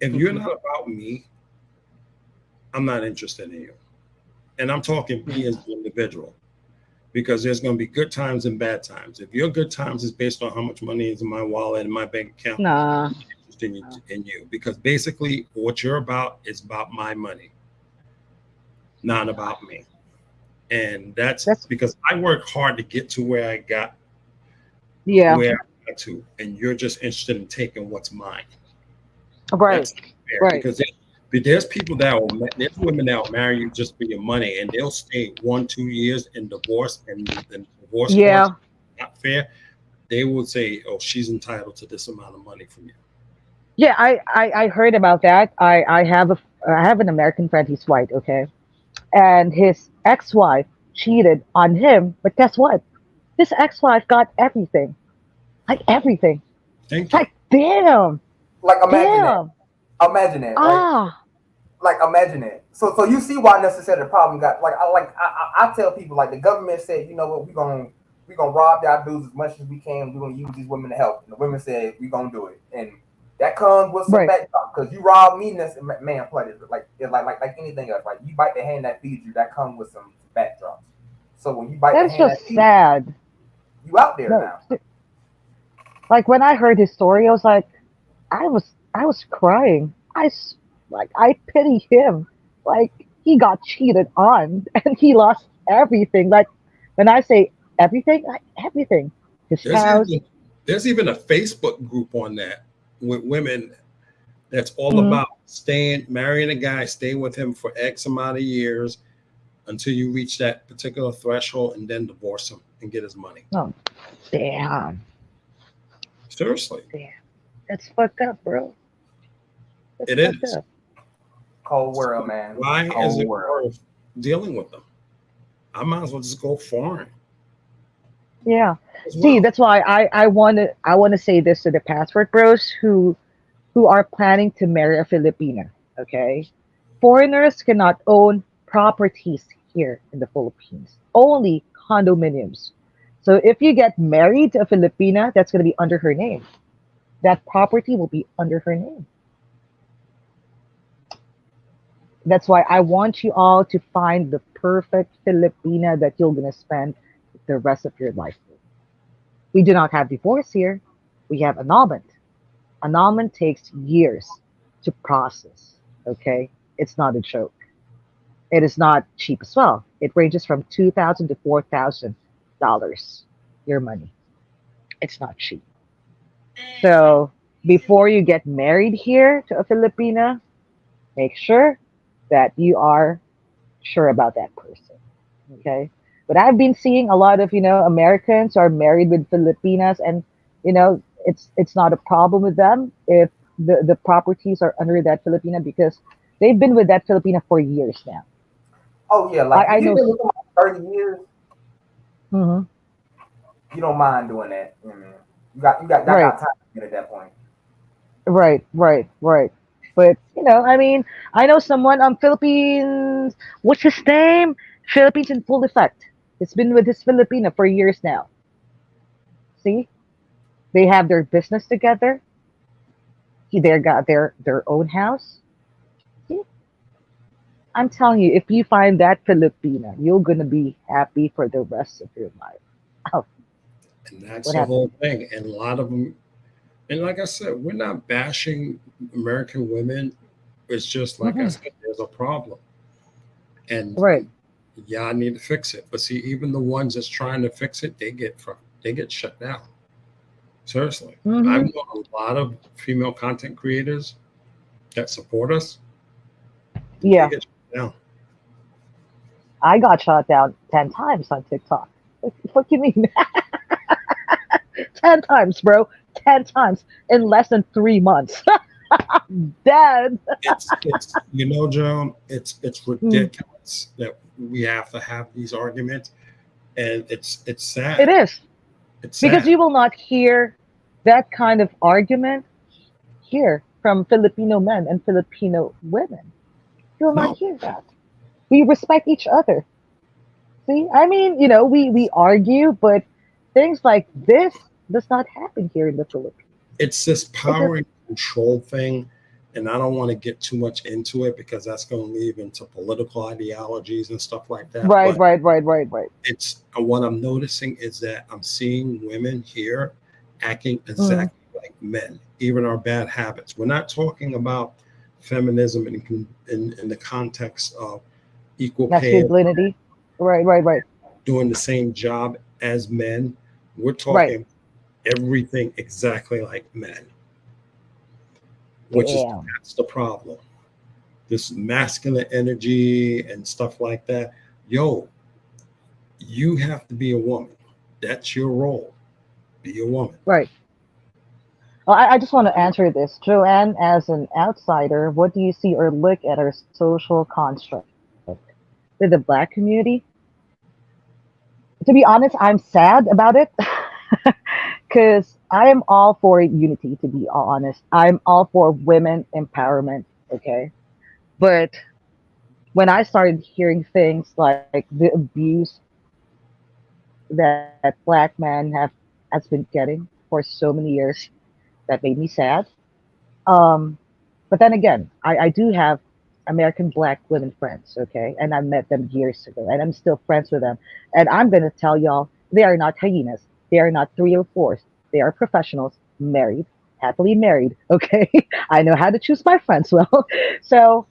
Speaker 2: If you're
Speaker 3: Hmm.
Speaker 2: not about me, I'm not interested in you. And I'm talking me as an individual because there's going to be good times and bad times. If your good times is based on how much money is in my wallet and my bank account,
Speaker 3: Nah.
Speaker 2: I'm not interested in you because basically what you're about is about my money, not about me. And that's
Speaker 3: That's
Speaker 2: because I worked hard to get to
Speaker 3: yeah.
Speaker 2: where I got to, and you're just interested in taking what's mine.
Speaker 3: Right.
Speaker 2: That's not fair
Speaker 3: Right.
Speaker 2: because there's people there's women that will marry you just for your money, and they'll stay 1-2 years and divorce, and the divorce courts
Speaker 3: Yeah,
Speaker 2: not fair, they would say, "Oh, she's entitled to this amount of money from you."
Speaker 3: yeah. I heard about that. I have an American friend. He's white, okay, and his ex-wife cheated on him. But guess what? His ex-wife got everything, like everything.
Speaker 2: Thank you.
Speaker 3: Like damn,
Speaker 5: Like
Speaker 3: damn.
Speaker 5: imagine that, right?
Speaker 3: Ah,
Speaker 5: Like imagine it. So you see why necessarily the problem got I tell people like the government said, you know what, we gonna rob y'all dudes as much as we can. We're gonna use these women to help. And the women said we gonna do it, and that comes with some
Speaker 3: right.
Speaker 5: backdrop because you rob me, man, play this like it's like anything else. Like you bite the hand that feeds you, that comes with some backdrops. So when you bite
Speaker 3: That
Speaker 5: the
Speaker 3: is
Speaker 5: hand
Speaker 3: so
Speaker 5: that feeds
Speaker 3: sad.
Speaker 5: you, you out there
Speaker 3: No,
Speaker 5: now.
Speaker 3: like when I heard his story, I was like, I was crying. Like I pity him. Like he got cheated on and he lost everything. Like when I say everything, like everything. His
Speaker 2: There's
Speaker 3: house.
Speaker 2: even there's even a Facebook group on that with women that's all
Speaker 3: Hmm.
Speaker 2: about staying, marrying a guy, staying with him for X amount of years until you reach that particular threshold and then divorce him and get his money.
Speaker 3: Oh, damn,
Speaker 2: Seriously,
Speaker 3: damn. That's fucked up, bro. That's
Speaker 2: it
Speaker 3: fucked
Speaker 2: is.
Speaker 3: up.
Speaker 5: Cold
Speaker 2: So
Speaker 5: world, man.
Speaker 2: why is
Speaker 5: Cold
Speaker 2: it
Speaker 5: world.
Speaker 2: worth dealing with them? I might as well just go foreign
Speaker 3: Yeah.
Speaker 2: as
Speaker 3: See,
Speaker 2: well.
Speaker 3: that's why I wanna say this to the password bros who are planning to marry a Filipina. Okay, foreigners cannot own properties here in the Philippines. Only condominiums. So if you get married to a Filipina, that's gonna be under her name. That property will be under her name. That's why I want you all to find the perfect Filipina that you're gonna spend the rest of your life with. We do not have divorce here. We have annulment. Annulment takes years to process. Okay, it's not a joke. It is not cheap as well. It ranges from $2,000 to $4,000 your money. It's not cheap. So before you get married here to a Filipina, make sure that you are sure about that person. Okay. But I've been seeing a lot of, Americans are married with Filipinas and, it's not a problem with them if the properties are under that Filipina because they've been with that Filipina for years now.
Speaker 5: Oh yeah,
Speaker 3: I,
Speaker 5: like if
Speaker 3: I
Speaker 5: you've
Speaker 3: know.
Speaker 5: been with somebody 30 years,
Speaker 3: Mhm.
Speaker 5: you don't mind doing that. You know what I mean? Y'all
Speaker 3: Right,
Speaker 5: got time at that point.
Speaker 3: right. But, I mean, I know someone Philippines, what's his name? Philippines in full effect. It's been with this Filipina for years now. See? They have their business together. They got their own house. See? I'm telling you, if you find that Filipina, you're gonna be happy for the rest of your life. Oh,
Speaker 2: And that's
Speaker 3: what
Speaker 2: the
Speaker 3: happened?
Speaker 2: whole thing. And a lot of them, and like I said, we're not bashing American women. It's just like I
Speaker 3: Mm-mm.
Speaker 2: said, there's a problem. And
Speaker 3: Right.
Speaker 2: y'all need to fix it. But see, even the ones that's trying to fix it, they get shut down. Seriously. I've
Speaker 3: Hmm.
Speaker 2: known a lot of female content creators that support us. They
Speaker 3: Yeah,
Speaker 2: get shut down.
Speaker 3: I got shot down 10 times on TikTok. What do you mean? 10 times, bro. 10 times in less than 3 months. Dead.
Speaker 2: It's Joan, it's
Speaker 3: Mm,
Speaker 2: ridiculous that we have to have these arguments, and it's
Speaker 3: it
Speaker 2: sad.
Speaker 3: is
Speaker 2: It's
Speaker 3: because
Speaker 2: sad.
Speaker 3: you will not hear that kind of argument here from Filipino men and Filipino women. You will not
Speaker 2: No,
Speaker 3: hear that. We respect each other. See, I mean, we argue, but things like this does not happen here in the Philippines.
Speaker 2: it's this
Speaker 3: It
Speaker 2: power
Speaker 3: just
Speaker 2: and control thing, and I don't want to get too much into it because that's going to lead into political ideologies and stuff like that.
Speaker 3: right,
Speaker 2: But
Speaker 3: right.
Speaker 2: it's what I'm noticing is that I'm seeing women here acting
Speaker 3: Mm,
Speaker 2: exactly like men, even our bad habits. We're not talking about feminism in the context of equal pay,
Speaker 3: masculinity. Right,
Speaker 2: doing the same job as men. We're
Speaker 3: right.
Speaker 2: talking everything exactly like men, which is
Speaker 3: Damn.
Speaker 2: that's the problem. This masculine energy and stuff like that. Yo, you have to be a woman. That's your role. Be a woman.
Speaker 3: Right. Well, I just want to answer this. Joanne, as an outsider, what do you see or look at our social construct with the black community? To be honest, I'm sad about it because I am all for unity, to be honest. I'm all for women empowerment, okay? But when I started hearing things like the abuse that black men has been getting for so many years, that made me sad. Um, but then again, I do have American black women friends, okay? And I met them years ago, and I'm still friends with them. And I'm going to tell y'all, they are not hyenas. They are not 304s. They are professionals, married, happily married, okay? I know how to choose my friends well. So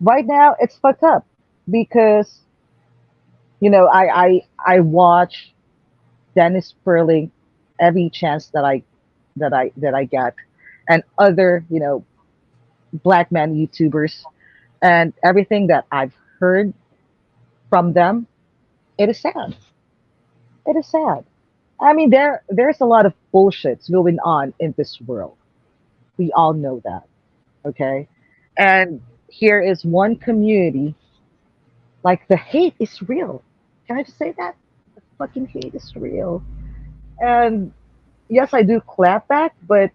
Speaker 3: right now, it's fucked up because, I watch Dennis Sperling every chance that I get, and other black men YouTubers, and everything that I've heard from them, it is sad. It is sad. I mean, there's a lot of bullshits going on in this world. We all know that, okay? And here is one community, like the hate is real. Can I just say that? The fucking hate is real. And yes, I do clap back, but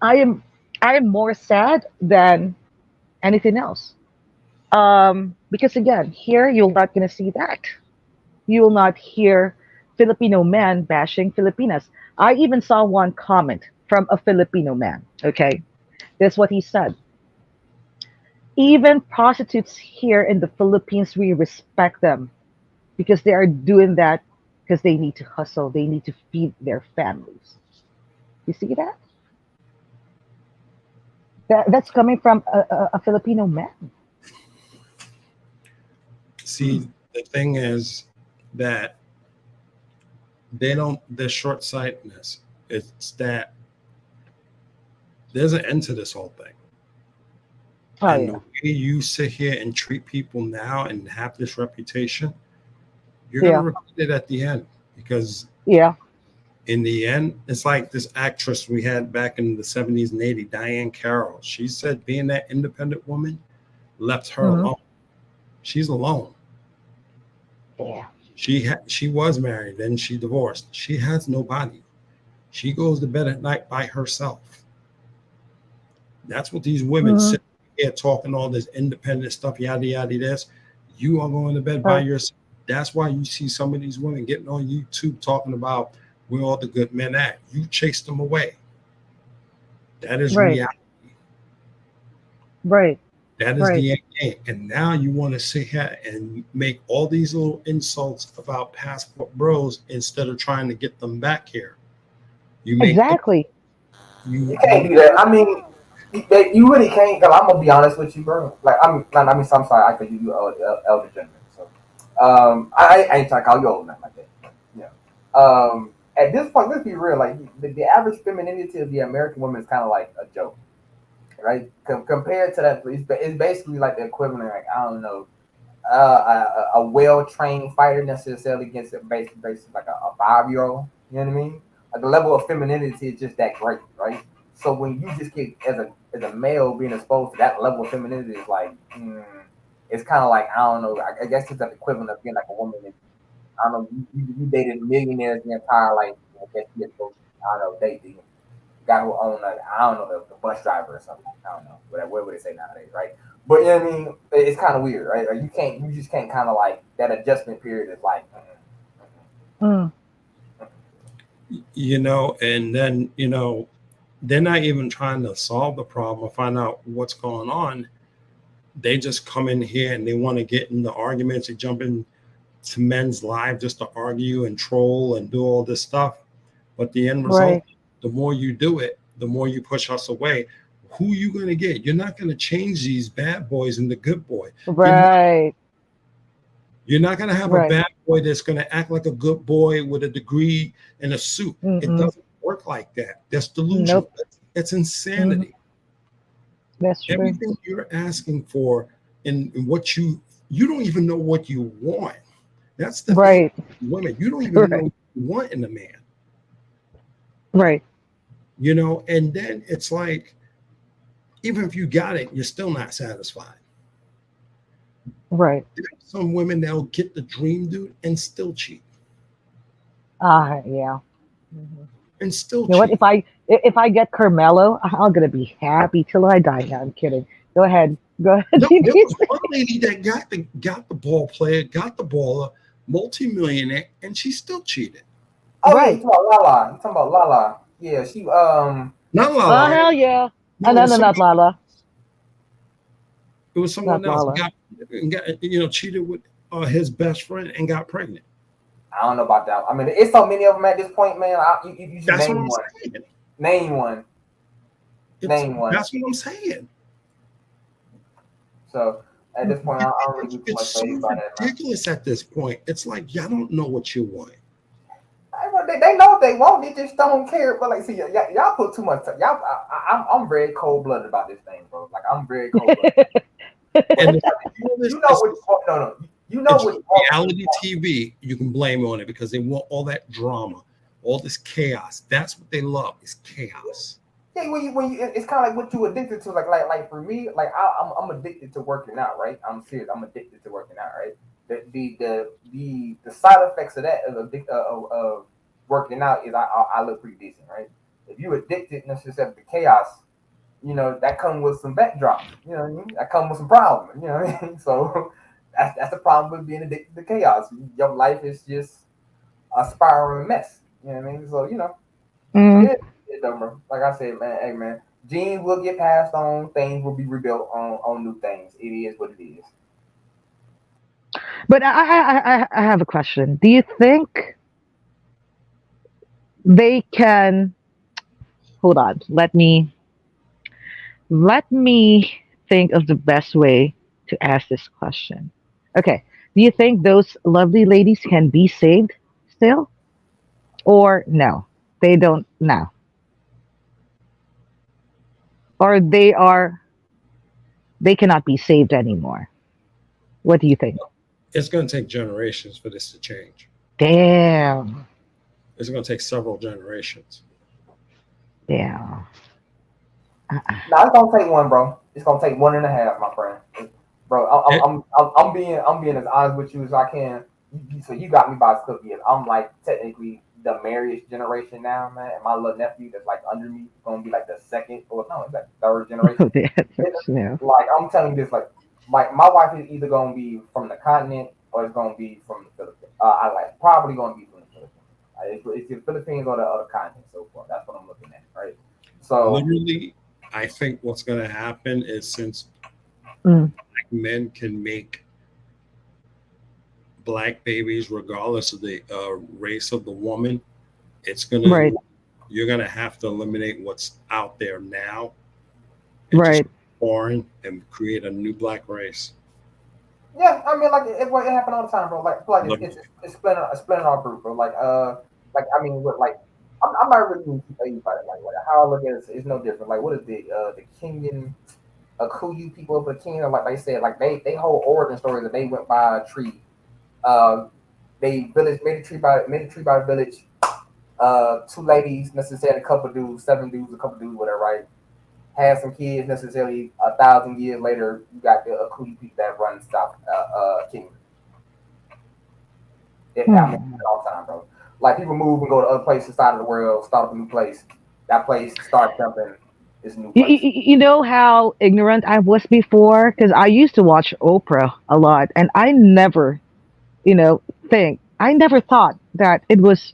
Speaker 3: I am I am more sad than anything else. Because again, here you're not gonna see that. You will not hear Filipino men bashing Filipinas. I even saw one comment from a Filipino man. Okay, this is what he said. Even prostitutes here in the Philippines, we respect them because they are doing that because they need to hustle, they need to feed their families. You see that? That's coming from a Filipino man.
Speaker 2: See, the thing is that they don't, the short sightedness. It's that there's an end to this whole thing.
Speaker 3: Oh
Speaker 2: And the
Speaker 3: yeah,
Speaker 2: way you sit here and treat people now and have this reputation, you're going to
Speaker 3: yeah,
Speaker 2: repeat it at the end because
Speaker 3: yeah.
Speaker 2: in the end, it's like this actress we had back in the 70s and 80s, Diane Carroll. She said being that independent woman left her
Speaker 3: Hmm.
Speaker 2: alone. She's alone.
Speaker 3: Yeah.
Speaker 2: She was married, then she divorced. She has nobody. She goes to bed at night by herself. That's what these women
Speaker 3: Hmm.
Speaker 2: sit here talking all this independent stuff, yada yada this. You are going to bed by
Speaker 3: Right.
Speaker 2: yourself. That's why you see some of these women getting on YouTube talking about where all the good men at. You chased them away. That is
Speaker 3: Right.
Speaker 2: reality.
Speaker 3: Right.
Speaker 2: That is
Speaker 3: Right.
Speaker 2: the end game. And now you want to sit here and make all these little insults about passport bros instead of trying to get them back here. You make them,
Speaker 3: Exactly.
Speaker 5: You
Speaker 2: you
Speaker 5: can't do that. I mean, you really can't. Cause I'm gonna be honest with you, bro. Like I'm sorry. I could you elder gentleman. So, I ain't trying to call you old nothing like that. Yeah. At this point, let's be real. Like the average femininity of the American woman is kind of like a joke, right? Compared to that, it's basically like the equivalent. Like I don't know, a well trained fighter necessarily against basically like a 5-year old. You know what I mean? Like the level of femininity is just that great, right? So when you just get as a male being exposed to that level of femininity, is like it's kind of like I don't know. I guess it's the equivalent of being like a woman. I don't know. You dated millionaires the entire life. I guess you get to, I don't know, date the guy who owned like I don't know the bus driver or something. I don't know what would they say nowadays, right? But you know what I mean, it's kind of weird, right? Or you just can't kind of like that adjustment period is like,
Speaker 3: Mm.
Speaker 2: and then, they're not even trying to solve the problem or find out what's going on. They just come in here and they want to get into arguments and jump into men's lives just to argue and troll and do all this stuff. But the end result,
Speaker 3: Right.
Speaker 2: the more you do it, the more you push us away. Who you going to get? You're not going to change these bad boys into good boy. You're not,
Speaker 3: Right.
Speaker 2: you're not going to have a
Speaker 3: Right.
Speaker 2: bad boy that's going to act like a good boy with a degree and a suit. It
Speaker 3: Mm-mm.
Speaker 2: doesn't work like that. That's delusional.
Speaker 3: Nope.
Speaker 2: It's
Speaker 3: Hmm.
Speaker 2: insanity.
Speaker 3: That's true.
Speaker 2: Everything you're asking for and what you don't even know what you want. That's the issue
Speaker 3: Right.
Speaker 2: with women. You don't even know
Speaker 3: Right.
Speaker 2: what you want in a man,
Speaker 3: Right.
Speaker 2: and then it's like, even if you got it, you're still not satisfied.
Speaker 3: Right.
Speaker 2: There are some women that'll get the dream dude and still cheat.
Speaker 3: Yeah. Mhm.
Speaker 2: And still
Speaker 3: You know what?
Speaker 2: cheat.
Speaker 3: If I get Carmelo, I'm gonna be happy till I die. No, I'm kidding. Go ahead. Go ahead,
Speaker 2: No, there was
Speaker 3: TBC.
Speaker 2: one lady that got the ball player, got the baller, multimillionaire, and she still cheated.
Speaker 5: Oh yeah, you
Speaker 3: Right.
Speaker 5: talking about Lala? You talking about Lala? Yeah, she
Speaker 2: Not
Speaker 3: Oh
Speaker 2: Lala.
Speaker 3: hell yeah.
Speaker 2: No, it
Speaker 3: No,
Speaker 2: was
Speaker 3: no, not
Speaker 2: somebody.
Speaker 3: Lala.
Speaker 2: It was someone
Speaker 3: Not
Speaker 2: else.
Speaker 3: Lala.
Speaker 2: Got cheated with his best friend and got pregnant.
Speaker 5: I don't know about that. I mean, it's so many of them at this point, man. You should
Speaker 2: That's what
Speaker 5: name
Speaker 2: I'm
Speaker 5: one.
Speaker 2: saying.
Speaker 5: Name one. Name one.
Speaker 2: That's what I'm saying.
Speaker 5: So at this point, I don't really do too
Speaker 2: It's
Speaker 5: much
Speaker 2: so
Speaker 5: phase about that, man.
Speaker 2: ridiculous at this point. It's like y'all don't know what you want.
Speaker 5: They know what they want. They just don't care. But like, see, y'all put too much. Y'all, I'm very cold blooded about this thing, bro. Like, I'm very cold blooded.
Speaker 2: And
Speaker 5: You know what? No, no. You know
Speaker 2: it's
Speaker 5: what?
Speaker 2: reality TV. You can blame on it because they want all that drama, all this chaos. That's what they love, is chaos.
Speaker 5: Yeah, when you, it's kind of like what you addicted to. Like for me, like I'm addicted to working out, right? I'm serious. I'm addicted to working out, right? The side effects of that of working out is I look pretty decent, right? If you addicted necessarily to chaos, that comes with some backdrops. You know what I mean? That comes with some problems. You know what I mean? So that's the problem with being addicted to chaos. Your life is just a spiral mess. You know what I mean? So
Speaker 3: Mm.
Speaker 5: it is dumber. Like I said, man, hey man, genes will get passed on, things will be rebuilt on new things. It is what it is.
Speaker 3: But I have a question. Do you think they can hold on? Let me think of the best way to ask this question. Okay. Do you think those lovely ladies can be saved still? Or no? They don't now. Or they cannot be saved anymore. What do you think?
Speaker 2: It's going to take generations for this to change.
Speaker 3: Damn.
Speaker 2: It's going to take several generations.
Speaker 3: Damn.
Speaker 5: Now it's gonna take one, bro. It's gonna take 1.5, my friend. Bro,
Speaker 2: It,
Speaker 5: I'm being as honest with you as I can. So you got me by the cookie. I'm like technically the marriage generation now, man. And my little nephew that's like under me gonna be like the second or no, it's like third
Speaker 3: Oh,
Speaker 5: generation.
Speaker 3: the answers, no.
Speaker 5: Like I'm telling you this, like my wife is either gonna be from the continent or it's gonna be from the Philippines. I like probably gonna be from the Philippines. It's the Philippines or the other continent so far. That's what I'm looking at, right? So
Speaker 2: literally, I think what's going to happen is, since
Speaker 3: Mm,
Speaker 2: men can make black babies regardless of the race of the woman, it's gonna
Speaker 3: right,
Speaker 2: you're gonna have to eliminate what's out there now and just
Speaker 3: right.
Speaker 2: foreign and create a new black race.
Speaker 5: yeah, I mean, like it happened all the time, bro. Like
Speaker 2: Look,
Speaker 5: it's splitting our group, bro. Like I mean, what like I'm not really too phased by it. Like how I look at it is no different. Like what is the Kenyan Akuyu people of the Kenya? Like they said, like they whole origin story that they went by a tree. Uh, they village made a tree by a village. Two ladies, necessarily a couple dudes, seven dudes, a couple dudes, whatever, right? Had some kids. Necessarily 1,000 years later, you got the Akuyu people that run South Kenya. I mean,
Speaker 3: Hmm.
Speaker 5: all the time, bro. Like people move and go to other places, side of the world, start up a new place. That place start jumping this new place.
Speaker 3: You know how ignorant I was before? Because I used to watch Oprah a lot, and you know, I never thought that it was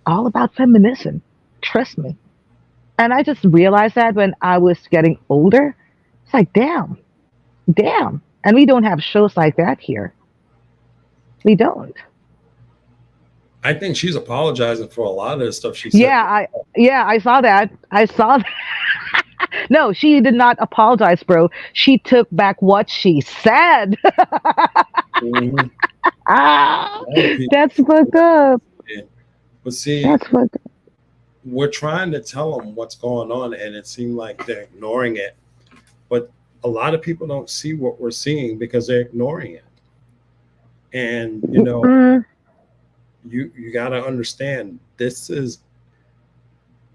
Speaker 3: all about feminism. Trust me. And I just realized that when I was getting older. It's like, damn. And we don't have shows like that here. We don't.
Speaker 2: I think she's apologizing for a lot of the stuff she said.
Speaker 3: Yeah, I saw that. I saw that. No, she did not apologize, bro. She took back what she said.
Speaker 2: Mhm.
Speaker 3: Ah,
Speaker 2: A lot of people
Speaker 3: that's fucked up.
Speaker 2: did. But see,
Speaker 3: That's fucked up.
Speaker 2: we're trying to tell them what's going on, and it seemed like they're ignoring it. But a lot of people don't see what we're seeing because they're ignoring it. And
Speaker 3: Mm,
Speaker 2: you got to understand this is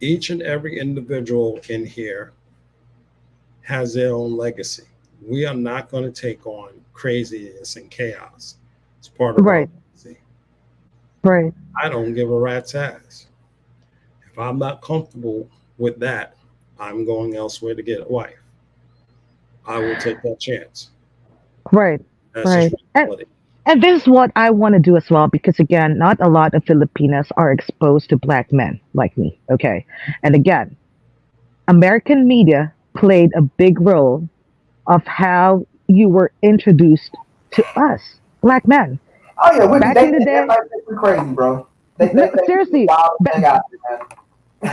Speaker 2: each and every individual in here has their own legacy. We are not going to take on craziness and chaos. It's part of our
Speaker 3: Right.
Speaker 2: legacy.
Speaker 3: Right.
Speaker 2: I don't give a rat's ass. If I'm not comfortable with that, I'm going elsewhere to get a wife. I will take that chance.
Speaker 3: Right.
Speaker 2: That's just
Speaker 3: Right.
Speaker 2: reality.
Speaker 3: And this is what I want to do as well because again, not a lot of Filipinas are exposed to black men like me. Okay. And again, American media played a big role of how you were introduced to us, black men.
Speaker 5: Oh yeah, we
Speaker 3: Back
Speaker 5: they
Speaker 3: in the day,
Speaker 5: everybody think we crazy, bro.
Speaker 3: no,
Speaker 5: They think we the
Speaker 3: seriously,
Speaker 5: wildest thing out there,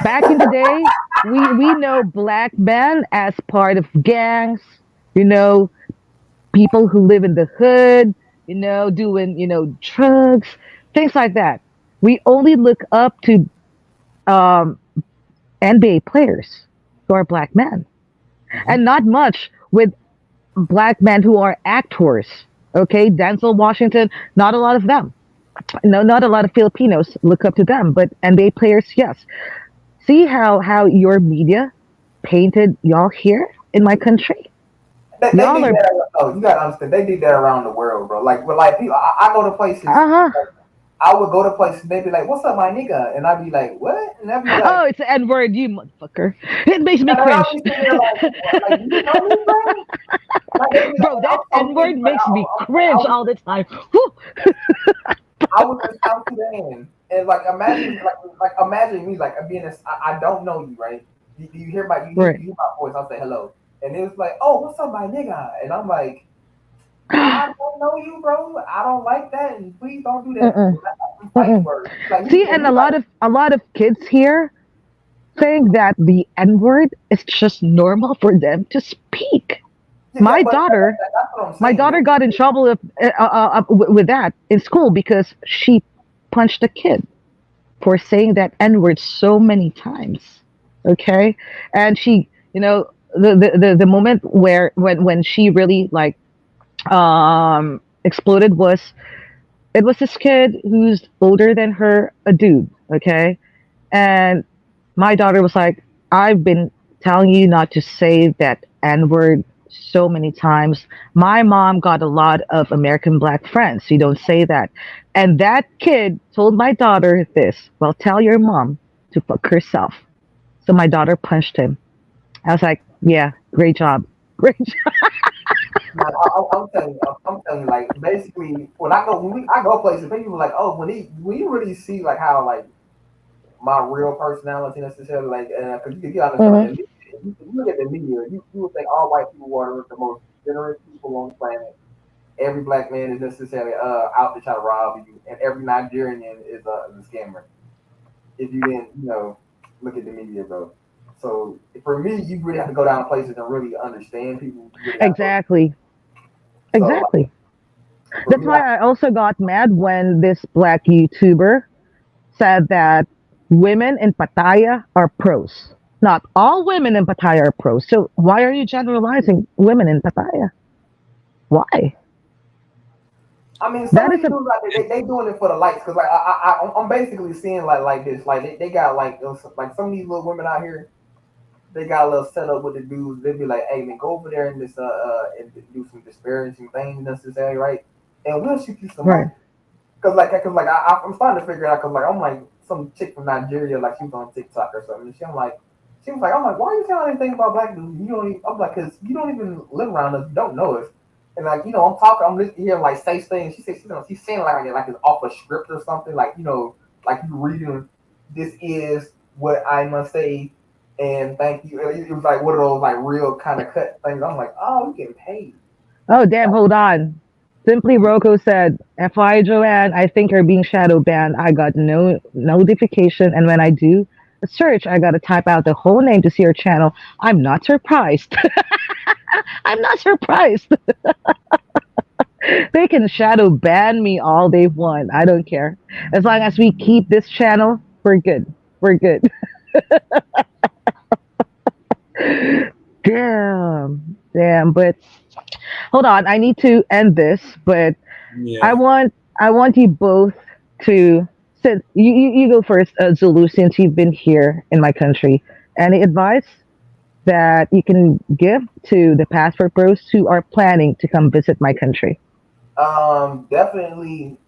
Speaker 3: back in the day, we know black men as part of gangs, you know, people who live in the hood, doing, drugs, things like that. We only look up to um, NBA players who are black men,
Speaker 2: Mhm.
Speaker 3: and not much with black men who are actors. Okay, Denzel Washington, not a lot of them. No, not a lot of Filipinos look up to them, but NBA players, yes. See how your media painted y'all here in my country?
Speaker 5: they
Speaker 3: Y'all
Speaker 5: did
Speaker 3: are,
Speaker 5: that. Oh, you gotta understand. They did that around the world, bro. Like, with like people, I go to places.
Speaker 3: uh-huh.
Speaker 5: I would go to places. They'd be like, "What's up, my nigga?" And I'd be like, "What?" And I'd be like,
Speaker 3: Oh, it's the N word, you motherfucker. It makes me
Speaker 5: and then I'll
Speaker 3: cringe.
Speaker 5: be sitting there like, what? Like, you know me, bro? Like, they be like,
Speaker 3: Bro,
Speaker 5: and
Speaker 3: that
Speaker 5: I'm so
Speaker 3: N word
Speaker 5: pissed. Like,
Speaker 3: makes me
Speaker 5: I
Speaker 3: cringe
Speaker 5: was
Speaker 3: all the time. Whew.
Speaker 5: I was in South Sudan, and like imagine like imagine me like being this. I don't know you, right? Do you hear
Speaker 3: Right.
Speaker 5: you hear my voice? I'll say hello, and it was like, oh, what's up, my nigga? And I'm like, I don't know you, bro. I don't like that, and please don't do that to me.
Speaker 3: Mm-mm.
Speaker 5: Like, that's some fight
Speaker 3: Mm-mm.
Speaker 5: words. Like
Speaker 3: See,
Speaker 5: and
Speaker 3: and
Speaker 5: he like,
Speaker 3: a lot of kids here think that the N word is just normal for them to speak.
Speaker 5: yeah, yeah,
Speaker 3: My
Speaker 5: but
Speaker 3: daughter,
Speaker 5: that's what I'm
Speaker 3: my
Speaker 5: saying.
Speaker 3: daughter got in trouble with that in school because she punched a kid for saying that N word so many times. Okay, and she, the moment where when she really like exploded was it was this kid who's older than her, a dude. Okay, and my daughter was like, I've been telling you not to say that N word so many times. My mom got a lot of American black friends. You don't say that. And that kid told my daughter this. Well, tell your mom to fuck herself. So my daughter punched him. I was like, yeah, great job. Great job.
Speaker 5: Man, I'm telling you, like basically, I go places, people are like, oh, when you really see like how like my real personality necessarily, like, because you understand, like,
Speaker 3: Hmm.
Speaker 5: if you look at the media, you would think all white people are the most generous people on the planet. Every black man is necessarily out to try to rob you, and every Nigerian is a scammer. If you didn't, look at the media, bro. So for me, you really have to go down places and really understand people. You really have to.
Speaker 3: Exactly.
Speaker 5: So like,
Speaker 3: Exactly.
Speaker 5: for
Speaker 3: That's
Speaker 5: me, I,
Speaker 3: why I also got mad when this black YouTuber said that women in Pattaya are pros. Not all women in Pattaya are pros. So why are you generalizing women in Pattaya? Why?
Speaker 5: I mean, some
Speaker 3: That
Speaker 5: of
Speaker 3: is
Speaker 5: these
Speaker 3: a
Speaker 5: dudes like they doing it for the likes, cause like I'm basically seeing like this, like they got like some of these little women out here, they got a little setup with the dudes. They be like, hey man, go over there and this and do some disparaging things necessary, right? And we'll shoot you some
Speaker 3: right.
Speaker 5: money. Cause like I'm starting to figure it out. Cause like I'm like some chick from Nigeria, like she was on TikTok or something. And she was like, I'm like, why are you telling anything about black dudes? You don't even. I'm like, cause you don't even live around us. You don't know us. And like, I'm talking. I'm listening here like say things. She said, she's saying like it's off a script or something. Like like you reading. This is what I must say, and thank you. It was like one of those like real kind of cut things. I'm like, oh, you getting paid.
Speaker 3: Oh damn, hold on. Simply Rocco said, FI Joanne, I think you're being shadow banned. I got no notification and when I do a search, I gotta type out the whole name to see your channel. I'm not surprised. I'm not surprised. They can shadow ban me all they want. I don't care. As long as we keep this channel, we're good. We're good. Damn. Damn. But hold on. I need to end this, but I
Speaker 2: Yeah.
Speaker 3: want I want you both to Since you go first, Zulu, since you've been here in my country, any advice that you can give to the passport bros who are planning to come visit my country?
Speaker 5: Definitely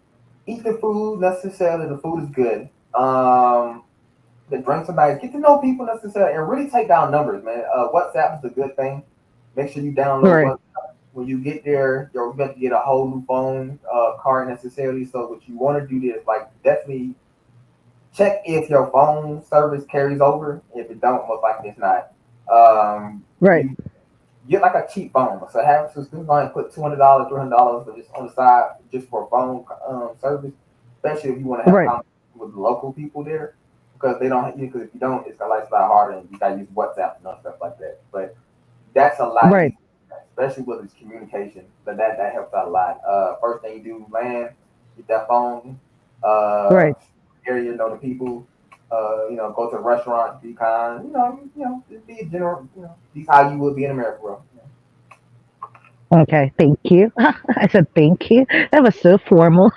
Speaker 5: eat the food necessarily. The food is good. The drinks are nice. Get to know people necessarily, and really take down numbers, man. WhatsApp is a good thing. Make sure you download
Speaker 3: Right,
Speaker 5: WhatsApp. When you get there, you're going to get a whole new phone card necessarily. So what you want to do is like definitely check if your phone service carries over. If it don't, most likely it's not.
Speaker 3: right,
Speaker 5: You get like a cheap phone. So have so just going to put $200, $300 just on the side just for phone service, especially if you want to have
Speaker 3: right,
Speaker 5: conversation with local people there, because they don't. Because if you don't, it's a lot harder, and you got to use WhatsApp and stuff like that. But that's a lot
Speaker 3: right,
Speaker 5: easier, especially with its communication. But that helps out a lot. First thing you do, land, get that phone, uh,
Speaker 3: right.
Speaker 5: area, know the people. Go to a restaurant, be kind. Just be a general. Be how you would be in America, bro.
Speaker 3: Okay, thank you. I said thank you. That was so formal.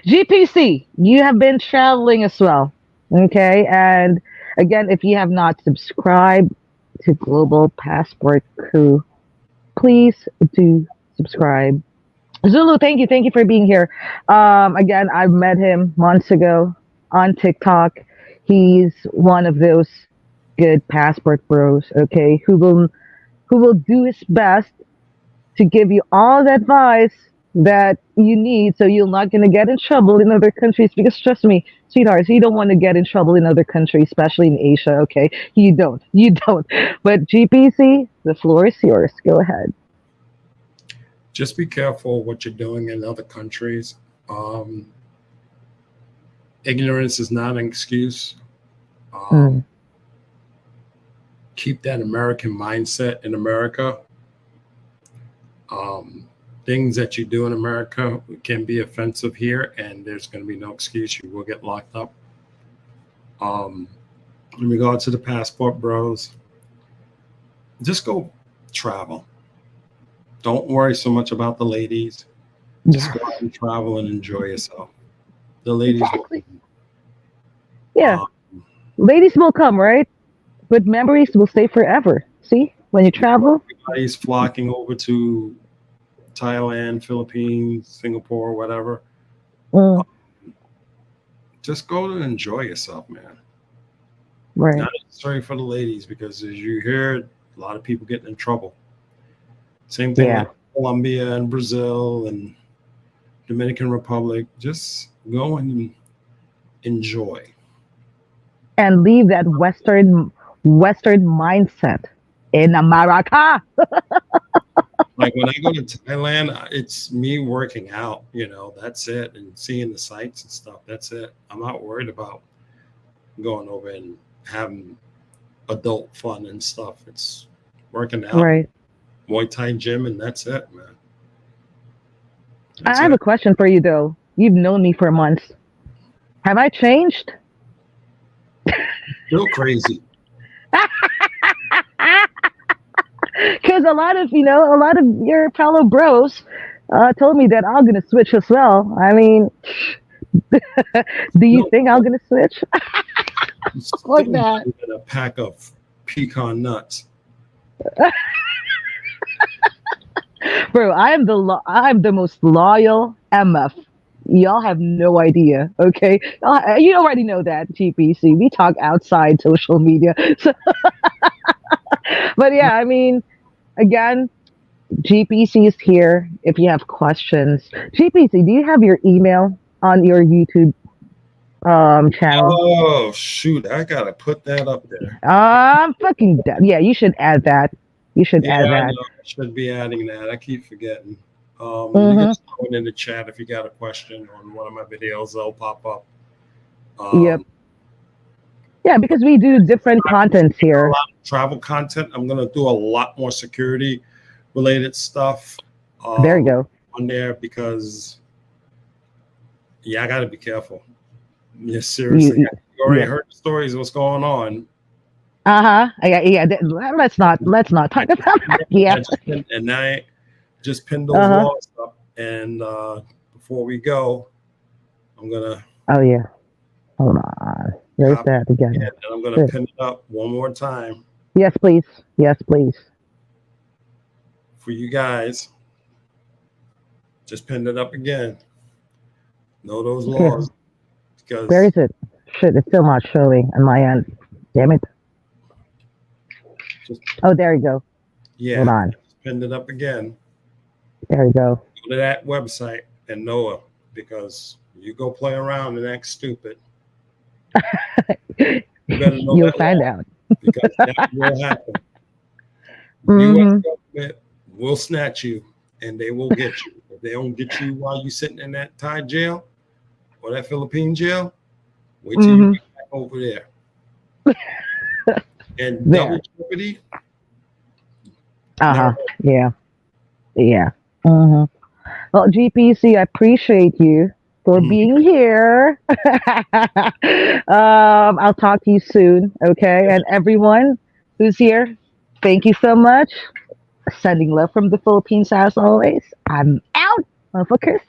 Speaker 3: GPC, you have been traveling as well. Okay, and again, if you have not subscribed to Global Passport Crew, please do subscribe. Zulu, thank you for being here. Again, I've met him months ago on TikTok. He's one of those good passport bros, okay, who will do his best to give you all the advice that you need so you're not going to get in trouble in other countries, because trust me, sweethearts, you don't want to get in trouble in other countries, especially in Asia. Okay, you don't. But GPC, the floor is yours, go ahead.
Speaker 2: Just be careful what you're doing in other countries. Um, Ignorance is not an excuse.
Speaker 3: Mm,
Speaker 2: Um, Keep that American mindset in America. Um, Things that you do in America can be offensive here, and there's going to be no excuse. You will get locked up. Um, in regard to the passport bros, just go travel. Don't worry so much about the ladies. Just
Speaker 3: yes,
Speaker 2: go out and travel and enjoy yourself. The ladies will.
Speaker 3: exactly. Yeah,
Speaker 2: Um,
Speaker 3: ladies will come, right? But memories will stay forever. See, when you travel.
Speaker 2: everybody's flocking over to Thailand, Philippines, Singapore, whatever.
Speaker 3: Mm,
Speaker 2: Just go to enjoy yourself, man.
Speaker 3: right.
Speaker 2: Not necessarily for the ladies, because as you hear, a lot of people getting in trouble. Same thing
Speaker 3: Yeah.
Speaker 2: with Colombia and Brazil and Dominican Republic. Just go and enjoy.
Speaker 3: And leave that Western mindset in America.
Speaker 2: Like when I go to Thailand, it's me working out, that's it, and seeing the sights and stuff. That's it. I'm not worried about going over and having adult fun and stuff. It's working out,
Speaker 3: Right.
Speaker 2: Muay Thai gym, and that's it, man. That's
Speaker 3: I have a
Speaker 2: it.
Speaker 3: question for you though. You've known me for months. Have I changed?
Speaker 2: Still crazy.
Speaker 3: Because a lot of your fellow bros told me that I'm gonna switch as well. I mean, do you
Speaker 2: No,
Speaker 3: think I'm gonna switch like
Speaker 2: still not
Speaker 3: that?
Speaker 2: even a pack of pecan nuts.
Speaker 3: Bro, I am the most loyal MF. Y'all have no idea, okay? You already know that, GPC. We talk outside social media. So, but yeah, I mean, again, GPC is here if you have questions. GPC, do you have your email on your YouTube channel?
Speaker 2: Oh shoot, I gotta put that up there.
Speaker 3: I'm fucking dead. Yeah, you should add that. You should
Speaker 2: Yeah,
Speaker 3: add
Speaker 2: I
Speaker 3: that.
Speaker 2: know. I should be adding that. I keep forgetting. You can
Speaker 3: Mm-hmm.
Speaker 2: just throw it in the chat if you got a question on one of my videos. They'll pop up.
Speaker 3: Yep.
Speaker 2: Um,
Speaker 3: Yeah, because we do different contents
Speaker 2: a
Speaker 3: here.
Speaker 2: lot of travel content. I'm gonna do a lot more security related stuff
Speaker 3: There you
Speaker 2: um,
Speaker 3: go.
Speaker 2: on there because yeah, I gotta be careful. Yeah,
Speaker 3: You,
Speaker 2: seriously.
Speaker 3: you
Speaker 2: You already
Speaker 3: yeah.
Speaker 2: heard the stories of what's going on.
Speaker 3: Uh-huh. Yeah. Let's not talk about that. Yeah.
Speaker 2: And I just pinned those
Speaker 3: Uh-huh.
Speaker 2: laws up. And before we go, I'm gonna
Speaker 3: Oh yeah. Hold on. Where's
Speaker 2: Copy
Speaker 3: that again?
Speaker 2: and I'm going to
Speaker 3: Shit.
Speaker 2: pin it up one more time
Speaker 3: Yes, please. Yes, please.
Speaker 2: for you guys. Just pinned it up again. Know those
Speaker 3: Okay.
Speaker 2: laws
Speaker 3: Where
Speaker 2: because
Speaker 3: is it? Shit, it's still not showing on my end. Damn it.
Speaker 2: just
Speaker 3: Oh, there you go. Hold
Speaker 2: yeah,
Speaker 3: on.
Speaker 2: pinned it up again.
Speaker 3: There you go.
Speaker 2: Go to that website and know it because you go play around and act stupid. You better know
Speaker 3: You'll
Speaker 2: that
Speaker 3: find
Speaker 2: law
Speaker 3: out.
Speaker 2: because that will happen. U.S.
Speaker 3: Mm-hmm.
Speaker 2: government will snatch you and they will get you. If they don't get you while you're sitting in that Thai jail or that Philippine jail, wait till you
Speaker 3: Mm-hmm.
Speaker 2: get back over there. And
Speaker 3: There.
Speaker 2: double jeopardy,
Speaker 3: Uh-huh.
Speaker 2: never.
Speaker 3: Yeah. Yeah. Mm-hmm. Well, GPC, I appreciate you for
Speaker 2: Mhm.
Speaker 3: being here. I'll talk to you soon, okay? And everyone who's here, thank you so much. Sending love from the Philippines as always. I'm out, motherfuckers.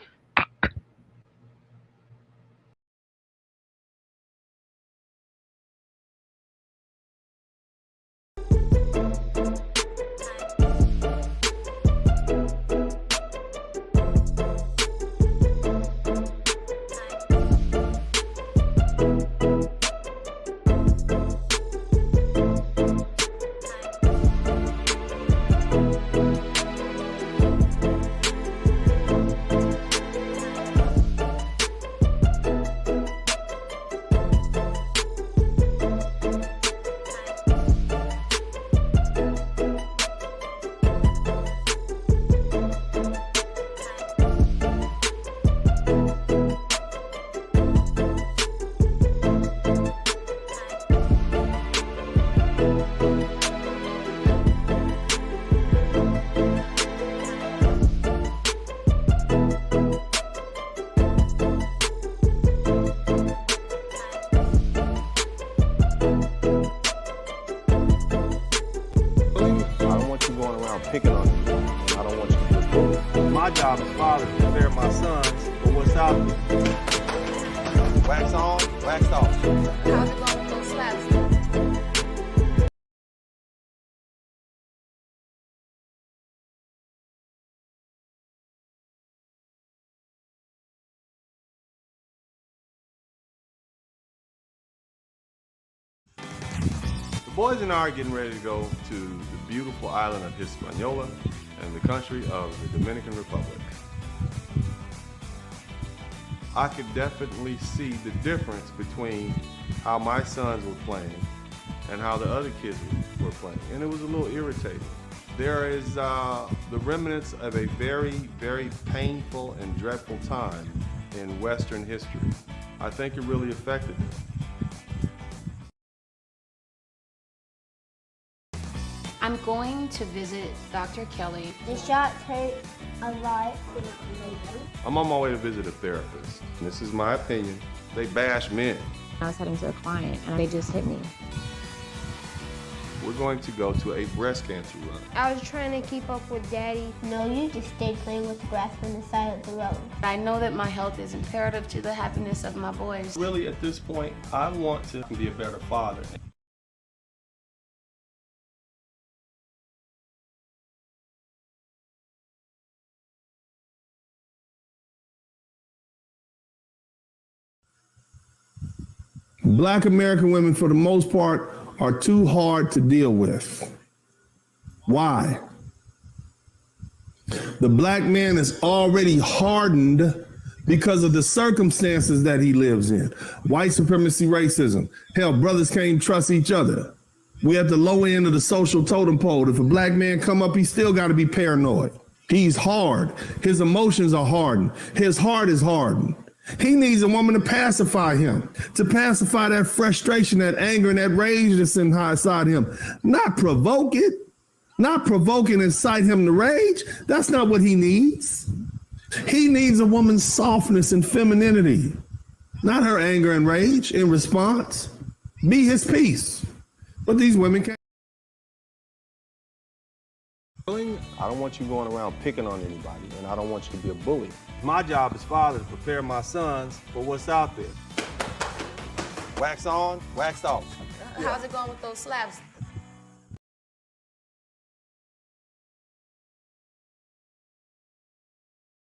Speaker 6: I don't want you going around picking on me. And I don't want you to be a bully. My job as father is to prepare my sons for what's out there. Wax on, wax off.
Speaker 7: How's it going with those slaps?
Speaker 6: The boys and I are getting ready to go to the beautiful island of Hispaniola and the country of the Dominican Republic. I could definitely see the difference between how my sons were playing and how the other kids were playing, and it was a little irritating. There is the remnants of a very, very painful and dreadful time in Western history. I think it really affected them.
Speaker 7: I'm going to visit Dr. Kelly.
Speaker 8: The shots hurt a lot.
Speaker 6: I'm on my way to visit a therapist. This is my opinion. They bash men.
Speaker 9: I was heading to a client and they just hit me.
Speaker 6: We're going to go to a breast cancer run.
Speaker 8: I was trying to keep up with Daddy. No, you just stayed playing with the grass on the side of the road.
Speaker 7: I know that my health is imperative to the happiness of my boys.
Speaker 6: Really, at this point, I want to be a better father.
Speaker 10: Black American women, for the most part, are too hard to deal with. Why? The black man is already hardened because of the circumstances that he lives in. White supremacy, racism. Hell, brothers can't even trust each other. We at the low end of the social totem pole. If a black man come up, he still got to be paranoid. He's hard. His emotions are hardened. His heart is hardened. He needs a woman to pacify him, to pacify that frustration, that anger, and that rage that's inside him. Not provoke it, not provoke and incite him to rage. That's not what he needs. He needs a woman's softness and femininity, not her anger and rage in response. Be his peace. But these women can't.
Speaker 6: I don't want you going around picking on anybody, and I don't want you to be a bully. My job as father is to prepare my sons for what's out there.
Speaker 11: Wax on, wax off.
Speaker 7: How's it going with those slaps?